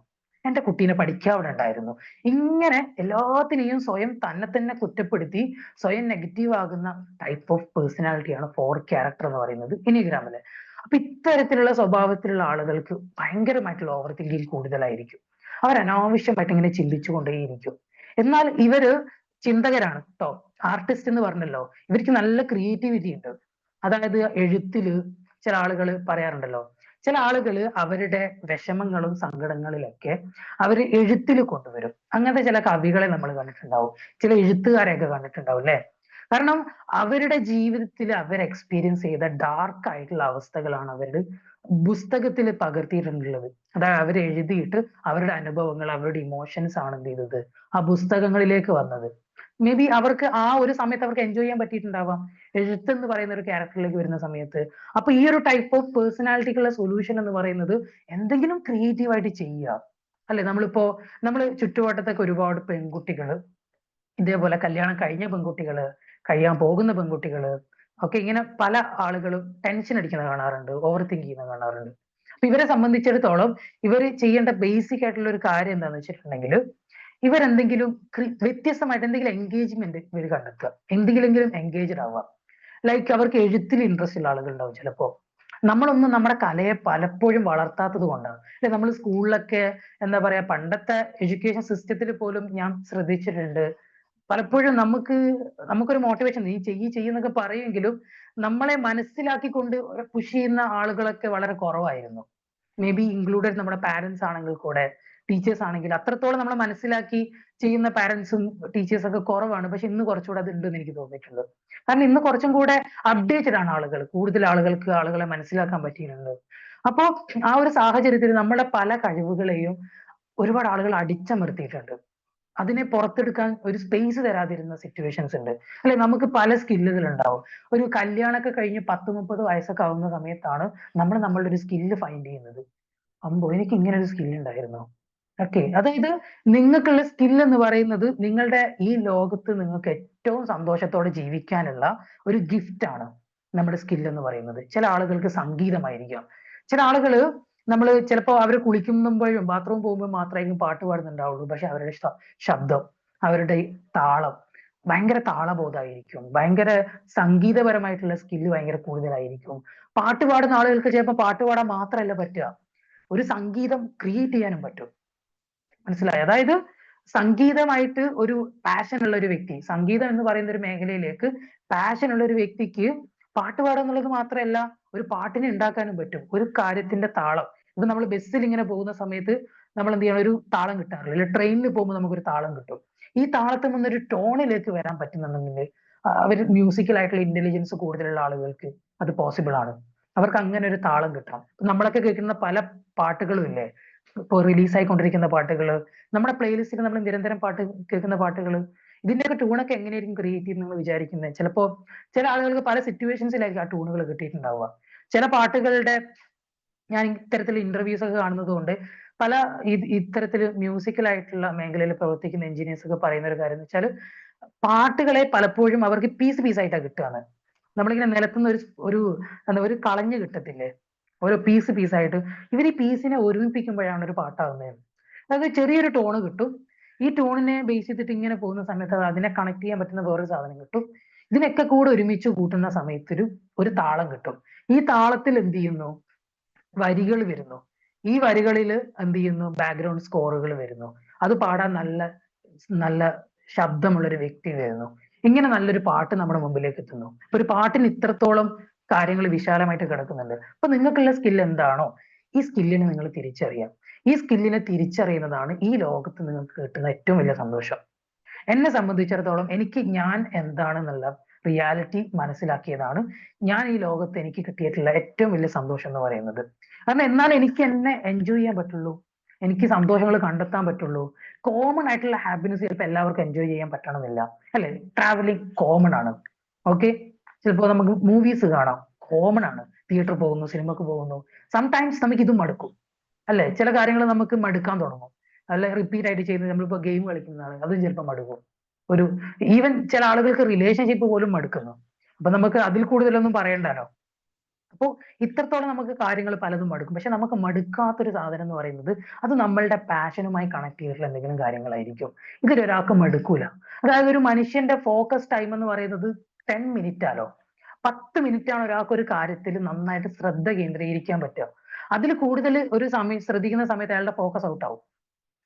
എന്റെ കുട്ടീനെ പഠിക്കാവിടെ ഉണ്ടായിരുന്നു. ഇങ്ങനെ എല്ലാത്തിനെയും സ്വയം തന്നെ കുറ്റപ്പെടുത്തി സ്വയം നെഗറ്റീവ് ആകുന്ന ടൈപ്പ് ഓഫ് പേഴ്സണാലിറ്റിയാണ് 4 ക്യാരക്ടർ എന്ന് പറയുന്നത് എനിഗ്രാമില്. അപ്പൊ ഇത്തരത്തിലുള്ള സ്വഭാവത്തിലുള്ള ആളുകൾക്ക് ഭയങ്കരമായിട്ടുള്ള ഓവർ തിങ്കിങ് കൂടുതലായിരിക്കും. അവർ അനാവശ്യമായിട്ട് ഇങ്ങനെ ചിന്തിച്ചു കൊണ്ടേയിരിക്കും. എന്നാൽ ഇവര് ചിന്തകരാണ് കേട്ടോ. ആർട്ടിസ്റ്റ് എന്ന് പറഞ്ഞല്ലോ, ഇവർക്ക് നല്ല ക്രിയേറ്റിവിറ്റി ഉണ്ട്. അതായത് എഴുത്തില് ചില ആളുകൾ പറയാറുണ്ടല്ലോ, ചില ആളുകൾ അവരുടെ വിഷമങ്ങളും സങ്കടങ്ങളിലൊക്കെ അവര് എഴുത്തിൽ കൊണ്ടുവരും. അങ്ങനത്തെ ചില കവികളെ നമ്മൾ കണ്ടിട്ടുണ്ടാവും, ചില എഴുത്തുകാരെയൊക്കെ കണ്ടിട്ടുണ്ടാവും അല്ലെ. കാരണം അവരുടെ ജീവിതത്തിൽ അവർ എക്സ്പീരിയൻസ് ചെയ്ത ഡാർക്ക് ആയിട്ടുള്ള അവസ്ഥകളാണ് അവരുടെ പുസ്തകത്തിൽ പകർത്തിയിട്ടുള്ളത്. അതായത് അവർ എഴുതിയിട്ട് അവരുടെ അനുഭവങ്ങൾ, അവരുടെ ഇമോഷൻസ് ആണ് എന്ത് ചെയ്തത് ആ പുസ്തകങ്ങളിലേക്ക് വന്നത്. മേ ബി അവർക്ക് ആ ഒരു സമയത്ത് അവർക്ക് എൻജോയ് ചെയ്യാൻ പറ്റിയിട്ടുണ്ടാവാം എഴുത്ത് എന്ന് പറയുന്ന ഒരു ക്യാരക്ടറിലേക്ക് വരുന്ന സമയത്ത്. അപ്പൊ ഈ ഒരു ടൈപ്പ് ഓഫ് പേഴ്സണാലിറ്റിക്കുള്ള സൊല്യൂഷൻ എന്ന് പറയുന്നത് എന്തെങ്കിലും ക്രിയേറ്റീവ് ആയിട്ട് ചെയ്യുക അല്ലെ. നമ്മളിപ്പോ നമ്മൾ ചുറ്റുവട്ടത്തൊക്കെ ഒരുപാട് പെൺകുട്ടികള് ഇതേപോലെ കല്യാണം കഴിഞ്ഞ പെൺകുട്ടികള്, കഴിയാൻ പോകുന്ന പെൺകുട്ടികള് ഒക്കെ ഇങ്ങനെ പല ആളുകളും ടെൻഷൻ അടിക്കുന്നത് കാണാറുണ്ട്, ഓവർ തിങ്ക് ചെയ്യുന്നത് കാണാറുണ്ട്. അപ്പൊ ഇവരെ സംബന്ധിച്ചിടത്തോളം ഇവർ ചെയ്യേണ്ട ബേസിക് ആയിട്ടുള്ള ഒരു കാര്യം എന്താണെന്ന് വെച്ചിട്ടുണ്ടെങ്കിൽ ഇവരെന്തെങ്കിലും വ്യത്യസ്തമായിട്ട് എന്തെങ്കിലും എൻഗേജ്മെന്റ് ഇവർ കണ്ടെത്തുക, എന്തെങ്കിലും എൻഗേജ്ഡ് ആവുക. ലൈക്ക് അവർക്ക് എഴുത്തിൽ ഇൻട്രസ്റ്റ് ഉള്ള ആളുകൾ ഉണ്ടാവും ചിലപ്പോ. നമ്മളൊന്നും നമ്മുടെ കലയെ പലപ്പോഴും വളർത്താത്തത് കൊണ്ടാണ് അല്ലെ. നമ്മൾ സ്കൂളിലൊക്കെ എന്താ പറയാ, പണ്ടത്തെ എഡ്യൂക്കേഷൻ സിസ്റ്റത്തിൽ പോലും ഞാൻ ശ്രദ്ധിച്ചിട്ടുണ്ട്, പലപ്പോഴും നമുക്കൊരു മോട്ടിവേഷൻ നീ ചെയ്യുന്നൊക്കെ പറയുമെങ്കിലും നമ്മളെ മനസ്സിലാക്കിക്കൊണ്ട് പുഷ് ചെയ്യുന്ന ആളുകളൊക്കെ വളരെ കുറവായിരുന്നു. മേ ബി ഇൻക്ലൂഡഡ് നമ്മുടെ പാരന്റ്സ് ആണെങ്കിൽ കൂടെ, ടീച്ചേഴ്സ് ആണെങ്കിൽ അത്രത്തോളം നമ്മളെ മനസ്സിലാക്കി ചെയ്യുന്ന പാരന്റ്സും ടീച്ചേഴ്സ് ഒക്കെ കുറവാണ്. പക്ഷെ ഇന്ന് കുറച്ചുകൂടെ അത് ഉണ്ടെന്ന് എനിക്ക് തോന്നിയിട്ടുണ്ട്. കാരണം ഇന്ന് കുറച്ചും കൂടെ അപ്ഡേറ്റഡ് ആണ് ആളുകൾ, കൂടുതൽ ആളുകൾക്ക് ആളുകളെ മനസ്സിലാക്കാൻ പറ്റിയിട്ടുണ്ട്. അപ്പോ ആ ഒരു സാഹചര്യത്തിൽ നമ്മുടെ പല കഴിവുകളെയും ഒരുപാട് ആളുകൾ അടിച്ചമർത്തിയിട്ടുണ്ട്. അതിനെ പുറത്തെടുക്കാൻ ഒരു സ്പേസ് തരാതിരുന്ന സിറ്റുവേഷൻസ് ഉണ്ട് അല്ലെ. നമുക്ക് പല സ്കില്ലുകൾ ഉണ്ടാവും. ഒരു കല്യാണമൊക്കെ കഴിഞ്ഞ് 10-30 വയസ്സൊക്കെ ആവുന്ന സമയത്താണ് നമ്മൾ നമ്മളുടെ ഒരു സ്കില്ല് ഫൈൻഡ് ചെയ്യുന്നത്. അമ്പോ എനിക്ക് ഇങ്ങനെ ഒരു സ്കിൽ ഉണ്ടായിരുന്നോ. ഓക്കെ, അതായത് നിങ്ങൾക്കുള്ള സ്കിൽ എന്ന് പറയുന്നത് നിങ്ങളുടെ ഈ ലോകത്ത് നിങ്ങൾക്ക് ഏറ്റവും സന്തോഷത്തോടെ ജീവിക്കാനുള്ള ഒരു ഗിഫ്റ്റ് ആണ് നമ്മുടെ സ്കിൽ എന്ന് പറയുന്നത്. ചില ആളുകൾക്ക് സംഗീതമായിരിക്കാം, ചില ആളുകള് നമ്മൾ ചിലപ്പോൾ അവർ കുളിക്കുമ്പോഴും ബാത്റൂം പോകുമ്പോൾ മാത്രമായിരിക്കും പാട്ട് പാടുന്നുണ്ടാവുള്ളൂ. പക്ഷെ അവരുടെ ശബ്ദം, അവരുടെ താളം ഭയങ്കര താളബോധമായിരിക്കും, ഭയങ്കര സംഗീതപരമായിട്ടുള്ള സ്കില്ല് ഭയങ്കര കൂടുതലായിരിക്കും. പാട്ട് പാടുന്ന ആളുകൾക്ക് ചിലപ്പോൾ പാട്ട് പാടാൻ മാത്രമല്ല പറ്റുക, ഒരു സംഗീതം ക്രിയേറ്റ് ചെയ്യാനും പറ്റും. മനസ്സിലായി? അതായത് സംഗീതമായിട്ട് ഒരു പാഷൻ ഉള്ള ഒരു വ്യക്തി, സംഗീതം എന്ന് പറയുന്ന ഒരു മേഖലയിലേക്ക് പാഷൻ ഉള്ള ഒരു വ്യക്തിക്ക് പാട്ട് പാടുക എന്നുള്ളത് മാത്രമല്ല, ഒരു പാട്ടിനെ ഉണ്ടാക്കാനും പറ്റും. ഒരു കാര്യത്തിന്റെ താളം, ഇപ്പൊ നമ്മൾ ബസ്സിൽ ഇങ്ങനെ പോകുന്ന സമയത്ത് നമ്മൾ എന്ത് ചെയ്യണം, ഒരു താളം കിട്ടാറില്ല. അല്ലെ, ട്രെയിനിൽ പോകുമ്പോൾ നമുക്കൊരു താളം കിട്ടും. ഈ താളത്തിൽ നിന്നൊരു ടോണിലേക്ക് വരാൻ പറ്റുന്നുണ്ടെങ്കിൽ അവർ മ്യൂസിക്കൽ ആയിട്ടുള്ള ഇന്റലിജൻസ് കൂടുതലുള്ള ആളുകൾക്ക് അത് പോസിബിൾ ആണ്. അവർക്ക് അങ്ങനെ ഒരു താളം കിട്ടാം. നമ്മളൊക്കെ കേൾക്കുന്ന പല പാട്ടുകളും ഇല്ലേ, ഇപ്പൊ റിലീസ് ആയിക്കൊണ്ടിരിക്കുന്ന പാട്ടുകൾ, നമ്മുടെ പ്ലേലിസ്റ്റിൽ നമ്മൾ നിരന്തരം പാട്ട് കേൾക്കുന്ന പാട്ടുകൾ, ഇതിന്റെയൊക്കെ ട്യൂണൊക്കെ എങ്ങനെയായിരിക്കും ക്രിയേറ്റ് ചെയ്യുന്നത് നിങ്ങൾ വിചാരിക്കുന്നത്? ചിലപ്പോ ചില ആളുകൾക്ക് പല സിറ്റുവേഷൻസിലായിരിക്കും ആ ട്യൂണുകൾ കിട്ടിയിട്ടുണ്ടാവുക. ചില പാട്ടുകളുടെ, ഞാൻ ഇത്തരത്തിൽ ഇന്റർവ്യൂസ് ഒക്കെ കാണുന്നത് കൊണ്ട് പല ഇത്തരത്തിൽ മ്യൂസിക്കൽ ആയിട്ടുള്ള മേഖലയിൽ പ്രവർത്തിക്കുന്ന എഞ്ചിനീയേഴ്സ് ഒക്കെ പറയുന്ന ഒരു കാര്യം എന്ന് വെച്ചാൽ പാട്ടുകളെ പലപ്പോഴും അവർക്ക് പീസ് പീസ് ആയിട്ടാണ് കിട്ടുകയാണ്. നമ്മളിങ്ങനെ നിലത്തുനിന്ന് ഒരു എന്താ ഒരു കളഞ്ഞു കിട്ടത്തില്ലേ, ഓരോ പീസ് പീസായിട്ട് ഇവർ ഈ പീസിനെ ഒരുമിപ്പിക്കുമ്പോഴാണ് ഒരു പാട്ടാകുന്നത്. അതായത് ചെറിയൊരു ടോണ് കിട്ടും, ഈ ടോണിനെ ബേസ് ചെയ്തിട്ട് ഇങ്ങനെ പോകുന്ന സമയത്ത് അത് അതിനെ കണക്ട് ചെയ്യാൻ പറ്റുന്ന വേറൊരു സാധനം കിട്ടും. ഇതിനൊക്കെ കൂടെ ഒരുമിച്ച് കൂട്ടുന്ന സമയത്ത് ഒരു താളം കിട്ടും. ഈ താളത്തിൽ എന്ത് ചെയ്യുന്നു, വരികൾ വരുന്നു. ഈ വരികളിൽ എന്ത് ചെയ്യുന്നു, ബാക്ക്ഗ്രൗണ്ട് സ്കോറുകൾ വരുന്നു. അത് പാടാൻ നല്ല നല്ല ശബ്ദമുള്ള ഒരു വ്യക്തി വരുന്നു. ഇങ്ങനെ നല്ലൊരു പാട്ട് നമ്മുടെ മുമ്പിലേക്ക് എത്തുന്നു. ഒരു പാട്ടിന് ഇത്രത്തോളം കാര്യങ്ങൾ വിശാലമായിട്ട് കിടക്കുന്നുണ്ട്. അപ്പൊ നിങ്ങൾക്കുള്ള സ്കിൽ എന്താണോ, ഈ സ്കില്ലിനെ നിങ്ങൾ തിരിച്ചറിയാം. ഈ സ്കില്ലിനെ തിരിച്ചറിയുന്നതാണ് ഈ ലോകത്ത് നിങ്ങൾക്ക് കിട്ടുന്ന ഏറ്റവും വലിയ സന്തോഷം. എന്നെ സംബന്ധിച്ചിടത്തോളം എനിക്ക് ഞാൻ എന്താണെന്നുള്ള റിയാലിറ്റി മനസ്സിലാക്കിയതാണ് ഞാൻ ഈ ലോകത്ത് എനിക്ക് കിട്ടിയിട്ടുള്ള ഏറ്റവും വലിയ സന്തോഷം എന്ന് പറയുന്നത്. കാരണം എന്നാൽ എനിക്ക് എന്നെ എൻജോയ് ചെയ്യാൻ പറ്റുള്ളൂ, എനിക്ക് സന്തോഷങ്ങൾ കണ്ടെത്താൻ പറ്റുള്ളൂ. കോമൺ ആയിട്ടുള്ള ഹാപ്പിനെസ് ചിലപ്പോൾ എല്ലാവർക്കും എൻജോയ് ചെയ്യാൻ പറ്റണമെന്നില്ല അല്ലെ. ട്രാവലിംഗ് കോമൺ ആണ്. ഓക്കെ, ചിലപ്പോൾ നമുക്ക് മൂവീസ് കാണാം, കോമൺ ആണ്. തിയേറ്റർ പോകുന്നു, സിനിമക്ക് പോകുന്നു. സംടൈംസ് നമുക്ക് ഇത് മടുക്കും അല്ലെ. ചില കാര്യങ്ങൾ നമുക്ക് മടുക്കാൻ തുടങ്ങും, അല്ലെ റിപ്പീറ്റ് ആയിട്ട് ചെയ്യുന്നത്. നമ്മളിപ്പോ ഗെയിം കളിക്കുന്നതാണ്, അതും ചിലപ്പോൾ മടുക്കും. ഒരു ഈവൻ ചില ആളുകൾക്ക് റിലേഷൻഷിപ്പ് പോലും മടുക്കുന്നു. അപ്പൊ നമുക്ക് അതിൽ കൂടുതലൊന്നും പറയണ്ടല്ലോ. അപ്പോൾ ഇത്രത്തോളം നമുക്ക് കാര്യങ്ങൾ പലതും മടുക്കും. പക്ഷെ നമുക്ക് മടുക്കാത്തൊരു സാധനം എന്ന് പറയുന്നത് അത് നമ്മളുടെ പാഷനുമായി കണക്ട് ചെയ്തിട്ടുള്ള എന്തെങ്കിലും കാര്യങ്ങളായിരിക്കും. ഇതിലൊരാൾക്ക് മടുക്കൂല. അതായത് ഒരു മനുഷ്യന്റെ ഫോക്കസ് ടൈം എന്ന് പറയുന്നത് 10 മിനിറ്റ് ആണോ, 10 മിനിറ്റ് ആണ് ഒരാൾക്ക് ഒരു കാര്യത്തിൽ നന്നായിട്ട് ശ്രദ്ധ കേന്ദ്രീകരിക്കാൻ പറ്റുക. അതിൽ കൂടുതൽ ഒരു സമയം ശ്രദ്ധിക്കുന്ന സമയത്ത് അയാളുടെ ഫോക്കസ് ഔട്ട് ആവും.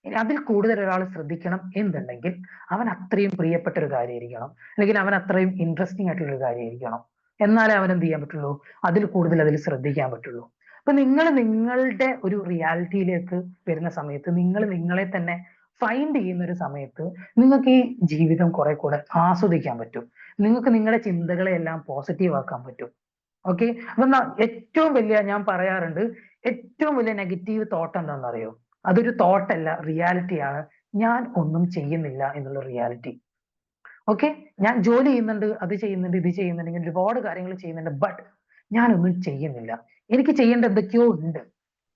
ഇനി അതിൽ കൂടുതൽ ഒരാൾ ശ്രദ്ധിക്കണം എന്നുണ്ടെങ്കിൽ അവൻ അത്രയും പ്രിയപ്പെട്ട ഒരു കാര്യമായിരിക്കണം, അല്ലെങ്കിൽ അവൻ അത്രയും ഇൻട്രസ്റ്റിംഗ് ആയിട്ടുള്ള ഒരു കാര്യമായിരിക്കണം. എന്നാലേ അവൻ എന്ത് ചെയ്യാൻ പറ്റുള്ളൂ, അതിൽ കൂടുതൽ അതിൽ ശ്രദ്ധിക്കാൻ പറ്റുള്ളൂ. അപ്പൊ നിങ്ങൾ നിങ്ങളുടെ ഒരു റിയാലിറ്റിയിലേക്ക് വരുന്ന സമയത്ത്, നിങ്ങൾ നിങ്ങളെ തന്നെ ഫൈൻഡ് ചെയ്യുന്ന ഒരു സമയത്ത് നിങ്ങൾക്ക് ഈ ജീവിതം കുറെ കൂടെ ആസ്വദിക്കാൻ പറ്റും. നിങ്ങൾക്ക് നിങ്ങളുടെ ചിന്തകളെ എല്ലാം പോസിറ്റീവ് ആക്കാൻ പറ്റും. ഓക്കെ. അപ്പൊ ഏറ്റവും വലിയ, ഞാൻ പറയാറുണ്ട്, ഏറ്റവും വലിയ നെഗറ്റീവ് തോട്ട് എന്താണെന്നറിയോ? അതൊരു തോട്ടല്ല, റിയാലിറ്റിയാണ്. ഞാൻ ഒന്നും ചെയ്യുന്നില്ല എന്നുള്ള റിയാലിറ്റി. ഓക്കെ. ഞാൻ ജോലി ചെയ്യുന്നുണ്ട്, അത് ചെയ്യുന്നുണ്ട്, ഇത് ചെയ്യുന്നുണ്ട്, ഇങ്ങനെ ഒരുപാട് കാര്യങ്ങൾ ചെയ്യുന്നുണ്ട്, ബട്ട് ഞാനൊന്നും ചെയ്യുന്നില്ല. എനിക്ക് ചെയ്യേണ്ട എന്തൊക്കെയോ ഉണ്ട്,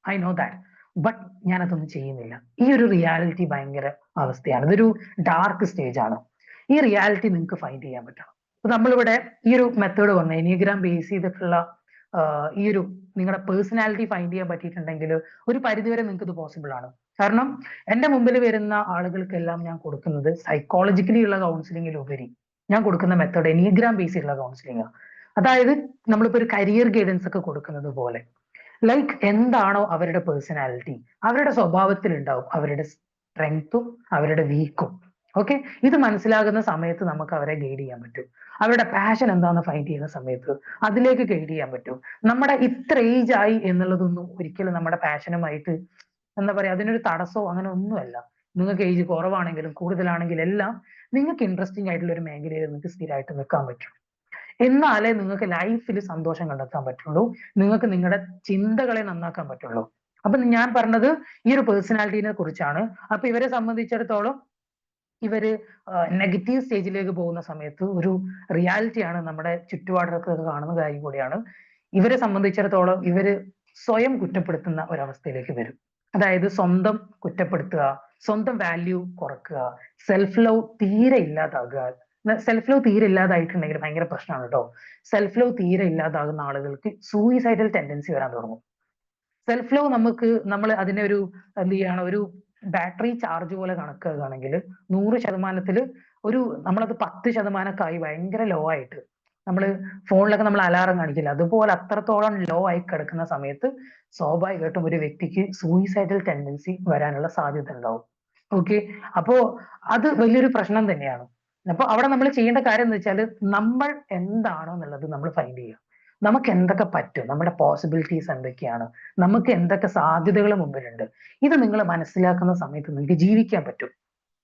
ഐ നോ ദാറ്റ്, ബട്ട് ഞാൻ അതൊന്നും ചെയ്യുന്നില്ല. ഈ ഒരു റിയാലിറ്റി ഭയങ്കര അവസ്ഥയാണ്. ഇതൊരു ഡാർക്ക് സ്റ്റേജ് ആണ്. ഈ റിയാലിറ്റി നിങ്ങൾക്ക് ഫൈൻഡ് ചെയ്യാൻ പറ്റണം. അപ്പൊ നമ്മളിവിടെ ഈ ഒരു മെത്തേഡ് വന്ന എനിഗ്രാം ബേസ് ചെയ്തിട്ടുള്ള ഈ ഒരു നിങ്ങളുടെ പേഴ്സണാലിറ്റി ഫൈൻഡ് ചെയ്യാൻ പറ്റിയിട്ടുണ്ടെങ്കിൽ ഒരു പരിധിവരെ നിങ്ങൾക്ക് ഇത് പോസിബിൾ ആണ്. കാരണം എന്റെ മുമ്പിൽ വരുന്ന ആളുകൾക്കെല്ലാം ഞാൻ കൊടുക്കുന്നത് സൈക്കോളജിക്കലി ഉള്ള കൗൺസിലിംഗിലുപരി ഞാൻ കൊടുക്കുന്ന മെത്തേഡ് എനിഗ്രാം ബേസ് ചെയ്തുള്ള കൗൺസിലിംഗ് ആണ്. അതായത് നമ്മളിപ്പോ ഒരു കരിയർ ഗൈഡൻസ് ഒക്കെ കൊടുക്കുന്നത് പോലെ, ലൈക്ക് എന്താണോ അവരുടെ പേഴ്സണാലിറ്റി, അവരുടെ സ്വഭാവത്തിൽ ഉണ്ടാവും അവരുടെ സ്ട്രെങ്ത്തും അവരുടെ വീക്കും. ഓക്കെ. ഇത് മനസ്സിലാകുന്ന സമയത്ത് നമുക്ക് അവരെ ഗൈഡ് ചെയ്യാൻ പറ്റും. അവരുടെ പാഷൻ എന്താണെന്ന് ഫൈൻഡ് ചെയ്യുന്ന സമയത്ത് അതിലേക്ക് ഗൈഡ് ചെയ്യാൻ പറ്റും. നമ്മുടെ ഇത്ര ഏജ് ആയി എന്നുള്ളതൊന്നും ഒരിക്കലും നമ്മുടെ പാഷനുമായിട്ട് എന്താ പറയാ, അതിനൊരു തടസ്സമോ അങ്ങനെ ഒന്നുമല്ല. നിങ്ങൾക്ക് ഏജ് കുറവാണെങ്കിലും കൂടുതലാണെങ്കിലും എല്ലാം നിങ്ങൾക്ക് ഇൻട്രസ്റ്റിംഗ് ആയിട്ടുള്ള ഒരു മേഖലയിൽ നിങ്ങൾക്ക് സ്ഥിരമായിട്ട് നിൽക്കാൻ പറ്റും. എന്നാലേ നിങ്ങൾക്ക് ലൈഫിൽ സന്തോഷം കണ്ടെത്താൻ പറ്റുള്ളൂ, നിങ്ങൾക്ക് നിങ്ങളുടെ ചിന്തകളെ നന്നാക്കാൻ പറ്റുള്ളൂ. അപ്പൊ ഞാൻ പറഞ്ഞത് ഈ ഒരു പേഴ്സണാലിറ്റിനെ കുറിച്ചാണ്. അപ്പൊ ഇവരെ സംബന്ധിച്ചിടത്തോളം ഇവര് നെഗറ്റീവ് സ്റ്റേജിലേക്ക് പോകുന്ന സമയത്ത് ഒരു റിയാലിറ്റിയാണ്, നമ്മുടെ ചുറ്റുപാടൊക്കെ കാണുന്ന കാര്യം കൂടിയാണ്. ഇവരെ സംബന്ധിച്ചിടത്തോളം ഇവര് സ്വയം കുറ്റപ്പെടുത്തുന്ന ഒരവസ്ഥയിലേക്ക് വരും. അതായത് സ്വന്തം കുറ്റപ്പെടുത്തുക, സ്വന്തം വാല്യൂ കുറക്കുക, സെൽഫ് ലവ് തീരെ ഇല്ലാതാകുക. സെൽഫ് ലവ് തീരെ ഇല്ലാതായിട്ടുണ്ടെങ്കിൽ ഭയങ്കര പ്രശ്നമാണ് കേട്ടോ. സെൽഫ് ലവ് തീരെ ഇല്ലാതാകുന്ന ആളുകൾക്ക് സൂയിസൈഡൽ ടെൻഡൻസി വരാൻ തുടങ്ങും. സെൽഫ് ലവ് നമ്മൾ അതിനെ ഒരു എന്ത് ചെയ്യാണ്, ഒരു ബാറ്ററി ചാർജ് പോലെ കണക്കാക്കുകയാണെങ്കിൽ 100%-ൽ ഒരു നമ്മളത് 10%-ഒക്കെ ആയി ഭയങ്കര ലോ ആയിട്ട്, നമ്മൾ ഫോണിലൊക്കെ നമ്മൾ അലാറം കാണിക്കില്ല, അതുപോലെ അത്രത്തോളം ലോ ആയി കിടക്കുന്ന സമയത്ത് സ്വാഭാവികമായിട്ടും ഒരു വ്യക്തിക്ക് സൂയിസൈഡൽ ടെൻഡൻസി വരാനുള്ള സാധ്യത ഉണ്ടാവും. ഓക്കെ. അപ്പോ അത് വലിയൊരു പ്രശ്നം തന്നെയാണ്. അപ്പൊ അവിടെ നമ്മൾ ചെയ്യേണ്ട കാര്യം എന്ന് വെച്ചാൽ നമ്മൾ എന്താണോ എന്നുള്ളത് നമ്മൾ ഫൈൻഡ് ചെയ്യുക. നമുക്ക് എന്തൊക്കെ പറ്റും, നമ്മുടെ പോസിബിലിറ്റീസ് എന്തൊക്കെയാണ്, നമുക്ക് എന്തൊക്കെ സാധ്യതകൾ മുമ്പിലുണ്ട്, ഇത് നിങ്ങൾ മനസ്സിലാക്കുന്ന സമയത്ത് നിങ്ങൾക്ക് ജീവിക്കാൻ പറ്റും.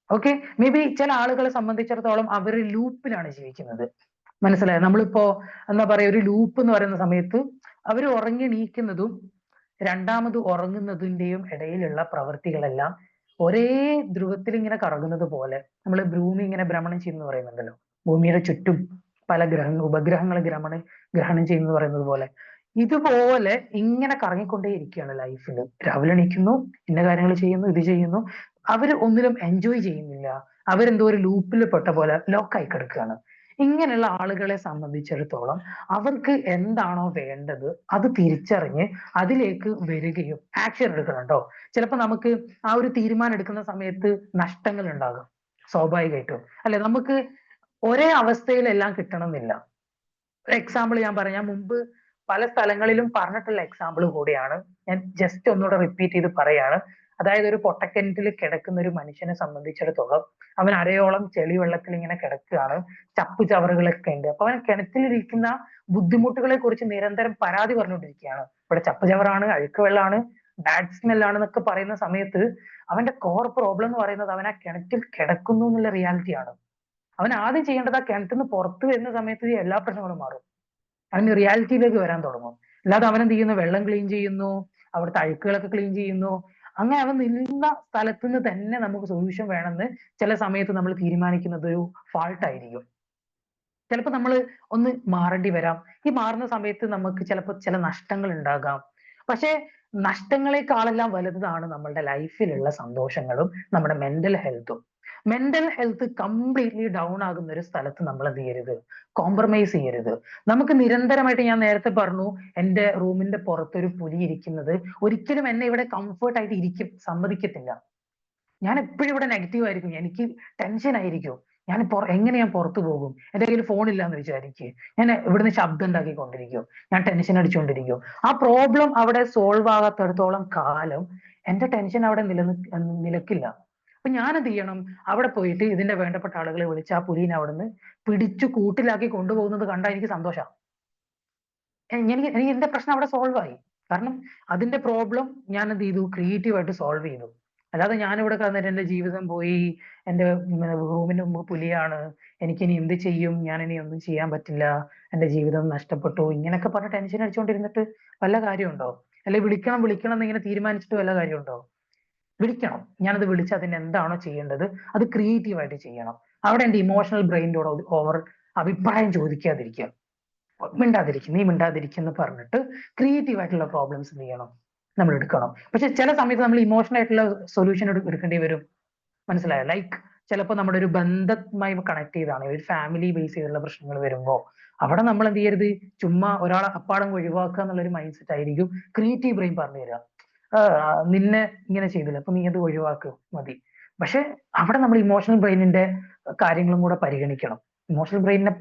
ഓക്കെ. മേ ബി ചില ആളുകളെ സംബന്ധിച്ചിടത്തോളം അവർ ലൂപ്പിലാണ് ജീവിക്കുന്നത്. മനസ്സിലായോ? നമ്മളിപ്പോ എന്താ പറയാ, ഒരു ലൂപ്പ് എന്ന് പറയുന്ന സമയത്ത് അവർ ഉറങ്ങി എണീക്കുന്നതും രണ്ടാമത് ഉറങ്ങുന്നതിന്റെയും ഇടയിലുള്ള പ്രവൃത്തികളെല്ലാം ഒരേ ധ്രുവത്തിൽ ഇങ്ങനെ കറങ്ങുന്നത് പോലെ, നമ്മൾ ഭൂമി ഇങ്ങനെ ഭ്രമണം ചെയ്യുന്നു പറയുന്നുണ്ടല്ലോ, ഭൂമിയുടെ ചുറ്റും പല ഉപഗ്രഹങ്ങൾ ഗ്രഹണം ചെയ്യുന്നു പറയുന്നത് പോലെ, ഇതുപോലെ ഇങ്ങനെ കറങ്ങിക്കൊണ്ടേയിരിക്കുകയാണ് ലൈഫിൽ. രാവിലെ എണീക്കുന്നു, ഇന്ന കാര്യങ്ങൾ ചെയ്യുന്നു, ഇത് ചെയ്യുന്നു, അവര് ഒന്നിലും എൻജോയ് ചെയ്യുന്നില്ല. അവരെന്തോ ഒരു ലൂപ്പിൽ പെട്ട പോലെ ലോക്കായി കിടക്കുകയാണ്. ഇങ്ങനെയുള്ള ആളുകളെ സംബന്ധിച്ചിടത്തോളം അവർക്ക് എന്താണോ വേണ്ടത് അത് തിരിച്ചറിഞ്ഞ് അതിലേക്ക് വരികയും ആക്ഷൻ എടുക്കണം കേട്ടോ. ചിലപ്പോൾ നമുക്ക് ആ ഒരു തീരുമാനം എടുക്കുന്ന സമയത്ത് നഷ്ടങ്ങൾ ഉണ്ടാകും, സ്വാഭാവികമായിട്ടും അല്ലെ. നമുക്ക് ഒരേ അവസ്ഥയിലെല്ലാം കിട്ടണം എന്നില്ല. ഒരു എക്സാമ്പിൾ ഞാൻ പറയാം, ഞാൻ മുമ്പ് പല സ്ഥലങ്ങളിലും പറഞ്ഞിട്ടുള്ള എക്സാമ്പിൾ കൂടിയാണ്, ഞാൻ ജസ്റ്റ് ഒന്നുകൂടെ റിപ്പീറ്റ് ചെയ്ത് പറയാണ്. അതായത് ഒരു പൊട്ടക്കിണറ്റിൽ കിടക്കുന്ന ഒരു മനുഷ്യനെ സംബന്ധിച്ചിടത്തോളം അവൻ അരയോളം ചെളി വെള്ളത്തിൽ ഇങ്ങനെ കിടക്കുകയാണ്, ചപ്പു ചവറുകളൊക്കെ ഉണ്ട്. അപ്പൊ അവൻ കിണറ്റിലിരിക്കുന്ന ബുദ്ധിമുട്ടുകളെ കുറിച്ച് നിരന്തരം പരാതി പറഞ്ഞുകൊണ്ടിരിക്കുകയാണ്. ഇവിടെ ചപ്പു ചവറാണ്, അഴുക്ക് വെള്ളമാണ്, ബാഡ് സ്മെല്ലാണ് എന്നൊക്കെ പറയുന്ന സമയത്ത് അവന്റെ കോർ പ്രോബ്ലം എന്ന് പറയുന്നത് അവൻ ആ കിണറ്റിൽ കിടക്കുന്നു എന്നുള്ള റിയാലിറ്റിയാണ്. അവൻ ആദ്യം ചെയ്യേണ്ടത് ആ കിണറ്റിൽ നിന്ന് പുറത്തു വരുന്ന സമയത്ത് ഈ എല്ലാ പ്രശ്നങ്ങളും മാറും, അവന് റിയാലിറ്റിയിലേക്ക് വരാൻ തുടങ്ങും. അല്ലാതെ അവൻ എന്ത് ചെയ്യുന്നു, വെള്ളം ക്ലീൻ ചെയ്യുന്നു, അവിടുത്തെ അഴുക്കുകളൊക്കെ ക്ലീൻ ചെയ്യുന്നു, അങ്ങനെ അവൻ നിന്ന സ്ഥലത്ത് നിന്ന് തന്നെ നമുക്ക് സൊല്യൂഷൻ വേണമെന്ന് ചില സമയത്ത് നമ്മൾ തീരുമാനിക്കുന്നത് ഒരു ഫാൾട്ട് ആയിരിക്കും. ചിലപ്പോൾ നമ്മൾ ഒന്ന് മാറേണ്ടി വരാം. ഈ മാറുന്ന സമയത്ത് നമുക്ക് ചിലപ്പോൾ ചില നഷ്ടങ്ങൾ ഉണ്ടാകാം. പക്ഷെ നഷ്ടങ്ങളെക്കാളെല്ലാം വലുതാണ് നമ്മളുടെ ലൈഫിലുള്ള സന്തോഷങ്ങളും നമ്മുടെ മെന്റൽ ഹെൽത്തും. മെന്റൽ ഹെൽത്ത് കംപ്ലീറ്റ്ലി ഡൗൺ ആകുന്ന ഒരു സ്ഥലത്ത് നമ്മൾ എന്ത് ചെയ്യരുത്, കോംപ്രമൈസ് ചെയ്യരുത്. നമുക്ക് നിരന്തരമായിട്ട്, ഞാൻ നേരത്തെ പറഞ്ഞു, എന്റെ റൂമിന്റെ പുറത്തൊരു പുലി ഇരിക്കുന്നത് ഒരിക്കലും എന്നെ ഇവിടെ കംഫർട്ട് ആയിട്ട് സമ്മതിക്കത്തില്ല. ഞാൻ എപ്പോഴും ഇവിടെ നെഗറ്റീവ് ആയിരിക്കും, എനിക്ക് ടെൻഷൻ ആയിരിക്കും. എങ്ങനെ ഞാൻ പുറത്തു പോകും, എന്റെ കയ്യിൽ ഫോൺ ഇല്ലാന്ന് വിചാരിക്കും, ഞാൻ ഇവിടുന്ന് ശബ്ദം ഉണ്ടാക്കിക്കൊണ്ടിരിക്കും, ഞാൻ ടെൻഷൻ അടിച്ചുകൊണ്ടിരിക്കും. ആ പ്രോബ്ലം അവിടെ സോൾവ് ആകാത്തിടത്തോളം കാലം എന്റെ ടെൻഷൻ അവിടെ നിലക്കില്ല. അപ്പൊ ഞാൻ എന്ത് ചെയ്യണം, അവിടെ പോയിട്ട് ഇതിന്റെ വേണ്ടപ്പെട്ട ആളുകളെ വിളിച്ച് ആ പുലീനെ അവിടുന്ന് പിടിച്ചു കൂട്ടിലാക്കി കൊണ്ടുപോകുന്നത് കണ്ടാൽ എനിക്ക് സന്തോഷം. എനിക്ക് എന്റെ പ്രശ്നം അവിടെ സോൾവ് ആയി. കാരണം അതിന്റെ പ്രോബ്ലം ഞാൻ എന്ത് ചെയ്തു, ക്രിയേറ്റീവായിട്ട് സോൾവ് ചെയ്തു. അല്ലാതെ ഞാനിവിടെ കിടന്നിട്ട് എന്റെ ജീവിതം പോയി, എന്റെ റൂമിന് മുമ്പ് പുലിയാണ്, എനിക്കിനി എന്ത് ചെയ്യും, ഞാൻ ഇനി ഒന്നും ചെയ്യാൻ പറ്റില്ല, എന്റെ ജീവിതം നഷ്ടപ്പെട്ടു, ഇങ്ങനെയൊക്കെ പറഞ്ഞ് ടെൻഷൻ അടിച്ചുകൊണ്ടിരുന്നിട്ട് വല്ല കാര്യമുണ്ടോ? അല്ലെ വിളിക്കണം വിളിക്കണം എന്ന് ഇങ്ങനെ തീരുമാനിച്ചിട്ട് വല്ല കാര്യമുണ്ടോ? വിളിക്കണം. ഞാനത് വിളിച്ച് അതിന് എന്താണോ ചെയ്യേണ്ടത് അത് ക്രിയേറ്റീവായിട്ട് ചെയ്യണം. അവിടെ എന്റെ ഇമോഷണൽ ബ്രെയിനോട് ഓവർ അഭിപ്രായം ചോദിക്കാതിരിക്കുക. നീ മിണ്ടാതിരിക്കുന്നു പറഞ്ഞിട്ട് ക്രിയേറ്റീവ് ആയിട്ടുള്ള പ്രോബ്ലംസ് എന്ത് ചെയ്യണം, നമ്മൾ എടുക്കണം. പക്ഷെ ചില സമയത്ത് നമ്മൾ ഇമോഷണൽ ആയിട്ടുള്ള സൊല്യൂഷൻ എടുക്കേണ്ടി വരും. മനസ്സിലായോ? ലൈക്ക് ചിലപ്പോൾ നമ്മുടെ ഒരു ബന്ധവുമായി കണക്ട് ചെയ്താണ്, ഒരു ഫാമിലി ബേസ് ചെയ്തുള്ള പ്രശ്നങ്ങൾ വരുമ്പോ അവിടെ നമ്മൾ എന്ത് ചെയ്യരുത്, ചുമ്മാ ഒരാളെ അപ്പാടം ഒഴിവാക്കുക എന്നുള്ള ഒരു മൈൻഡ് സെറ്റ് ആയിരിക്കും ക്രിയേറ്റീവ് ബ്രെയിൻ പറഞ്ഞു തരിക. നിന്നെ ഇങ്ങനെ ചെയ്തില്ല, അപ്പൊ നീ അത് ഒഴിവാക്കുക മതി. പക്ഷെ അവിടെ നമ്മൾ ഇമോഷണൽ ബ്രെയിനിന്റെ കാര്യങ്ങളും കൂടെ പരിഗണിക്കണം. ഇമോഷണൽ ബ്രെയിനിനെ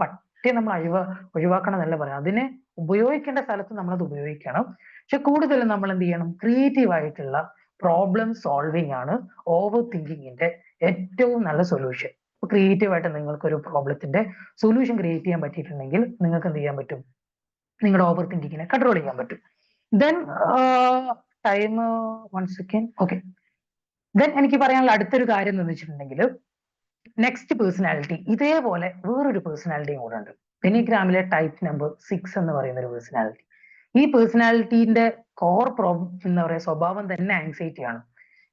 നമ്മൾ ഒഴിവാക്കണം എന്നല്ല പറയാം, അതിനെ ഉപയോഗിക്കേണ്ട സ്ഥലത്ത് നമ്മൾ അത് ഉപയോഗിക്കണം. പക്ഷെ കൂടുതലും നമ്മൾ എന്ത് ചെയ്യണം, ക്രിയേറ്റീവ് ആയിട്ടുള്ള പ്രോബ്ലം സോൾവിങ് ആണ് ഓവർ തിങ്കിങ്ങിന്റെ ഏറ്റവും നല്ല സൊല്യൂഷൻ. ക്രിയേറ്റീവ് ആയിട്ട് നിങ്ങൾക്ക് ഒരു പ്രോബ്ലത്തിന്റെ സൊല്യൂഷൻ ക്രിയേറ്റ് ചെയ്യാൻ പറ്റിയിട്ടുണ്ടെങ്കിൽ നിങ്ങൾക്ക് എന്ത് ചെയ്യാൻ പറ്റും, നിങ്ങളുടെ ഓവർ തിങ്കിങ്ങിനെ കൺട്രോൾ ചെയ്യാൻ പറ്റും. Then time 1 second. Okay, then എനിക്ക് പറയാനുള്ള അടുത്തൊരു കാര്യം എന്ന് വെച്ചിട്ടുണ്ടെങ്കിൽ, നെക്സ്റ്റ് പേഴ്സണാലിറ്റി ഇതേപോലെ വേറൊരു പേഴ്സണാലിറ്റിയും കൂടെ ഉണ്ട്. എനിഗ്രാമിലെ ടൈപ്പ് നമ്പർ 6 എന്ന് പറയുന്ന ഒരു പേഴ്സണാലിറ്റി. ഈ പേഴ്സണാലിറ്റിന്റെ കോർ പ്രോബ്ലം എന്താ പറയുക, സ്വഭാവം തന്നെ ആങ്സൈറ്റി ആണ്.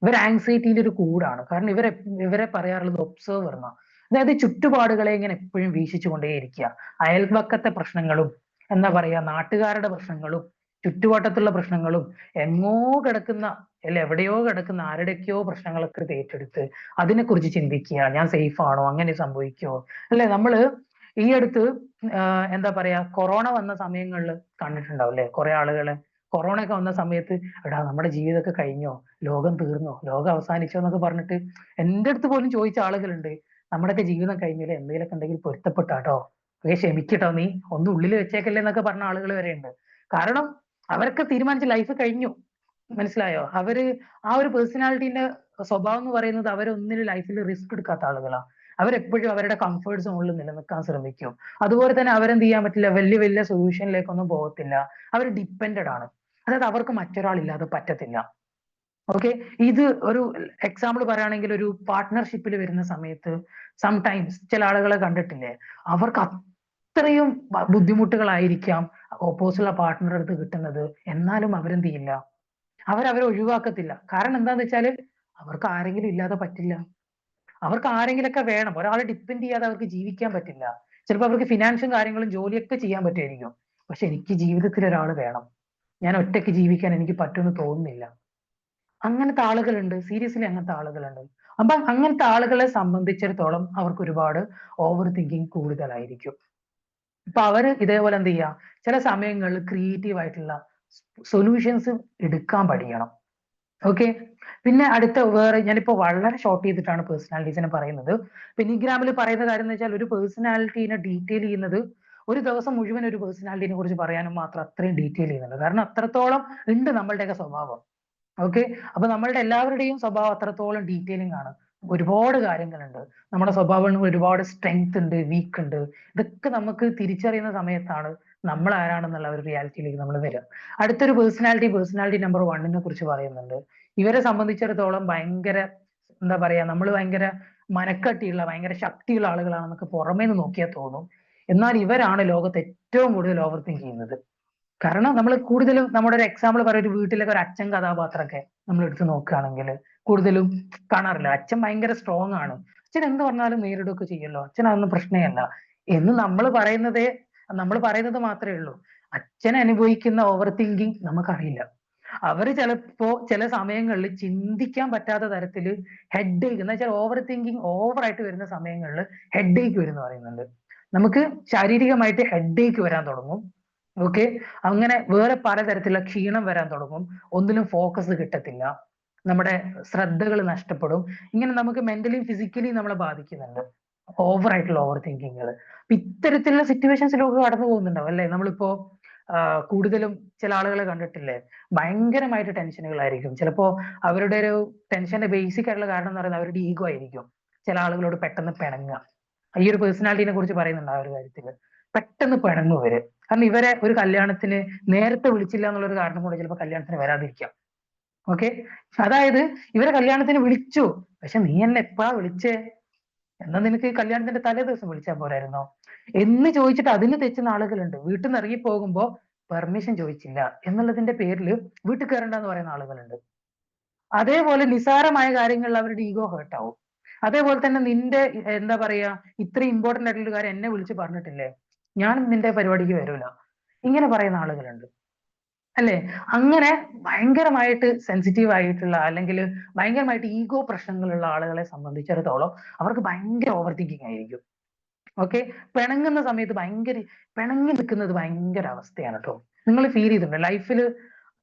ഇവർ ആങ്സൈറ്റിന്റെ ഒരു കൂടാണ്. കാരണം ഇവരെ പറയാറുള്ളത് ഒബ്സർവർ എന്നാ. അതായത് ചുറ്റുപാടുകളെ ഇങ്ങനെ എപ്പോഴും വീക്ഷിച്ചുകൊണ്ടേയിരിക്കുക. അയൽപക്കത്തെ പ്രശ്നങ്ങളും എന്താ പറയാ, നാട്ടുകാരുടെ പ്രശ്നങ്ങളും ചുറ്റുവട്ടത്തുള്ള പ്രശ്നങ്ങളും എങ്ങോ കിടക്കുന്ന എവിടെയോ കിടക്കുന്ന ആരുടെയൊക്കെയോ പ്രശ്നങ്ങളൊക്കെ ഏറ്റെടുത്ത് അതിനെക്കുറിച്ച് ചിന്തിക്കുക. ഞാൻ സേഫ് ആണോ, അങ്ങനെ സംഭവിക്കുമോ, അല്ലെ? നമ്മള് ഈ അടുത്ത് എന്താ പറയാ, കൊറോണ വന്ന സമയങ്ങളിൽ കണ്ടിട്ടുണ്ടാവും അല്ലെ, കുറെ ആളുകളെ. കൊറോണ ഒക്കെ വന്ന സമയത്ത്, എടാ നമ്മുടെ ജീവിതമൊക്കെ കഴിഞ്ഞോ, ലോകം തീർന്നോ, ലോകം അവസാനിച്ചോ എന്നൊക്കെ പറഞ്ഞിട്ട് എന്റെ അടുത്ത് പോലും ചോദിച്ച ആളുകളുണ്ട്. നമ്മുടെയൊക്കെ ജീവിതം കഴിഞ്ഞില്ലേ, എന്തെങ്കിലുമൊക്കെ ഉണ്ടെങ്കിൽ പൊരുത്തപ്പെട്ടാട്ടോ, ക്ഷമിക്കട്ടോ, നീ ഒന്നും ഉള്ളിൽ വെച്ചേക്കല്ലേ എന്നൊക്കെ പറഞ്ഞ ആളുകൾ വരെ ഉണ്ട്. കാരണം അവരൊക്കെ തീരുമാനിച്ച ലൈഫ് കഴിഞ്ഞു. മനസ്സിലായോ? ആ ഒരു പേഴ്സണാലിറ്റിന്റെ സ്വഭാവം എന്ന് പറയുന്നത്, അവരൊന്നിനും ലൈഫിൽ റിസ്ക് എടുക്കാത്ത ആളുകളാണ്. അവരെപ്പോഴും അവരുടെ കംഫർട്ട് സോണിൽ നിലനിൽക്കാൻ ശ്രമിക്കും. അതുപോലെ തന്നെ അവരെന്ത് ചെയ്യാൻ പറ്റില്ല, വലിയ വലിയ സൊല്യൂഷനിലേക്കൊന്നും പോകത്തില്ല. അവർ ഡിപ്പെൻഡഡ് ആണ്. അതായത് അവർക്ക് മറ്റൊരാളില്ലാതെ പറ്റത്തില്ല. ഓക്കെ, ഇത് ഒരു എക്സാമ്പിൾ പറയുകയാണെങ്കിൽ, ഒരു പാർട്ട്ണർഷിപ്പിൽ വരുന്ന സമയത്ത് സംടൈംസ് ചില ആളുകളെ കണ്ടിട്ടില്ലേ, അവർക്ക് അത്രയും ബുദ്ധിമുട്ടുകളായിരിക്കാം ഓപ്പോസിറ്റുള്ള പാർട്ട്ണറുടെ അടുത്ത് കിട്ടുന്നത്, എന്നാലും അവരെന്ത് ചെയ്യില്ല, അവരെ ഒഴിവാക്കത്തില്ല. കാരണം എന്താന്ന് വെച്ചാല് അവർക്ക് ആരെങ്കിലും ഇല്ലാതെ പറ്റില്ല. അവർക്ക് ആരെങ്കിലൊക്കെ വേണം. ഒരാളെ ഡിപ്പെൻഡ് ചെയ്യാതെ അവർക്ക് ജീവിക്കാൻ പറ്റില്ല. ചിലപ്പോൾ അവർക്ക് ഫിനാൻഷ്യൽ കാര്യങ്ങളും ജോലിയൊക്കെ ചെയ്യാൻ പറ്റുമായിരിക്കും. പക്ഷെ എനിക്ക് ജീവിതത്തിൽ ഒരാൾ വേണം, ഞാൻ ഒറ്റയ്ക്ക് ജീവിക്കാൻ എനിക്ക് പറ്റുമെന്ന് തോന്നുന്നില്ല. അങ്ങനത്തെ ആളുകളുണ്ട്, സീരിയസ്ലി അങ്ങനത്തെ ആളുകളുണ്ട്. അപ്പൊ അങ്ങനത്തെ ആളുകളെ സംബന്ധിച്ചിടത്തോളം അവർക്ക് ഒരുപാട് ഓവർ തിങ്കിങ് കൂടുതലായിരിക്കും. അപ്പൊ അവര് ഇതേപോലെ എന്ത് ചെയ്യുക, ചില സമയങ്ങളിൽ ക്രിയേറ്റീവ് ആയിട്ടുള്ള സൊല്യൂഷൻസ് എടുക്കാൻ പഠിക്കണം. ഓക്കെ, പിന്നെ അടുത്ത വേറെ, ഞാനിപ്പോ വളരെ ഷോർട്ട് ചെയ്തിട്ടാണ് പേഴ്സണാലിറ്റീസിനെ പറയുന്നത്. പിനിഗ്രാമിൽ പറയുന്ന കാര്യം എന്ന് വെച്ചാൽ, ഒരു പേഴ്സണാലിറ്റീനെ ഡീറ്റെയിൽ ചെയ്യുന്നത്, ഒരു ദിവസം മുഴുവൻ ഒരു പേഴ്സണാലിറ്റിനെ കുറിച്ച് പറയാനും മാത്രം അത്രയും ഡീറ്റെയിൽ ചെയ്യുന്നുണ്ട്. കാരണം അത്രത്തോളം ഉണ്ട് നമ്മളുടെയൊക്കെ സ്വഭാവം. ഓക്കെ, അപ്പൊ നമ്മളുടെ എല്ലാവരുടെയും സ്വഭാവം അത്രത്തോളം ഡീറ്റെയിലിംഗ് ആണ്. ഒരുപാട് കാര്യങ്ങളുണ്ട് നമ്മുടെ സ്വഭാവങ്ങളിൽ, ഒരുപാട് സ്ട്രെങ്ത് ഉണ്ട്, വീക്ക് ഉണ്ട്. ഇതൊക്കെ നമുക്ക് തിരിച്ചറിയുന്ന സമയത്താണ് നമ്മൾ ആരാണെന്നുള്ള ഒരു റിയാലിറ്റിയിലേക്ക് നമ്മൾ വരിക. അടുത്തൊരു പേഴ്സണാലിറ്റി നമ്പർ 1 കുറിച്ച് പറയുന്നുണ്ട്. ഇവരെ സംബന്ധിച്ചിടത്തോളം ഭയങ്കര എന്താ പറയാ, നമ്മൾ ഭയങ്കര മനക്കട്ടിയുള്ള ഭയങ്കര ശക്തിയുള്ള ആളുകളാണെന്നൊക്കെ പുറമേ നിന്ന് നോക്കിയാൽ തോന്നും. എന്നാൽ ഇവരാണ് ലോകത്ത് ഏറ്റവും കൂടുതൽ ഓവർ തിങ്ക് ചെയ്യുന്നത്. കാരണം നമ്മൾ കൂടുതലും, നമ്മുടെ ഒരു എക്സാമ്പിൾ പറയാം, ഒരു വീട്ടിലൊക്കെ ഒരു അച്ഛൻ കഥാപാത്രമൊക്കെ നമ്മൾ എടുത്ത് നോക്കുകയാണെങ്കിൽ കൂടുതലും കാണാറില്ല, അച്ഛൻ ഭയങ്കര സ്ട്രോങ് ആണ്, അച്ഛൻ എന്ത് പറഞ്ഞാലും നേരിടുകയൊക്കെ ചെയ്യല്ലോ, അച്ഛൻ അതൊന്നും പ്രശ്നമല്ല എന്ന് നമ്മൾ പറയുന്നത് മാത്രമേ ഉള്ളൂ. അച്ഛൻ അനുഭവിക്കുന്ന ഓവർ തിങ്കിങ് നമുക്കറിയില്ല. അവര് ചിലപ്പോ ചില സമയങ്ങളിൽ ചിന്തിക്കാൻ പറ്റാത്ത തരത്തില് ഹെഡ് ഏക്ക് എന്ന് വെച്ചാൽ ഓവർ തിങ്കിങ് ഓവറായിട്ട് വരുന്ന സമയങ്ങളിൽ ഹെഡ് ഏക്ക് വരും എന്ന് പറയുന്നുണ്ട്. നമുക്ക് ശാരീരികമായിട്ട് ഹെഡ് ഏക്ക് വരാൻ തുടങ്ങും. ഓക്കെ, അങ്ങനെ വേറെ പലതരത്തിലുള്ള ക്ഷീണം വരാൻ തുടങ്ങും. ഒന്നിലും ഫോക്കസ് കിട്ടത്തില്ല, നമ്മുടെ ശ്രദ്ധകൾ നഷ്ടപ്പെടും. ഇങ്ങനെ നമുക്ക് മെന്റലിയും ഫിസിക്കലിയും നമ്മളെ ബാധിക്കുന്നുണ്ട് ഓവർ ആയിട്ടുള്ള ഓവർ തിങ്കിങ്ങുകൾ. ഇത്തരത്തിലുള്ള സിറ്റുവേഷൻസിലൊക്കെ കടന്നു പോകുന്നുണ്ടാവും അല്ലെ? നമ്മളിപ്പോ കൂടുതലും ചില ആളുകളെ കണ്ടിട്ടില്ലേ, ഭയങ്കരമായിട്ട് ടെൻഷനുകളായിരിക്കും. ചിലപ്പോ അവരുടെ ഒരു ടെൻഷന്റെ ബേസിക് ആയിട്ടുള്ള കാരണം എന്ന് പറയുന്നത് അവരുടെ ഈഗോ ആയിരിക്കും. ചില ആളുകളോട് പെട്ടെന്ന് പിണങ്ങുക. ഈ ഒരു പേഴ്സണാലിറ്റിനെ കുറിച്ച് പറയുന്നുണ്ട് ആ ഒരു കാര്യത്തില്. പെട്ടെന്ന് പിണങ്ങും ഇവര്. കാരണം ഇവരെ ഒരു കല്യാണത്തിന് നേരത്തെ വിളിച്ചില്ല എന്നുള്ളൊരു കാരണം കൊണ്ട് ചിലപ്പോൾ കല്യാണത്തിന് വരാതിരിക്കാം. ഓക്കെ, അതായത് ഇവരെ കല്യാണത്തിന് വിളിച്ചു, പക്ഷെ നീ എന്നെ എപ്പോഴാ വിളിച്ചേ, എന്നാ നിനക്ക് കല്യാണത്തിന്റെ തലേ ദിവസം വിളിച്ചാൽ പോരായിരുന്നോ എന്ന് ചോദിച്ചിട്ട് അതിന് തെറ്റുന്ന ആളുകളുണ്ട്. വീട്ടിൽ നിന്ന് ഇറങ്ങി പോകുമ്പോ പെർമിഷൻ ചോദിച്ചില്ല എന്നുള്ളതിന്റെ പേരിൽ വീട്ടിൽ കയറണ്ടെന്ന് പറയുന്ന ആളുകളുണ്ട്. അതേപോലെ നിസാരമായ കാര്യങ്ങളിൽ അവരുടെ ഈഗോ ഹേർട്ട് ആവും. അതേപോലെ തന്നെ നിന്റെ എന്താ പറയാ, ഇത്രയും ഇമ്പോർട്ടന്റ് ആയിട്ടുള്ള കാര്യം എന്നെ വിളിച്ച് പറഞ്ഞിട്ടില്ലേ, ഞാൻ നിന്റെ പരിപാടിക്ക് വരൂല, ഇങ്ങനെ പറയുന്ന ആളുകളുണ്ട് അല്ലെ? അങ്ങനെ ഭയങ്കരമായിട്ട് സെൻസിറ്റീവ് ആയിട്ടുള്ള അല്ലെങ്കിൽ ഭയങ്കരമായിട്ട് ഈഗോ പ്രശ്നങ്ങളുള്ള ആളുകളെ സംബന്ധിച്ചിടത്തോളം അവർക്ക് ഭയങ്കര ഓവർ തിങ്കിങ് ആയിരിക്കും. ഓക്കെ, പിണങ്ങുന്ന സമയത്ത് പിണങ്ങി നിൽക്കുന്നത് ഭയങ്കര അവസ്ഥയാണ് കേട്ടോ. നിങ്ങൾ ഫീൽ ചെയ്തിട്ടുണ്ട് ലൈഫിൽ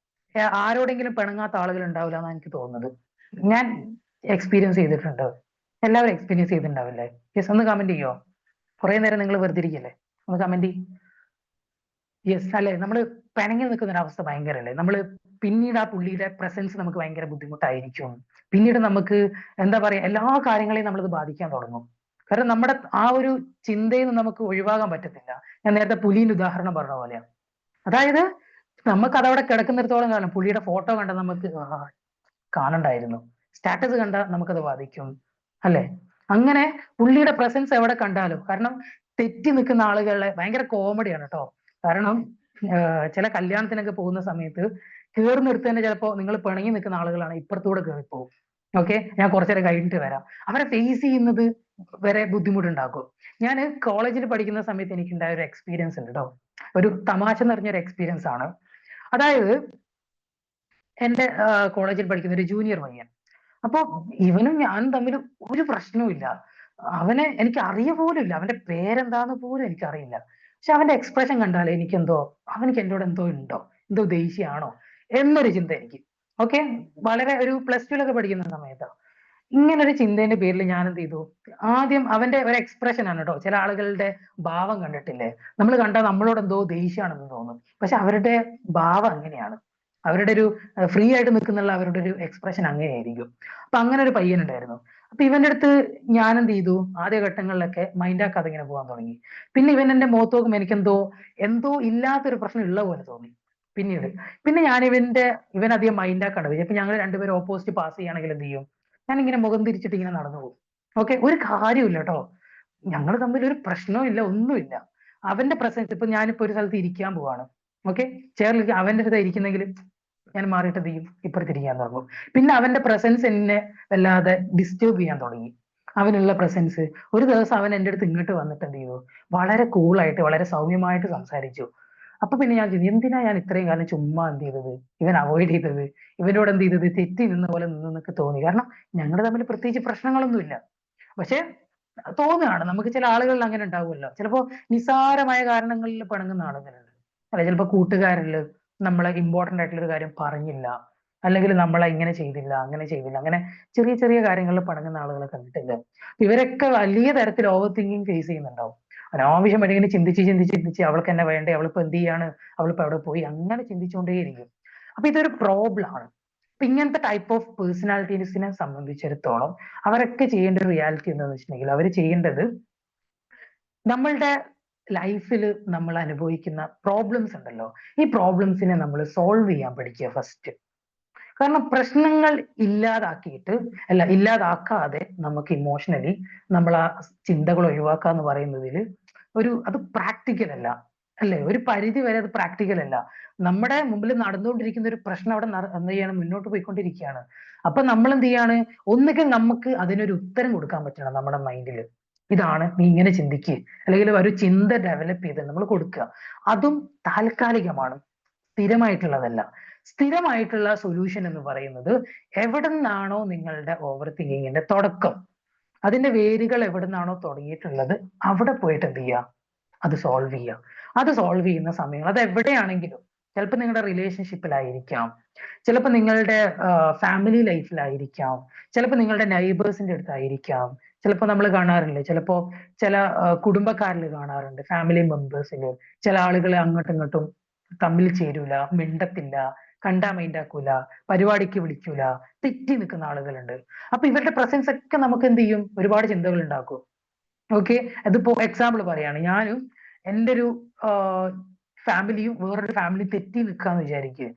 ആരോടെങ്കിലും പിണങ്ങാത്ത ആളുകൾ ഉണ്ടാവില്ല എന്നാണ് എനിക്ക് തോന്നുന്നത്. ഞാൻ എക്സ്പീരിയൻസ് ചെയ്തിട്ടുണ്ട്. എല്ലാവരും എക്സ്പീരിയൻസ് ചെയ്തിട്ടുണ്ടാവില്ലേ? യെസ്, ഒന്ന് കമന്റ് ചെയ്യോ? കുറെ നേരം നിങ്ങൾ വെറുതെ ഇരിക്കല്ലേ, ഒന്ന് കമന്റ് ചെയ്യും. യെസ് അല്ലെ? നമ്മൾ പിണങ്ങി നിൽക്കുന്ന ഒരു അവസ്ഥ ഭയങ്കരല്ലേ? നമ്മൾ പിന്നീട് ആ പുള്ളിയുടെ പ്രസൻസ് നമുക്ക് ഭയങ്കര ബുദ്ധിമുട്ടായിരിക്കും. പിന്നീട് നമുക്ക് എന്താ പറയാ, എല്ലാ കാര്യങ്ങളെയും നമ്മളത് ബാധിക്കാൻ തുടങ്ങും. കാരണം നമ്മുടെ ആ ഒരു ചിന്തയിൽ നിന്ന് നമുക്ക് ഒഴിവാകാൻ പറ്റത്തില്ല. ഞാൻ നേരത്തെ പുലിന്റെ ഉദാഹരണം പറഞ്ഞ പോലെയാണ്. അതായത് നമുക്ക് അതവിടെ കിടക്കുന്നിടത്തോളം കാലം പുള്ളിയുടെ ഫോട്ടോ കണ്ട നമുക്ക് കാണണ്ടായിരുന്നു, സ്റ്റാറ്റസ് കണ്ട നമുക്കത് ബാധിക്കും അല്ലെ? അങ്ങനെ പുള്ളിയുടെ പ്രസൻസ് എവിടെ കണ്ടാലും, കാരണം തെറ്റി നിൽക്കുന്ന ആളുകളെ ഭയങ്കര കോമഡിയാണ് കേട്ടോ. കാരണം ചില കല്യാണത്തിനൊക്കെ പോകുന്ന സമയത്ത് കയറി നിർത്തുന്നതിന് ചിലപ്പോ നിങ്ങൾ പിണങ്ങി നിൽക്കുന്ന ആളുകളാണ് ഇപ്പുറത്തൂടെ കയറിപ്പോകും. ഓക്കെ, ഞാൻ കുറച്ചേരം കഴിഞ്ഞിട്ട് വരാം. അവരെ ഫേസ് ചെയ്യുന്നത് വരെ ബുദ്ധിമുട്ടുണ്ടാക്കും. ഞാൻ കോളേജിൽ പഠിക്കുന്ന സമയത്ത് എനിക്ക് ഉണ്ടായ ഒരു എക്സ്പീരിയൻസ് ഉണ്ട് കേട്ടോ. ഒരു തമാശ നിറഞ്ഞൊരു എക്സ്പീരിയൻസ് ആണ്. അതായത് എന്റെ കോളേജിൽ പഠിക്കുന്ന ഒരു ജൂനിയർ പയ്യൻ. അപ്പൊ ഇവനും ഞാനും തമ്മിൽ ഒരു പ്രശ്നവും ഇല്ല. അവനെ എനിക്ക് അറിയ പോലും ഇല്ല, അവന്റെ പേരെന്താന്ന് പോലും എനിക്കറിയില്ല. പക്ഷെ അവന്റെ എക്സ്പ്രഷൻ കണ്ടാലേ എനിക്കെന്തോ അവനിക്ക് എന്നോട് എന്തോ ഉണ്ടോ, എന്തോ ദേഷ്യമാണോ എന്നൊരു ചിന്ത എനിക്ക്. ഓക്കെ, വളരെ ഒരു പ്ലസ് ടുവിലൊക്കെ പഠിക്കുന്ന സമയത്താണ് ഇങ്ങനെ ഒരു ചിന്തേന്റെ പേരിൽ ഞാൻ എന്ത് ചെയ്തു, ആദ്യം അവന്റെ ഒരു എക്സ്പ്രഷൻ ആണ് കേട്ടോ. ചില ആളുകളുടെ ഭാവം കണ്ടിട്ടില്ലേ, നമ്മൾ കണ്ടാൽ നമ്മളോട് എന്തോ ദേഷ്യമാണെന്ന് തോന്നും, പക്ഷെ അവരുടെ ഭാവം അങ്ങനെയാണ്. അവരുടെ ഒരു ഫ്രീ ആയിട്ട് നിൽക്കുന്നുള്ള അവരുടെ ഒരു എക്സ്പ്രഷൻ അങ്ങനെയായിരിക്കും. അപ്പൊ അങ്ങനെ ഒരു പയ്യൻ ഉണ്ടായിരുന്നു. അപ്പൊ ഇവന്റെ അടുത്ത് ഞാൻ എന്ത് ചെയ്തു, ആദ്യ ഘട്ടങ്ങളിലൊക്കെ മൈൻഡ് ആക്കാതെ ഇങ്ങനെ പോകാൻ തുടങ്ങി. പിന്നെ ഇവൻ എന്റെ മുഖത്ത് നോക്കുമ്പോൾ എനിക്ക് എന്തോ ഇല്ലാത്തൊരു പ്രശ്നം ഉള്ള പോലെ തോന്നി. പിന്നീട് പിന്നെ ഞാൻ ഇവൻ അധികം മൈൻഡ് ആക്കാണ്ട് പോയി. ഇപ്പൊ ഞങ്ങൾ രണ്ടുപേരും ഓപ്പോസിറ്റ് പാസ് ചെയ്യുകയാണെങ്കിൽ എന്ത് ചെയ്യും, ഞാൻ ഇങ്ങനെ മുഖം തിരിച്ചിട്ട് ഇങ്ങനെ നടന്നു പോകും. ഓക്കെ, ഒരു കാര്യമില്ല കേട്ടോ, ഞങ്ങൾ തമ്മിൽ ഒരു പ്രശ്നവും ഇല്ല, ഒന്നുമില്ല. അവന്റെ പ്രസൻസ്, ഇപ്പൊ ഞാനിപ്പോ ഒരു സ്ഥലത്ത് ഇരിക്കാൻ പോവാണ്, ഓക്കെ, ചെയറിൽ അവന്റെ അടുത്ത് ഇരിക്കുന്നെങ്കിൽ ഞാൻ മാറിയിട്ട് എന്ത് ചെയ്യും, ഇപ്പുറത്തിരിക്കാൻ തുടങ്ങും. പിന്നെ അവന്റെ പ്രസൻസ് എന്നെ വല്ലാതെ ഡിസ്റ്റർബ് ചെയ്യാൻ തുടങ്ങി. അവനുള്ള പ്രസൻസ്. ഒരു ദിവസം അവൻ എൻ്റെ അടുത്ത് ഇങ്ങോട്ട് വന്നിട്ട് എന്ത് ചെയ്തു, വളരെ കൂളായിട്ട് വളരെ സൗമ്യമായിട്ട് സംസാരിച്ചു. അപ്പൊ പിന്നെ ഞാൻ ചിന്തിച്ചു, എന്തിനാ ഞാൻ ഇത്രയും കാലം ചുമ്മാ എന്ത് ചെയ്തത്, ഇവൻ അവോയ്ഡ് ചെയ്തത്, ഇവനോട് എന്ത് ചെയ്തത്, തെറ്റി നിന്ന പോലെ നിന്നൊക്കെ തോന്നി. കാരണം ഞങ്ങൾ തമ്മിൽ പ്രത്യേകിച്ച് പ്രശ്നങ്ങളൊന്നുമില്ല. പക്ഷെ തോന്നുകയാണ് നമുക്ക്, ചില ആളുകളിൽ അങ്ങനെ ഉണ്ടാവുമല്ലോ. ചിലപ്പോ നിസ്സാരമായ കാരണങ്ങളിൽ പിണങ്ങുന്ന ആളുകളുണ്ട് അല്ലെ? ചിലപ്പോ കൂട്ടുകാരില് നമ്മളെ ഇമ്പോർട്ടന്റ് ആയിട്ടുള്ള ഒരു കാര്യം പറഞ്ഞില്ല, അല്ലെങ്കിൽ നമ്മളെ ഇങ്ങനെ ചെയ്തില്ല അങ്ങനെ ചെയ്തില്ല, അങ്ങനെ ചെറിയ ചെറിയ കാര്യങ്ങളിൽ പിണങ്ങുന്ന ആളുകളെ കണ്ടിട്ടില്ല. ഇവരൊക്കെ വലിയ തരത്തിൽ ഓവർ തിങ്കിങ് ഫേസ് ചെയ്യുന്നുണ്ടാവും. അനാവശ്യമായിട്ട് ഇങ്ങനെ ചിന്തിച്ച് അവൾക്ക് എന്നെ വേണ്ടേ, അവളിപ്പോ എന്ത് ചെയ്യാണ്, അവളിപ്പോ എവിടെ പോയി, അങ്ങനെ ചിന്തിച്ചുകൊണ്ടേയിരിക്കും. അപ്പൊ ഇതൊരു പ്രോബ്ലം ആണ്. അപ്പൊ ഇങ്ങനത്തെ ടൈപ്പ് ഓഫ് പേഴ്സണാലിറ്റീസിനെ സംബന്ധിച്ചിടത്തോളം അവരൊക്കെ ചെയ്യേണ്ട ഒരു റിയാലിറ്റി എന്താണെന്ന് വെച്ചിട്ടുണ്ടെങ്കിൽ, അവർ ചെയ്യേണ്ടത് നമ്മളുടെ ലൈഫിൽ നമ്മൾ അനുഭവിക്കുന്ന പ്രോബ്ലംസ് ഉണ്ടല്ലോ, ഈ പ്രോബ്ലംസിനെ നമ്മൾ സോൾവ് ചെയ്യാൻ പഠിക്കുക ഫസ്റ്റ്. കാരണം പ്രശ്നങ്ങൾ ഇല്ലാതാക്കാതെ നമുക്ക് ഇമോഷണലി നമ്മൾ ആ ചിന്തകൾ ഒഴിവാക്കുക എന്ന് പറയുന്നതിൽ അത് പ്രാക്ടിക്കൽ അല്ല അല്ലെ? ഒരു പരിധി വരെ അത് പ്രാക്ടിക്കൽ അല്ല. നമ്മുടെ മുമ്പിൽ നടന്നുകൊണ്ടിരിക്കുന്ന ഒരു പ്രശ്നം അവിടെ എന്ത് ചെയ്യാണ്, മുന്നോട്ട് പോയിക്കൊണ്ടിരിക്കുകയാണ്. അപ്പൊ നമ്മൾ എന്ത് ചെയ്യാണ്, ഒന്നുകിൽ നമുക്ക് അതിനൊരു ഉത്തരം കൊടുക്കാൻ പറ്റണം നമ്മുടെ മൈൻഡിൽ. ഇതാണ്, നീ ഇങ്ങനെ ചിന്തിക്കുക, അല്ലെങ്കിൽ ഒരു ചിന്ത ഡെവലപ്പ് ചെയ്ത് നമ്മൾ കൊടുക്കുക. അതും താൽക്കാലികമാണ്, സ്ഥിരമായിട്ടുള്ളതല്ല. സ്ഥിരമായിട്ടുള്ള സൊല്യൂഷൻ എന്ന് പറയുന്നത് എവിടെ നിന്നാണോ നിങ്ങളുടെ ഓവർ തിങ്കിങ്ങിന്റെ തുടക്കം, അതിന്റെ വേരുകൾ എവിടെ നിന്നാണോ തുടങ്ങിയിട്ടുള്ളത് അവിടെ പോയിട്ട് എന്ത് ചെയ്യുക, അത് സോൾവ് ചെയ്യുക. അത് സോൾവ് ചെയ്യുന്ന സമയങ്ങൾ അത് എവിടെയാണെങ്കിലും, ചിലപ്പോൾ നിങ്ങളുടെ റിലേഷൻഷിപ്പിലായിരിക്കാം, ചിലപ്പോൾ നിങ്ങളുടെ ഫാമിലി ലൈഫിലായിരിക്കാം, ചിലപ്പോൾ നിങ്ങളുടെ നൈബേഴ്സിന്റെ അടുത്തായിരിക്കാം, ചിലപ്പോൾ നമ്മൾ കാണാറില്ലേ, ചിലപ്പോൾ ചില കുടുംബക്കാരിൽ കാണാറുണ്ട്, ഫാമിലി മെമ്പേഴ്സിൽ ചില ആളുകൾ അങ്ങോട്ടും ഇങ്ങോട്ടും തമ്മിൽ ചേരൂല, മിണ്ടത്തില്ല, കണ്ടാ മൈൻഡാക്കൂല, പരിപാടിക്ക് വിളിക്കൂല, തെറ്റി നിൽക്കുന്ന ആളുകളുണ്ട്. അപ്പൊ ഇവരുടെ പ്രസൻസ് ഒക്കെ നമുക്ക് എന്ത് ചെയ്യും, ഒരുപാട് ചിന്തകൾ ഉണ്ടാക്കും. ഓക്കെ, അതിപ്പോ എക്സാമ്പിൾ പറയാണ്, ഞാനും എൻ്റെ ഒരു ഫാമിലിയും വേറൊരു ഫാമിലി തെറ്റി നിൽക്കാന്ന് വിചാരിക്കുക.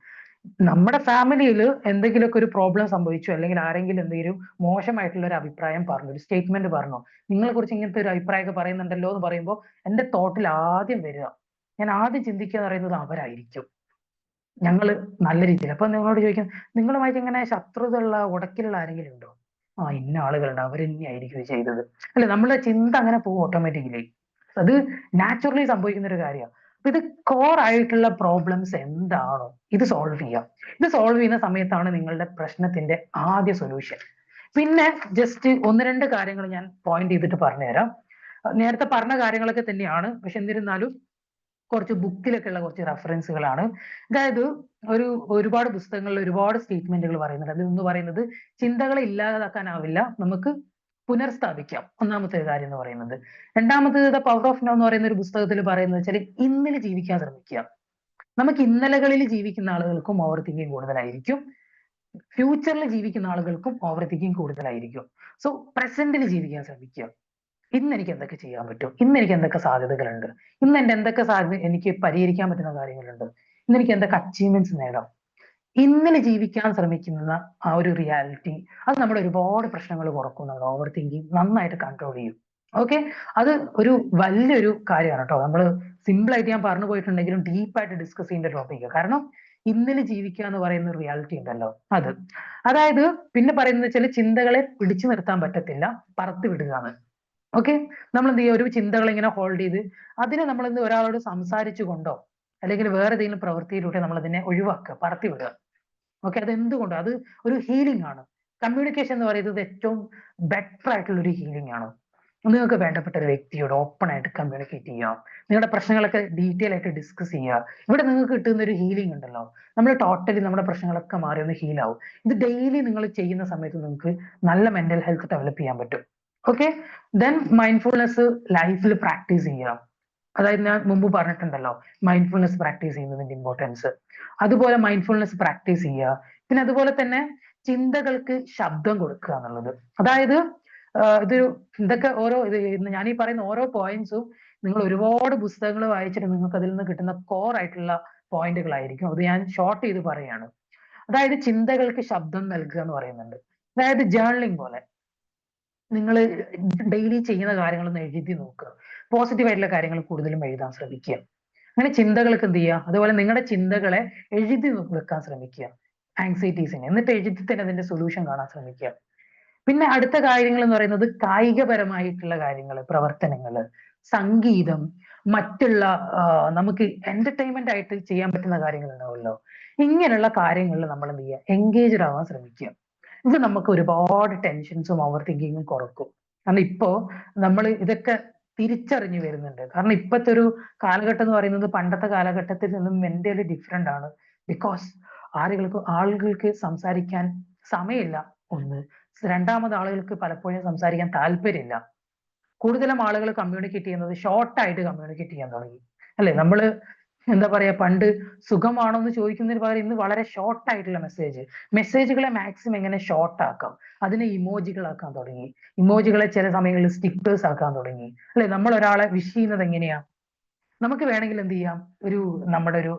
നമ്മുടെ ഫാമിലിയിൽ എന്തെങ്കിലുമൊക്കെ ഒരു പ്രോബ്ലം സംഭവിച്ചു, അല്ലെങ്കിൽ ആരെങ്കിലും എന്തെങ്കിലും മോശമായിട്ടുള്ള ഒരു അഭിപ്രായം പറഞ്ഞു, ഒരു സ്റ്റേറ്റ്മെന്റ് പറഞ്ഞു, നിങ്ങളെ കുറിച്ച് ഇങ്ങനത്തെ ഒരു അഭിപ്രായമൊക്കെ പറയുന്നുണ്ടല്ലോ എന്ന് പറയുമ്പോൾ എന്റെ തോട്ടിൽ ആദ്യം വരിക, ഞാൻ ആദ്യം ചിന്തിക്കുക എന്ന് പറയുന്നത് അവരായിരിക്കും, ഞങ്ങള് നല്ല രീതിയിൽ. അപ്പൊ നിങ്ങളോട് ചോദിക്കാം, നിങ്ങളുമായിട്ട് ഇങ്ങനെ ശത്രുതയുള്ള ഉടക്കിലുള്ള ആരെങ്കിലും ഉണ്ടോ? ആ, ഇന്ന ആളുകളുണ്ട്, അവർ തന്നെയായിരിക്കും ഇത് ചെയ്തത്. അല്ലെ, നമ്മളെ ചിന്ത അങ്ങനെ പോകും ഓട്ടോമാറ്റിക്കലി. അത് നാച്ചുറലി സംഭവിക്കുന്ന ഒരു കാര്യമാണ്. അപ്പൊ ഇത് കോർ ആയിട്ടുള്ള പ്രോബ്ലംസ് എന്താണോ ഇത് സോൾവ് ചെയ്യാം. ഇത് സോൾവ് ചെയ്യുന്ന സമയത്താണ് നിങ്ങളുടെ പ്രശ്നത്തിന്റെ ആദ്യ സൊല്യൂഷൻ. പിന്നെ ജസ്റ്റ് ഒന്ന് രണ്ട് കാര്യങ്ങൾ ഞാൻ പോയിന്റ് ചെയ്തിട്ട് പറഞ്ഞുതരാം. നേരത്തെ പറഞ്ഞ കാര്യങ്ങളൊക്കെ തന്നെയാണ്, പക്ഷെ എന്നിരുന്നാലും കുറച്ച് ബുക്കിലൊക്കെ ഉള്ള കുറച്ച് റെഫറൻസുകളാണ്. അതായത് ഒരുപാട് പുസ്തകങ്ങളിൽ ഒരുപാട് സ്റ്റേറ്റ്മെന്റുകൾ പറയുന്നുണ്ട്. അതിലൊന്ന് പറയുന്നത് ചിന്തകളെ ഇല്ലാതാക്കാനാവില്ല, നമുക്ക് പുനർസ്ഥാപിക്കാം, ഒന്നാമത്തെ കാര്യം എന്ന് പറയുന്നത്. രണ്ടാമത്തേത് ദ പവർ ഓഫ് നൗ എന്ന് പറയുന്ന ഒരു പുസ്തകത്തിൽ പറയുന്നത് വെച്ചാൽ ഇന്നലെ ജീവിക്കാൻ ശ്രമിക്കുക. നമുക്ക് ഇന്നലകളിൽ ജീവിക്കുന്ന ആളുകൾക്കും ഓവർ തിങ്കിങ് കൂടുതലായിരിക്കും, ഫ്യൂച്ചറിൽ ജീവിക്കുന്ന ആളുകൾക്കും ഓവർ തിങ്കിങ് കൂടുതലായിരിക്കും. സോ പ്രസന്റിൽ ജീവിക്കാൻ ശ്രമിക്കുക. ഇന്ന് എനിക്ക് എന്തൊക്കെ ചെയ്യാൻ പറ്റും, ഇന്ന് എനിക്ക് എന്തൊക്കെ സാധ്യതകളുണ്ട്, ഇന്ന് എന്റെ എന്തൊക്കെ സാധ്യത എനിക്ക് പരിഹരിക്കാൻ പറ്റുന്ന കാര്യങ്ങളുണ്ട്, ഇന്ന് എനിക്ക് എന്തൊക്കെ അച്ചീവ്മെന്റ്സ് നേടാം. ഇന്നലെ ജീവിക്കാൻ ശ്രമിക്കുന്ന ആ ഒരു റിയാലിറ്റി, അത് നമ്മുടെ ഒരുപാട് പ്രശ്നങ്ങൾ കുറക്കും, നമ്മുടെ ഓവർ തിങ്കിങ് നന്നായിട്ട് കൺട്രോൾ ചെയ്യും. ഓക്കെ, അത് ഒരു വലിയൊരു കാര്യമാണ് കേട്ടോ. നമ്മൾ സിമ്പിൾ ആയിട്ട് ഞാൻ പറഞ്ഞു പോയിട്ടുണ്ടെങ്കിലും ഡീപ്പായിട്ട് ഡിസ്കസ് ചെയ്യേണ്ട ടോപ്പിക്. കാരണം ഇന്നലെ ജീവിക്കുക എന്ന് പറയുന്ന ഒരു റിയാലിറ്റി ഉണ്ടല്ലോ, അതായത് പിന്നെ പറയുന്നത് വെച്ചാൽ ചിന്തകളെ പിടിച്ചു നിർത്താൻ പറ്റത്തില്ല, പറത്തി വിടുക എന്ന്. ഓക്കെ, നമ്മൾ എന്ത് ചെയ്യുക, ഒരു ചിന്തകൾ ഇങ്ങനെ ഹോൾഡ് ചെയ്ത് അതിനെ നമ്മൾ എന്ത് ഒരാളോട് സംസാരിച്ചു കൊണ്ടോ അല്ലെങ്കിൽ വേറെ ഏതെങ്കിലും പ്രവൃത്തിയിലൂടെ നമ്മൾ അതിനെ ഒഴിവാക്കുക, പറത്തി വിടുക. ഓക്കെ, അതെന്തുകൊണ്ടോ അത് ഒരു ഹീലിംഗ് ആണ്. കമ്മ്യൂണിക്കേഷൻ എന്ന് പറയുന്നത് ഏറ്റവും ബെറ്റർ ആയിട്ടുള്ള ഒരു ഹീലിംഗ് ആണ്. നിങ്ങൾക്ക് വേണ്ടപ്പെട്ട ഒരു വ്യക്തിയോട് ഓപ്പൺ ആയിട്ട് കമ്മ്യൂണിക്കേറ്റ് ചെയ്യാം, നിങ്ങളുടെ പ്രശ്നങ്ങളൊക്കെ ഡീറ്റെയിൽ ആയിട്ട് ഡിസ്കസ് ചെയ്യുക. ഇവിടെ നിങ്ങൾക്ക് കിട്ടുന്ന ഒരു ഹീലിംഗ് ഉണ്ടല്ലോ, നമ്മൾ ടോട്ടലി നമ്മുടെ പ്രശ്നങ്ങളൊക്കെ മാറി ഒന്ന് ഹീൽ ആവും. ഇത് ഡെയിലി നിങ്ങൾ ചെയ്യുന്ന സമയത്ത് നിങ്ങൾക്ക് നല്ല മെന്റൽ ഹെൽത്ത് ഡെവലപ്പ് ചെയ്യാൻ പറ്റും. ഓക്കെ, ദെൻ മൈൻഡ്ഫുൾനെസ് ലൈഫിൽ പ്രാക്ടീസ് ചെയ്യുക. അതായത് ഞാൻ മുമ്പ് പറഞ്ഞിട്ടുണ്ടല്ലോ മൈൻഡ്ഫുൾനെസ് പ്രാക്ടീസ് ചെയ്യുന്നതിന്റെ ഇമ്പോർട്ടൻസ്. അതുപോലെ മൈൻഡ്ഫുൾനെസ് പ്രാക്ടീസ് ചെയ്യുക. പിന്നെ അതുപോലെ തന്നെ ചിന്തകൾക്ക് ശബ്ദം കൊടുക്കുക എന്നുള്ളത്. അതായത് ഇതൊരു ഇതൊക്കെ ഞാൻ ഈ പറയുന്ന ഓരോ പോയിന്റ്സും നിങ്ങൾ ഒരുപാട് പുസ്തകങ്ങൾ വായിച്ചിട്ട് നിങ്ങൾക്ക് അതിൽ നിന്ന് കിട്ടുന്ന കോർ ആയിട്ടുള്ള പോയിന്റുകളായിരിക്കും. അത് ഞാൻ ഷോർട്ട് ചെയ്ത് പറയാണ്. അതായത് ചിന്തകൾക്ക് ശബ്ദം നൽകുക എന്ന് പറയുന്നുണ്ട്. അതായത് ജേർണലിംഗ് പോലെ നിങ്ങൾ ഡെയിലി ചെയ്യുന്ന കാര്യങ്ങളൊന്ന് എഴുതി നോക്കുക. പോസിറ്റീവ് ആയിട്ടുള്ള കാര്യങ്ങൾ കൂടുതലും എഴുതാൻ ശ്രമിക്കുക. അങ്ങനെ ചിന്തകൾക്ക് എന്ത് ചെയ്യുക, അതുപോലെ നിങ്ങളുടെ ചിന്തകളെ എഴുതി വെക്കാൻ ശ്രമിക്കുക, ആങ്സൈറ്റീസിനെ. എന്നിട്ട് എഴുതി തന്നെ അതിന്റെ സൊല്യൂഷൻ കാണാൻ ശ്രമിക്കുക. പിന്നെ അടുത്ത കാര്യങ്ങൾ എന്ന് പറയുന്നത് കായികപരമായിട്ടുള്ള കാര്യങ്ങൾ, പ്രവർത്തനങ്ങൾ, സംഗീതം, മറ്റുള്ള നമുക്ക് എന്റർടൈൻമെന്റ് ആയിട്ട് ചെയ്യാൻ പറ്റുന്ന കാര്യങ്ങൾ ഉണ്ടാവുമല്ലോ. ഇങ്ങനെയുള്ള കാര്യങ്ങളിൽ നമ്മൾ എന്ത് ചെയ്യുക, എൻഗേജ്ഡ് ആവാൻ ശ്രമിക്കുക. ഇത് നമുക്ക് ഒരുപാട് ടെൻഷൻസും ഓവർ തിങ്കിങ്ങും കുറക്കും. കാരണം ഇപ്പോ നമ്മൾ ഇതൊക്കെ തിരിച്ചറിഞ്ഞു വരുന്നുണ്ട്. കാരണം ഇപ്പോഴത്തെ ഒരു കാലഘട്ടം എന്ന് പറയുന്നത് പണ്ടത്തെ കാലഘട്ടത്തിൽ നിന്നും മെന്റലി ഡിഫറെന്റ് ആണ്. ബിക്കോസ് ആളുകൾക്ക് സംസാരിക്കാൻ സമയമില്ല, ഒന്ന്. രണ്ടാമത് ആളുകൾക്ക് പലപ്പോഴും സംസാരിക്കാൻ താല്പര്യമില്ല. കൂടുതലും ആളുകൾ കമ്മ്യൂണിക്കേറ്റ് ചെയ്യുന്നത് ഷോർട്ടായിട്ട് കമ്മ്യൂണിക്കേറ്റ് ചെയ്യാൻ തുടങ്ങി. അല്ലെ, നമ്മള് എന്താ പറയാ, പണ്ട് സുഖമാണോ എന്ന് ചോദിക്കുന്നതിന് പകരം ഇന്ന് വളരെ ഷോർട്ട് ആയിട്ടുള്ള മെസ്സേജുകളെ മാക്സിമം എങ്ങനെ ഷോർട്ട് ആക്കാം, അതിനെ ഇമോജികളാക്കാൻ തുടങ്ങി. ഇമോജികളെ ചില സമയങ്ങളിൽ സ്റ്റിക്കേഴ്സ് ആക്കാൻ തുടങ്ങി. അല്ലെ, നമ്മൾ ഒരാളെ വിഷ് ചെയ്യുന്നത് എങ്ങനെയാ, നമുക്ക് വേണമെങ്കിൽ എന്ത് ചെയ്യാം, നമ്മുടെ ഒരു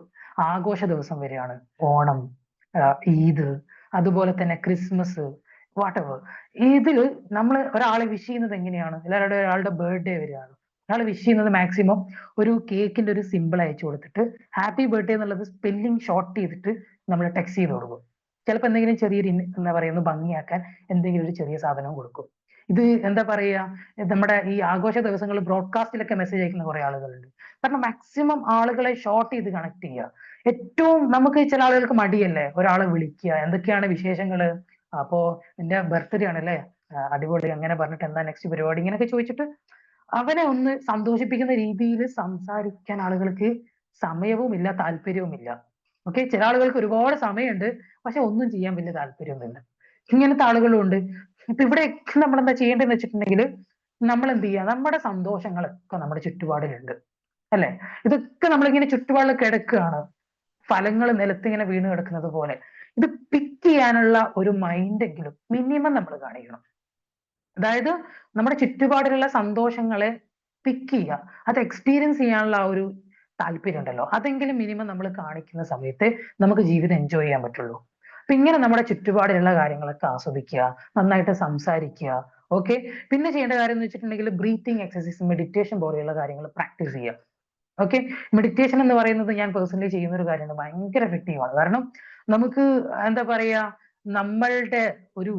ആഘോഷ ദിവസം വരികയാണ്, ഓണം, ഈദ്, അതുപോലെ തന്നെ ക്രിസ്മസ്, വാട്ടെവർ. ഇതില് നമ്മൾ ഒരാളെ വിഷ് ചെയ്യുന്നത് എങ്ങനെയാണ്, എല്ലാവരുടെ ഒരാളുടെ ബർത്ത്ഡേ വരികയാണ്, ഒരാൾ വിഷ് ചെയ്യുന്നത് മാക്സിമം ഒരു കേക്കിന്റെ ഒരു സിമ്പിൾ അയച്ചു കൊടുത്തിട്ട് ഹാപ്പി ബർത്ത്ഡേ എന്നുള്ളത് സ്പെല്ലിംഗ് ഷോർട്ട് ചെയ്തിട്ട് നമ്മൾ ടെക്സ്റ്റ് ചെയ്ത് കൊടുക്കും. ചിലപ്പോൾ എന്തെങ്കിലും ചെറിയൊരു എന്താ പറയുക, ഒന്ന് ഭംഗിയാക്കാൻ എന്തെങ്കിലും ഒരു ചെറിയ സാധനം കൊടുക്കും. ഇത് എന്താ പറയാ, നമ്മുടെ ഈ ആഘോഷ ദിവസങ്ങളിൽ ബ്രോഡ്കാസ്റ്റിലൊക്കെ മെസ്സേജ് അയക്കുന്ന കുറെ ആളുകളുണ്ട്. കാരണം മാക്സിമം ആളുകളെ ഷോർട്ട് ചെയ്ത് കണക്ട് ചെയ്യുക. ഏറ്റവും നമുക്ക് ചില ആളുകൾക്ക് മടിയല്ലേ ഒരാളെ വിളിക്കുക, എന്തൊക്കെയാണ് വിശേഷങ്ങള്, അപ്പോ നിന്റെ ബർത്ത്ഡേ ആണല്ലേ, അടിപൊളി, അങ്ങനെ പറഞ്ഞിട്ട് എന്താ നെക്സ്റ്റ് പരിപാടി, ഇങ്ങനെയൊക്കെ ചോദിച്ചിട്ട് അവനെ ഒന്ന് സന്തോഷിപ്പിക്കുന്ന രീതിയിൽ സംസാരിക്കാൻ ആളുകൾക്ക് സമയവുമില്ല, താല്പര്യവുമില്ല. ഓക്കെ, ചില ആളുകൾക്ക് ഒരുപാട് സമയമുണ്ട്, പക്ഷെ ഒന്നും ചെയ്യാൻ വലിയ താല്പര്യമൊന്നുമില്ല. ഇങ്ങനത്തെ ആളുകളും ഉണ്ട്. ഇപ്പൊ ഇവിടെ നമ്മൾ എന്താ ചെയ്യേണ്ടതെന്ന് വെച്ചിട്ടുണ്ടെങ്കിൽ, നമ്മൾ എന്ത് ചെയ്യുക, നമ്മുടെ സന്തോഷങ്ങളൊക്കെ നമ്മുടെ ചുറ്റുപാടിലുണ്ട് അല്ലെ. ഇതൊക്കെ നമ്മളിങ്ങനെ ചുറ്റുപാടിൽ കിടക്കുകയാണ്, ഫലങ്ങൾ നിലത്തിങ്ങനെ വീണ് കിടക്കുന്നത് പോലെ. ഇത് പിക്ക് ചെയ്യാനുള്ള ഒരു മൈൻഡെങ്കിലും മിനിമം നമ്മൾ കാണിക്കണം. അതായത് നമ്മുടെ ചുറ്റുപാടിലുള്ള സന്തോഷങ്ങളെ പിക്ക് ചെയ്യുക, അത് എക്സ്പീരിയൻസ് ചെയ്യാനുള്ള ആ ഒരു താല്പര്യം ഉണ്ടല്ലോ, അതെങ്കിലും മിനിമം നമ്മൾ കാണിക്കുന്ന സമയത്ത് നമുക്ക് ജീവിതം എൻജോയ് ചെയ്യാൻ പറ്റുള്ളൂ. അപ്പൊ ഇങ്ങനെ നമ്മുടെ ചുറ്റുപാടിലുള്ള കാര്യങ്ങളൊക്കെ ആസ്വദിക്കുക, നന്നായിട്ട് സംസാരിക്കുക. ഓക്കെ, പിന്നെ ചെയ്യേണ്ട കാര്യം എന്ന് വെച്ചിട്ടുണ്ടെങ്കിൽ ബ്രീത്തിങ് എക്സസൈസ്, മെഡിറ്റേഷൻ പോലെയുള്ള കാര്യങ്ങൾ പ്രാക്ടീസ് ചെയ്യുക. ഓക്കെ, മെഡിറ്റേഷൻ എന്ന് പറയുന്നത് ഞാൻ പേഴ്സണലി ചെയ്യുന്ന ഒരു കാര്യമാണ്, ഭയങ്കര എഫക്റ്റീവ് ആണ്. കാരണം നമുക്ക് എന്താ പറയാ, നമ്മളുടെ ഒരു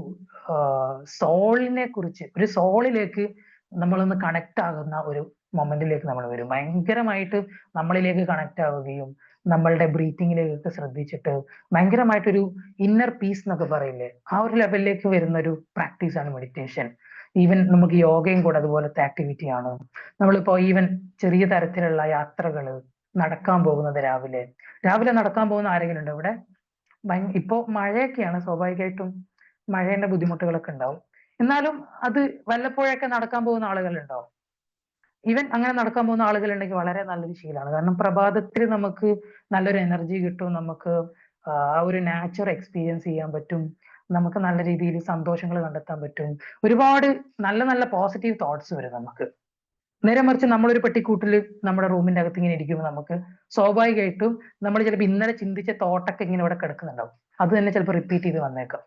സോളിനെ കുറിച്ച്, ഒരു സോളിലേക്ക് നമ്മളൊന്ന് കണക്ട് ആകുന്ന ഒരു മൊമെന്റിലേക്ക് നമ്മൾ വരും. ഭയങ്കരമായിട്ട് നമ്മളിലേക്ക് കണക്ട് ആവുകയും നമ്മളുടെ ബ്രീത്തിങ്ങിലേക്ക് ശ്രദ്ധിച്ചിട്ട് ഭയങ്കരമായിട്ടൊരു ഇന്നർ പീസ് എന്നൊക്കെ പറയില്ലേ, ആ ഒരു ലെവലിലേക്ക് വരുന്ന ഒരു പ്രാക്ടീസ് ആണ് മെഡിറ്റേഷൻ. ഈവൻ നമുക്ക് യോഗയും കൂടെ അതുപോലത്തെ ആക്ടിവിറ്റി ആണ്. നമ്മളിപ്പോ ഈവൻ ചെറിയ തരത്തിലുള്ള യാത്രകള്, നടക്കാൻ പോകുന്നത്, രാവിലെ രാവിലെ നടക്കാൻ പോകുന്ന ആരെങ്കിലും ഉണ്ടോ ഇവിടെ? ഇപ്പോ മഴയൊക്കെയാണ്, സ്വാഭാവികമായിട്ടും മഴേന്റെ ബുദ്ധിമുട്ടുകളൊക്കെ ഉണ്ടാവും. എന്നാലും അത് വല്ലപ്പോഴൊക്കെ നടക്കാൻ പോകുന്ന ആളുകൾ ഉണ്ടാവും. ഈവൻ അങ്ങനെ നടക്കാൻ പോകുന്ന ആളുകൾ ഉണ്ടെങ്കിൽ വളരെ നല്ലൊരു ശീലമാണ്. കാരണം പ്രഭാതത്തിൽ നമുക്ക് നല്ലൊരു എനർജി കിട്ടും, നമുക്ക് ആ ഒരു നാച്ചർ എക്സ്പീരിയൻസ് ചെയ്യാൻ പറ്റും, നമുക്ക് നല്ല രീതിയിൽ സന്തോഷങ്ങൾ കണ്ടെത്താൻ പറ്റും, ഒരുപാട് നല്ല നല്ല പോസിറ്റീവ് തോട്ട്സ് വരും നമുക്ക്. നേരെ മറിച്ച് നമ്മളൊരു പെട്ടിക്കൂട്ടിൽ നമ്മുടെ റൂമിന്റെ അകത്ത് ഇങ്ങനെ ഇരിക്കുമ്പോൾ നമുക്ക് സ്വാഭാവികമായിട്ടും നമ്മൾ ചിലപ്പോൾ ഇന്നലെ ചിന്തിച്ച തോട്ടൊക്കെ ഇങ്ങനെ ഇവിടെ കിടക്കുന്നുണ്ടാവും, അത് തന്നെ ചിലപ്പോൾ റിപ്പീറ്റ് ചെയ്ത് വന്നേക്കാം.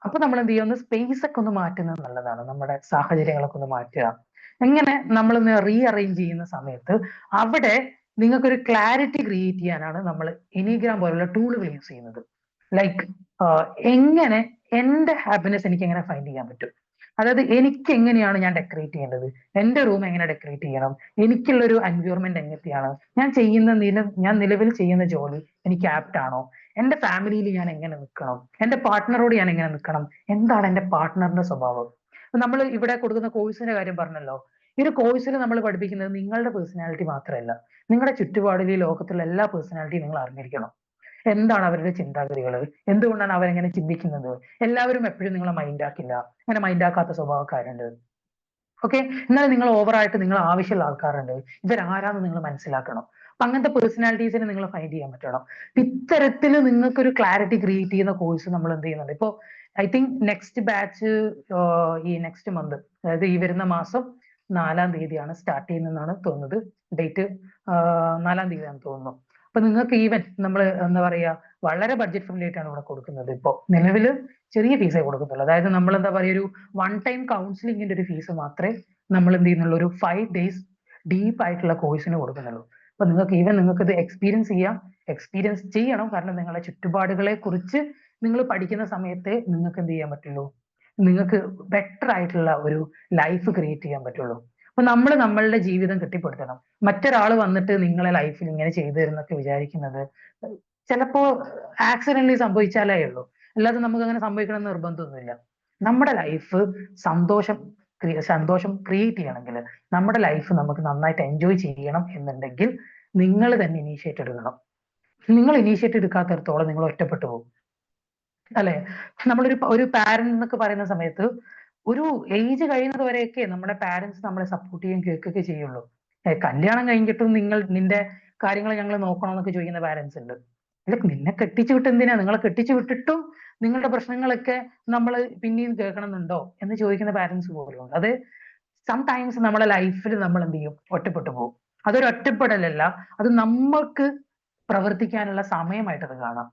അപ്പൊ നമ്മൾ എന്ത് ചെയ്യുക, ഒന്ന് സ്പേസ് ഒക്കെ ഒന്ന് മാറ്റുന്നത് നല്ലതാണ്, നമ്മുടെ സാഹചര്യങ്ങളൊക്കെ ഒന്ന് മാറ്റുക. എങ്ങനെ നമ്മളൊന്ന് റീഅറേഞ്ച് ചെയ്യുന്ന സമയത്ത് അവിടെ നിങ്ങൾക്കൊരു ക്ലാരിറ്റി ക്രിയേറ്റ് ചെയ്യാനാണ് നമ്മൾ എനിഗ്രാം പോലുള്ള ടൂളുകൾ യൂസ് ചെയ്യുന്നത്. ലൈക്ക് എങ്ങനെ എന്റെ ഹാപ്പിനെസ് എനിക്ക് എങ്ങനെ ഫൈൻഡ് ചെയ്യാൻ പറ്റും, അതായത് എനിക്ക് എങ്ങനെയാണ് ഞാൻ ഡെക്കറേറ്റ് ചെയ്യേണ്ടത്, എന്റെ റൂം എങ്ങനെ ഡെക്കറേറ്റ് ചെയ്യണം, എനിക്കുള്ള ഒരു എൻവയോൺമെന്റ് എങ്ങനെയാണ്, ഞാൻ നിലവിൽ ചെയ്യുന്ന ജോലി എനിക്ക് ആപ്റ്റ് ആണോ, എന്റെ ഫാമിലിയിൽ ഞാൻ എങ്ങനെ നിൽക്കണം, എന്റെ പാർട്ട്ണറോട് ഞാൻ എങ്ങനെ നിൽക്കണം, എന്താണ് എന്റെ പാർട്ട്ണറിന്റെ സ്വഭാവം. നമ്മൾ ഇവിടെ കൊടുക്കുന്ന കോഴ്സിന്റെ കാര്യം പറഞ്ഞല്ലോ, ഈ ഒരു കോഴ്സിൽ നമ്മൾ പഠിപ്പിക്കുന്നത് നിങ്ങളുടെ പേഴ്സണാലിറ്റി മാത്രമല്ല, നിങ്ങളുടെ ചുറ്റുപാടിൽ ഈ ലോകത്തുള്ള എല്ലാ പേഴ്സണാലിറ്റിയും നിങ്ങൾ അറിഞ്ഞിരിക്കണം. എന്താണ് അവരുടെ ചിന്താഗതികൾ, എന്തുകൊണ്ടാണ് അവരെങ്ങനെ ചിന്തിക്കുന്നത്. എല്ലാവരും എപ്പോഴും നിങ്ങളെ മൈൻഡ് ആക്കില്ല, അങ്ങനെ മൈൻഡ് ആക്കാത്ത സ്വഭാവക്കാരുണ്ട്. ഓക്കെ, എന്നാൽ നിങ്ങൾ ഓവറായിട്ട് നിങ്ങൾ ആവശ്യമുള്ള ആൾക്കാരുണ്ട്, ഇവരാരാന്ന് നിങ്ങൾ മനസ്സിലാക്കണം. അപ്പൊ അങ്ങനത്തെ പേഴ്സണാലിറ്റീസിനെ നിങ്ങൾ ഫൈൻഡ് ചെയ്യാൻ പറ്റണം. ഇത്തരത്തിൽ നിങ്ങൾക്ക് ഒരു ക്ലാരിറ്റി ക്രിയേറ്റ് ചെയ്യുന്ന കോഴ്സ് നമ്മൾ എന്ത് ചെയ്യുന്നുണ്ട്. ഇപ്പോ ഐ തിങ്ക് നെക്സ്റ്റ് ബാച്ച് ഈ നെക്സ്റ്റ് മന്ത്, അതായത് ഈ വരുന്ന മാസം 4-ാം തീയതിയാണ് സ്റ്റാർട്ട് ചെയ്യുന്നതെന്നാണ് തോന്നുന്നത്. ഡേറ്റ് 4-ാം തീയതിയാണെന്ന് തോന്നുന്നു. അപ്പൊ നിങ്ങൾക്ക് ഈവൻ നമ്മൾ എന്താ പറയാ, വളരെ ബഡ്ജറ്റ് ഫ്രണ്ട്ലി ആയിട്ടാണ് ഇവിടെ കൊടുക്കുന്നത്. ഇപ്പൊ നിലവിൽ ചെറിയ ഫീസേ കൊടുക്കുന്നുള്ളൂ. അതായത് നമ്മൾ എന്താ പറയുക, ഒരു വൺ ടൈം കൗൺസിലിംഗിന്റെ ഒരു ഫീസ് മാത്രമേ നമ്മൾ എന്ത് ചെയ്യുന്നുള്ളൂ, ഒരു 5 days ഡീപ്പ് ആയിട്ടുള്ള കോഴ്സിന് കൊടുക്കുന്നുള്ളൂ. അപ്പൊ നിങ്ങൾക്ക് ഇത് എക്സ്പീരിയൻസ് ചെയ്യണം. കാരണം നിങ്ങളുടെ ചുറ്റുപാടുകളെ കുറിച്ച് നിങ്ങൾ പഠിക്കുന്ന സമയത്തെ നിങ്ങൾക്ക് എന്ത് ചെയ്യാൻ പറ്റുള്ളൂ, നിങ്ങൾക്ക് ബെറ്റർ ആയിട്ടുള്ള ഒരു ലൈഫ് ക്രിയേറ്റ് ചെയ്യാൻ പറ്റുള്ളൂ. അപ്പൊ നമ്മൾ നമ്മളുടെ ജീവിതം കെട്ടിപ്പടുത്തണം. മറ്റൊരാൾ വന്നിട്ട് നിങ്ങളെ ലൈഫിൽ ഇങ്ങനെ ചെയ്തു തരുന്നൊക്കെ വിചാരിക്കുന്നത് ചിലപ്പോ ആക്സിഡന്റലി സംഭവിച്ചാലേ ഉള്ളൂ, അല്ലാതെ നമുക്ക് അങ്ങനെ സംഭവിക്കണം എന്ന് നിർബന്ധമൊന്നുമില്ല. നമ്മുടെ ലൈഫ് സന്തോഷം ക്രിയേറ്റ് ചെയ്യണമെങ്കിൽ, നമ്മുടെ ലൈഫ് നമുക്ക് നന്നായിട്ട് എൻജോയ് ചെയ്യണം എന്നുണ്ടെങ്കിൽ നിങ്ങൾ തന്നെ ഇനീഷ്യേറ്റ് എടുക്കണം. നിങ്ങൾ ഇനീഷ്യേറ്റ് എടുക്കാത്തിടത്തോളം നിങ്ങൾ ഒറ്റപ്പെട്ടു പോകും അല്ലെ. ഒരു പാരന്റ് എന്നൊക്കെ പറയുന്ന സമയത്ത് ഒരു ഏജ് കഴിയുന്നത് വരെയൊക്കെ നമ്മുടെ പാരന്റ്സ് നമ്മളെ സപ്പോർട്ട് ചെയ്യുകയും കേൾക്കുകയൊക്കെ ചെയ്യുള്ളൂ. കല്യാണം കഴിഞ്ഞിട്ടും നിന്റെ കാര്യങ്ങൾ ഞങ്ങൾ നോക്കണം എന്നൊക്കെ ചോദിക്കുന്ന പാരന്റ്സ് ഉണ്ട്. ഇല്ല, നിന്നെ കെട്ടിച്ചു വിട്ട് എന്തിനാ, നിങ്ങളെ കെട്ടിച്ചു വിട്ടിട്ടും നിങ്ങളുടെ പ്രശ്നങ്ങളൊക്കെ നമ്മൾ പിന്നെയും കേൾക്കണമെന്നുണ്ടോ എന്ന് ചോദിക്കുന്ന പാരന്റ്സ് പോലും ഉണ്ട്. അത് സംടൈംസ് നമ്മുടെ ലൈഫിൽ നമ്മൾ എന്ത് ചെയ്യും, ഒറ്റപ്പെട്ടു പോകും. അതൊരു ഒറ്റപ്പെടലല്ല, അത് നമ്മൾക്ക് പ്രവർത്തിക്കാനുള്ള സമയമായിട്ട് അത് കാണാം.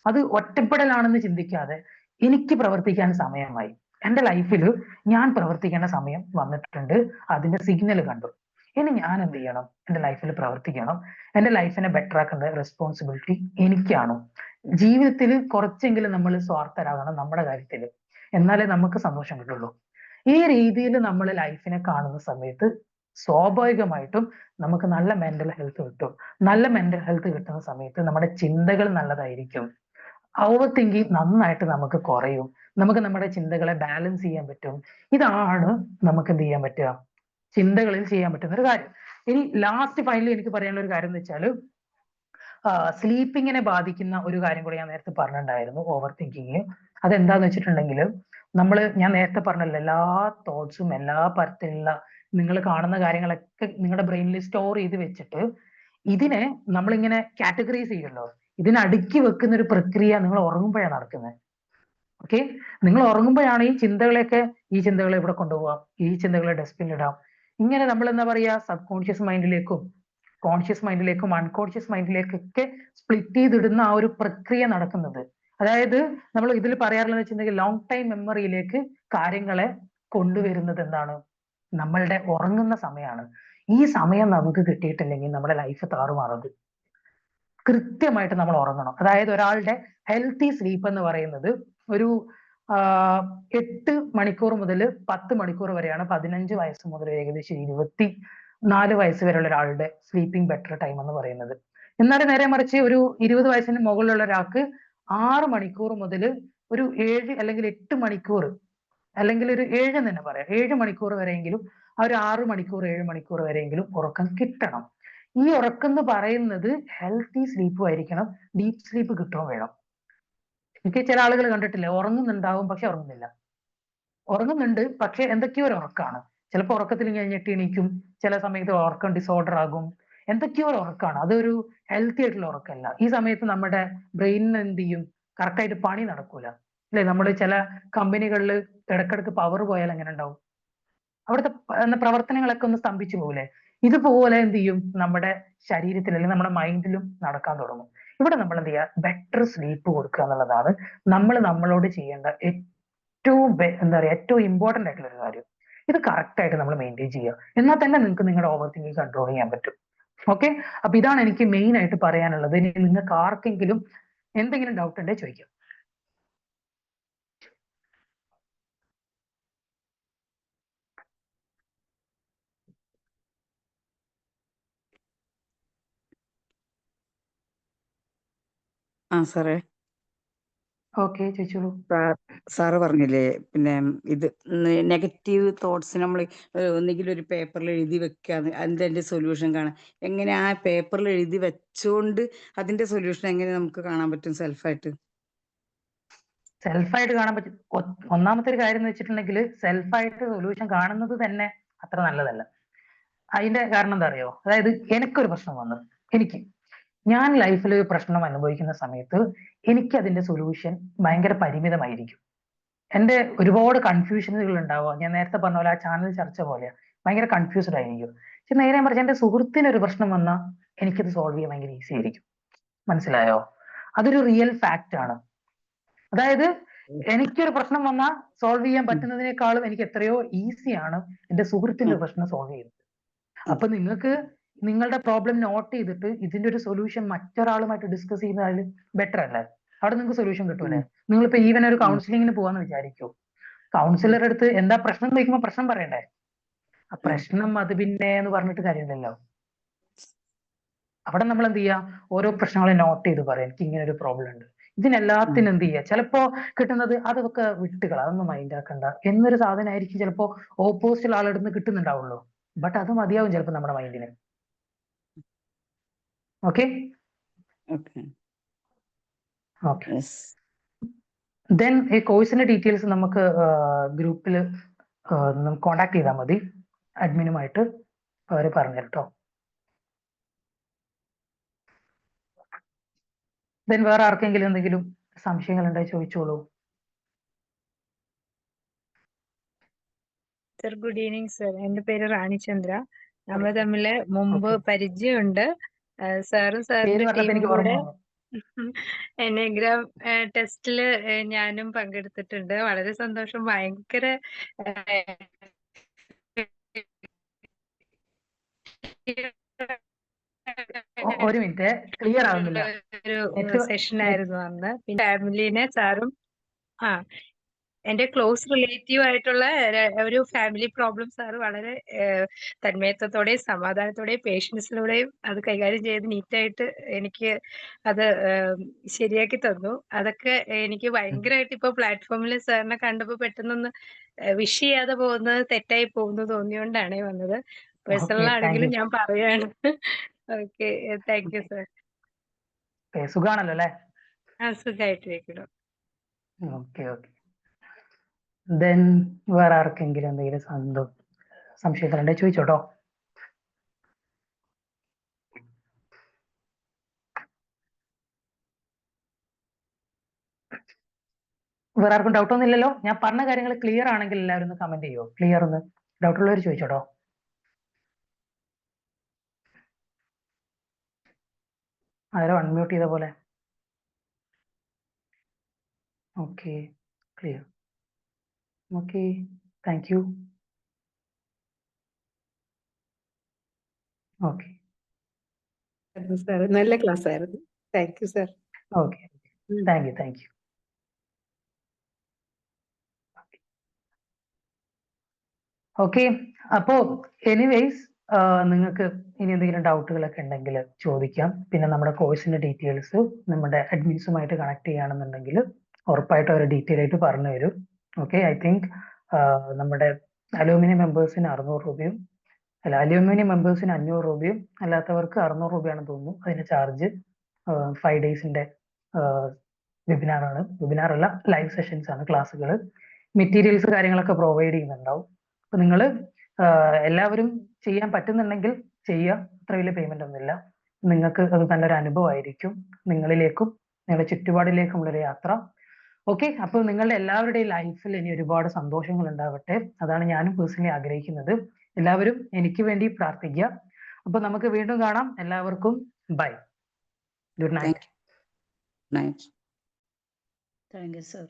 അത് ഒറ്റപ്പെടലാണെന്ന് ചിന്തിക്കാതെ എനിക്ക് പ്രവർത്തിക്കാൻ സമയമായി, എന്റെ ലൈഫിൽ ഞാൻ പ്രവർത്തിക്കേണ്ട സമയം വന്നിട്ടുണ്ട്, അതിന്റെ സിഗ്നൽ കണ്ടു, ഇനി ഞാൻ എന്ത് ചെയ്യണം, എന്റെ ലൈഫിൽ പ്രവർത്തിക്കണം. എന്റെ ലൈഫിനെ ബെറ്റർ ആക്കേണ്ട റെസ്പോൺസിബിലിറ്റി എനിക്കാണോ. ജീവിതത്തിൽ കുറച്ചെങ്കിലും നമ്മൾ സ്വാർത്ഥരാകണം നമ്മുടെ കാര്യത്തിൽ, എന്നാലേ നമുക്ക് സന്തോഷം കിട്ടുള്ളൂ. ഈ രീതിയിൽ നമ്മൾ ലൈഫിനെ കാണുന്ന സമയത്ത് സ്വാഭാവികമായിട്ടും നമുക്ക് നല്ല മെന്റൽ ഹെൽത്ത് കിട്ടും. നല്ല മെന്റൽ ഹെൽത്ത് കിട്ടുന്ന സമയത്ത് നമ്മുടെ ചിന്തകൾ നല്ലതായിരിക്കും. ഓവർ തിങ്കിങ് നന്നായിട്ട് നമുക്ക് കുറയും. നമുക്ക് നമ്മുടെ ചിന്തകളെ ബാലൻസ് ചെയ്യാൻ പറ്റും. ഇതാണ് നമുക്ക് എന്ത് ചെയ്യാൻ പറ്റുക, ചിന്തകളിൽ ചെയ്യാൻ പറ്റുന്ന ഒരു കാര്യം. ഇനി ലാസ്റ്റ് ഫൈനലി എനിക്ക് പറയാനുള്ള ഒരു കാര്യം എന്ന് വെച്ചാൽ, സ്ലീപ്പിങ്ങിനെ ബാധിക്കുന്ന ഒരു കാര്യം കൂടി ഞാൻ നേരത്തെ പറഞ്ഞിട്ടുണ്ടായിരുന്നു, ഓവർ തിങ്കിങ്. അതെന്താന്ന് വെച്ചിട്ടുണ്ടെങ്കിൽ, ഞാൻ നേരത്തെ പറഞ്ഞല്ലോ, എല്ലാ തോട്ട്സും എല്ലാ തരത്തിലുള്ള നിങ്ങൾ കാണുന്ന കാര്യങ്ങളൊക്കെ നിങ്ങളുടെ ബ്രെയിനിൽ സ്റ്റോർ ചെയ്ത് വെച്ചിട്ട് ഇതിനെ നമ്മളിങ്ങനെ കാറ്റഗറൈസ് ചെയ്യുമല്ലോ, ഇതിനെ അടുക്കി വെക്കുന്ന ഒരു പ്രക്രിയ നിങ്ങൾ ഉറങ്ങുമ്പോഴാണ് നടക്കുന്നത്. ഓക്കെ, നിങ്ങൾ ഉറങ്ങുമ്പോഴാണ് ഈ ചിന്തകളെ ഇവിടെ കൊണ്ടുപോകാം, ഈ ചിന്തകളെ ഡസ്റ്റ്ബിനിൽ ഇടാം. ഇങ്ങനെ നമ്മൾ എന്താ പറയാ, സബ് കോൺഷ്യസ് മൈൻഡിലേക്കും കോൺഷ്യസ് മൈൻഡിലേക്കും അൺകോൺഷ്യസ് മൈൻഡിലേക്കൊക്കെ സ്പ്ലിറ്റ് ചെയ്തിടുന്ന ആ ഒരു പ്രക്രിയ നടക്കുന്നത്. അതായത് നമ്മൾ ഇതിൽ പറയാറുള്ളത് വെച്ചിട്ടുണ്ടെങ്കിൽ, ലോങ് ടൈം മെമ്മറിയിലേക്ക് കാര്യങ്ങളെ കൊണ്ടുവരുന്നത് എന്താണ്, നമ്മളുടെ ഉറങ്ങുന്ന സമയമാണ്. ഈ സമയം നമുക്ക് കിട്ടിയിട്ടില്ലെങ്കിൽ നമ്മുടെ ലൈഫ് താറുമാറത്. കൃത്യമായിട്ട് നമ്മൾ ഉറങ്ങണം. അതായത് ഒരാളുടെ ഹെൽത്തി സ്ലീപ്പ് എന്ന് പറയുന്നത് ഒരു 8 മണിക്കൂർ മുതൽ 10 മണിക്കൂർ വരെയാണ്. 15 വയസ്സ് മുതൽ ഏകദേശം 24 വയസ്സ് വരെയുള്ള ഒരാളുടെ സ്ലീപ്പിംഗ് ബെറ്റർ ടൈം എന്ന് പറയുന്നത്. എന്നാൽ നേരെ മറിച്ച് ഒരു 20 വയസ്സിന് മുകളിലുള്ള ഒരാൾക്ക് 6 മണിക്കൂർ മുതൽ ഒരു 7 അല്ലെങ്കിൽ 8 മണിക്കൂർ, അല്ലെങ്കിൽ ഒരു 7 തന്നെ പറയാം, 7 മണിക്കൂർ വരെയെങ്കിലും, ആ ഒരു 6 മണിക്കൂർ 7 മണിക്കൂർ വരെയെങ്കിലും ഉറക്കം കിട്ടണം. ഈ ഉറക്കം എന്ന് പറയുന്നത് ഹെൽത്തി സ്ലീപ്പും ആയിരിക്കണം, ഡീപ്പ് സ്ലീപ്പ് കിട്ടുകയും വേണം. എനിക്ക് ചില ആളുകൾ കണ്ടിട്ടില്ല, ഉറങ്ങുന്നുണ്ടാവും പക്ഷെ ഉറങ്ങുന്നില്ല, ഉറങ്ങുന്നുണ്ട് പക്ഷെ എന്തൊക്കെയോ ഒരു ഉറക്കാണ്. ചിലപ്പോൾ ഉറക്കത്തിൽ ഇങ്ങനെ ഞെട്ടി എണീക്കും, ചില സമയത്ത് ഉറക്കം ഡിസോർഡർ ആകും, എന്തൊക്കെയോ ഒരു ഉറക്കാണ്. അതൊരു ഹെൽത്തി ആയിട്ടുള്ള ഉറക്കമല്ല. ഈ സമയത്ത് നമ്മുടെ ബ്രെയിനിന് എന്ത് ചെയ്യും, കറക്റ്റ് ആയിട്ട് പണി നടക്കൂല. അല്ലെ, നമ്മൾ ചില കമ്പനികളിൽ ഇടക്കിടക്ക് പവർ പോയാൽ എങ്ങനെ ഉണ്ടാവും, അവിടുത്തെ പ്രവർത്തനങ്ങളൊക്കെ ഒന്ന് സ്തംഭിച്ചു പോകൂലേ. ഇതുപോലെ എന്ത് ചെയ്യും, നമ്മുടെ ശരീരത്തിൽ അല്ലെങ്കിൽ നമ്മുടെ മൈൻഡിലും നടക്കാൻ തുടങ്ങും. ഇവിടെ നമ്മൾ എന്ത് ചെയ്യുക, ബെറ്റർ സ്ലീപ്പ് കൊടുക്കുക എന്നുള്ളതാണ് നമ്മൾ നമ്മളോട് ചെയ്യേണ്ട ഏറ്റവും ഇമ്പോർട്ടന്റ് ആയിട്ടുള്ള ഒരു കാര്യം. ഇത് കറക്റ്റ് ആയിട്ട് നമ്മൾ മെയിൻറ്റെയിൻ ചെയ്യുക, എന്നാൽ തന്നെ നിങ്ങൾക്ക് നിങ്ങളുടെ ഓവർ തിങ്കിങ് കൺട്രോൾ ചെയ്യാൻ പറ്റും. ഓക്കെ, അപ്പൊ ഇതാണ് എനിക്ക് മെയിൻ ആയിട്ട് പറയാനുള്ളത്. ഇനി നിങ്ങൾക്ക് ആർക്കെങ്കിലും എന്തെങ്കിലും ഡൗട്ട് ഉണ്ടെങ്കിൽ ചോദിക്കാം. സാറേ. ഓക്കെ, ചോദിച്ചോളൂ. സാറ് പറഞ്ഞില്ലേ, പിന്നെ ഇത് നെഗറ്റീവ് തോട്ട്സ് നമ്മൾ ഒന്നുകിൽ ഒരു പേപ്പറിൽ എഴുതി വെക്കുക, അതിന്റെ സൊല്യൂഷൻ കാണാം. എങ്ങനെ ആ പേപ്പറിൽ എഴുതി വെച്ചുകൊണ്ട് അതിന്റെ സൊല്യൂഷൻ എങ്ങനെ നമുക്ക് കാണാൻ പറ്റും സെൽഫായിട്ട്? സെൽഫായിട്ട് കാണാൻ പറ്റും. ഒന്നാമത്തെ ഒരു കാര്യം എന്ന് വെച്ചിട്ടുണ്ടെങ്കിൽ, സെൽഫായിട്ട് സൊല്യൂഷൻ കാണുന്നത് തന്നെ അത്ര നല്ലതല്ല. അതിന്റെ കാരണം എന്താ അറിയോ, അതായത് എനിക്കൊരു പ്രശ്നം വന്നു, ഞാൻ ലൈഫിൽ ഒരു പ്രശ്നം അനുഭവിക്കുന്ന സമയത്ത് എനിക്ക് അതിന്റെ സൊല്യൂഷൻ ഭയങ്കര പരിമിതമായിരിക്കും. എന്റെ ഒരുപാട് കൺഫ്യൂഷനുകൾ ഉണ്ടാവുക. ഞാൻ നേരത്തെ പറഞ്ഞ പോലെ ആ ചാനൽ ചർച്ച പോലെ ഭയങ്കര കൺഫ്യൂസ്ഡ് ആയിരിക്കും. പക്ഷെ നേരെ മറിച്ച് എന്റെ സുഹൃത്തിന് ഒരു പ്രശ്നം വന്നാൽ എനിക്കത് സോൾവ് ചെയ്യാൻ ഭയങ്കര ഈസി ആയിരിക്കും. മനസ്സിലായോ? അതൊരു റിയൽ ഫാക്റ്റ് ആണ്. അതായത് എനിക്കൊരു പ്രശ്നം വന്നാൽ സോൾവ് ചെയ്യാൻ പറ്റുന്നതിനേക്കാളും എനിക്ക് എത്രയോ ഈസിയാണ് എന്റെ സുഹൃത്തിന്റെ പ്രശ്നം സോൾവ് ചെയ്യുന്നത്. അപ്പൊ നിങ്ങൾക്ക് നിങ്ങളുടെ പ്രോബ്ലം നോട്ട് ചെയ്തിട്ട് ഇതിന്റെ ഒരു സൊല്യൂഷൻ മറ്റൊരാളുമായിട്ട് ഡിസ്കസ് ചെയ്യുന്നതിൽ ബെറ്റർ അല്ലേ? അവിടെ നിങ്ങൾക്ക് സൊല്യൂഷൻ കിട്ടൂലേ? നിങ്ങളിപ്പോ ഈവൻ ഒരു കൗൺസിലിങ്ങിന് പോവാന്ന് വിചാരിക്കൂ, കൗൺസിലറുടെ അടുത്ത് എന്താ പ്രശ്നം ചോദിക്കുമ്പോൾ പ്രശ്നം പറയണ്ടേ? ആ പ്രശ്നം അത് പിന്നെ എന്ന് പറഞ്ഞിട്ട് കാര്യമില്ലല്ലോ. അവിടെ നമ്മൾ എന്ത് ചെയ്യാ, ഓരോ പ്രശ്നങ്ങളെ നോട്ട് ചെയ്ത് പറയാം, എനിക്ക് ഇങ്ങനെ ഒരു പ്രോബ്ലം ഉണ്ട്. ഇതിനെല്ലാത്തിനും എന്ത് ചെയ്യുക, ചിലപ്പോ കിട്ടുന്നത് അതൊക്കെ വിട്ടുകൾ, അതൊന്നും മൈൻഡ് ആക്കണ്ട എന്നൊരു സാധനമായിരിക്കും ചിലപ്പോ ഓപ്പോസിറ്റ് ആളെടുത്ത് കിട്ടുന്നുണ്ടാവുള്ളൂ. ബട്ട് അത് മതിയാവും ചിലപ്പോ നമ്മുടെ മൈൻഡിന്. Okay okay. ദെൻ ഈ കോഴ്സിന്റെ ഡീറ്റെയിൽസ് നമുക്ക് ഗ്രൂപ്പിൽ കോണ്ടാക്ട് ചെയ്താൽ മതി, അഡ്മിനുമായിട്ട് അവർ പറഞ്ഞു കേട്ടോ. ദെൻ വേറെ ആർക്കെങ്കിലും എന്തെങ്കിലും സംശയങ്ങൾ ഉണ്ടെങ്കിൽ ചോദിച്ചോളൂ. Sir, good evening sir. എന്റെ പേര് റാണി ചന്ദ്ര. നമ്മൾ തമ്മില് മുമ്പ് പരിചയമുണ്ട്. സാറും സാറിന്റെ ടീമും കൂടെ എനഗ്രാം ടെസ്റ്റില് ഞാനും പങ്കെടുത്തിട്ടുണ്ട്. വളരെ സന്തോഷം. ഭയങ്കര ഒരു മിനിറ്റ്, ക്ലിയർ ആവുന്നില്ല. ഒരു സെഷൻ ആയിരുന്നു അന്ന്. പിന്നെ ഫാമിലിനെ സാറും എന്റെ ക്ലോസ് റിലേറ്റീവ് ആയിട്ടുള്ള ഒരു ഫാമിലി പ്രോബ്ലം സാർ വളരെ തന്മയത്വത്തോടെയും സമാധാനത്തോടെയും പേഷ്യൻസിലൂടെയും അത് കൈകാര്യം ചെയ്ത് നീറ്റായിട്ട് എനിക്ക് അത് ശരിയാക്കി തന്നു. അതൊക്കെ എനിക്ക് ഭയങ്കരമായിട്ട് ഇപ്പൊ പ്ലാറ്റ്ഫോമിൽ സാറിനെ കണ്ടപ്പോ പെട്ടെന്നൊന്ന് വിഷ് ചെയ്യാതെ പോകുന്നത് തെറ്റായി പോകുന്നു തോന്നിയോണ്ടാണ് വന്നത്. പേഴ്സണൽ ആണെങ്കിലും ഞാൻ പറയാണ്. Okay, thank you sir. സുഖാണല്ലോ അല്ലേ? സുഖമായിട്ടിരിക്കുന്നു. Okay okay. ദെൻ വേറെ ആർക്കെങ്കിലും എന്തെങ്കിലും സംശയത്തിലുണ്ടെ ചോദിച്ചോട്ടോ. വേറെ ആർക്കും ഡൗട്ട് ഒന്നും ഇല്ലല്ലോ? ഞാൻ പറഞ്ഞ കാര്യങ്ങൾ ക്ലിയർ ആണെങ്കിൽ എല്ലാവരും ഒന്ന് കമന്റ് ചെയ്യോ? ക്ലിയർ ഒന്ന് ഡൗട്ട് ഉള്ളവർ ചോദിച്ചോട്ടോ. ആരോ അൺമ്യൂട്ട് ചെയ്ത പോലെ. Okay, clear. Okay, thank you. Okay, sir നല്ല ക്ലാസ് ആയിരുന്നു. Thank you sir. Okay, thank you, thank you. Okay, അപ്പോ എനിവേസ് നിങ്ങൾക്ക് ഇനി എന്തെങ്കിലും ഡൗട്ടുകളൊക്കെ ഉണ്ടെങ്കിൽ ചോദിക്കാം. പിന്നെ നമ്മുടെ കോഴ്സിന്റെ ഡീറ്റെയിൽസ് നമ്മുടെ അഡ്മിൻസുമായിട്ട് കണക്ട് ചെയ്യുകയാണെന്നുണ്ടെങ്കിൽ ഉറപ്പായിട്ടും അവർ ഡീറ്റെയിൽ ആയിട്ട് പറഞ്ഞു തരും. ഓക്കെ, ഐ തിങ്ക് നമ്മുടെ അലൂമിനി മെമ്പേഴ്സിന് 600 രൂപയും അലൂമിനി മെമ്പേഴ്സിന് 500 രൂപയും അല്ലാത്തവർക്ക് 600 രൂപയാണെന്ന് തോന്നുന്നു അതിന്റെ ചാർജ്. 5 ഡേയ്സിന്റെ വെബിനാറാണ്, വെബിനാർ അല്ല ലൈവ് സെഷൻസ് ആണ്, ക്ലാസ്സുകൾ, മെറ്റീരിയൽസ് കാര്യങ്ങളൊക്കെ പ്രൊവൈഡ് ചെയ്യുന്നുണ്ടാവും. അപ്പൊ നിങ്ങൾ എല്ലാവരും ചെയ്യാൻ പറ്റുന്നുണ്ടെങ്കിൽ ചെയ്യുക. അത്ര വലിയ പേയ്മെന്റ് ഒന്നുമില്ല. നിങ്ങൾക്ക് അത് നല്ലൊരു അനുഭവമായിരിക്കും, നിങ്ങളിലേക്കും നിങ്ങളുടെ ചുറ്റുപാടിലേക്കുമുള്ളൊരു യാത്ര. ഓക്കെ, അപ്പോൾ നിങ്ങളുടെ എല്ലാവരുടെയും ലൈഫിൽ ഇനി ഒരുപാട് സന്തോഷങ്ങൾ ഉണ്ടാവട്ടെ. അതാണ് ഞാനും പേഴ്സണലി ആഗ്രഹിക്കുന്നത്. എല്ലാവരും എനിക്ക് വേണ്ടി പ്രാർത്ഥിക്കുക. അപ്പൊ നമുക്ക് വീണ്ടും കാണാം. എല്ലാവർക്കും bye, good night. Night. Thank you sir.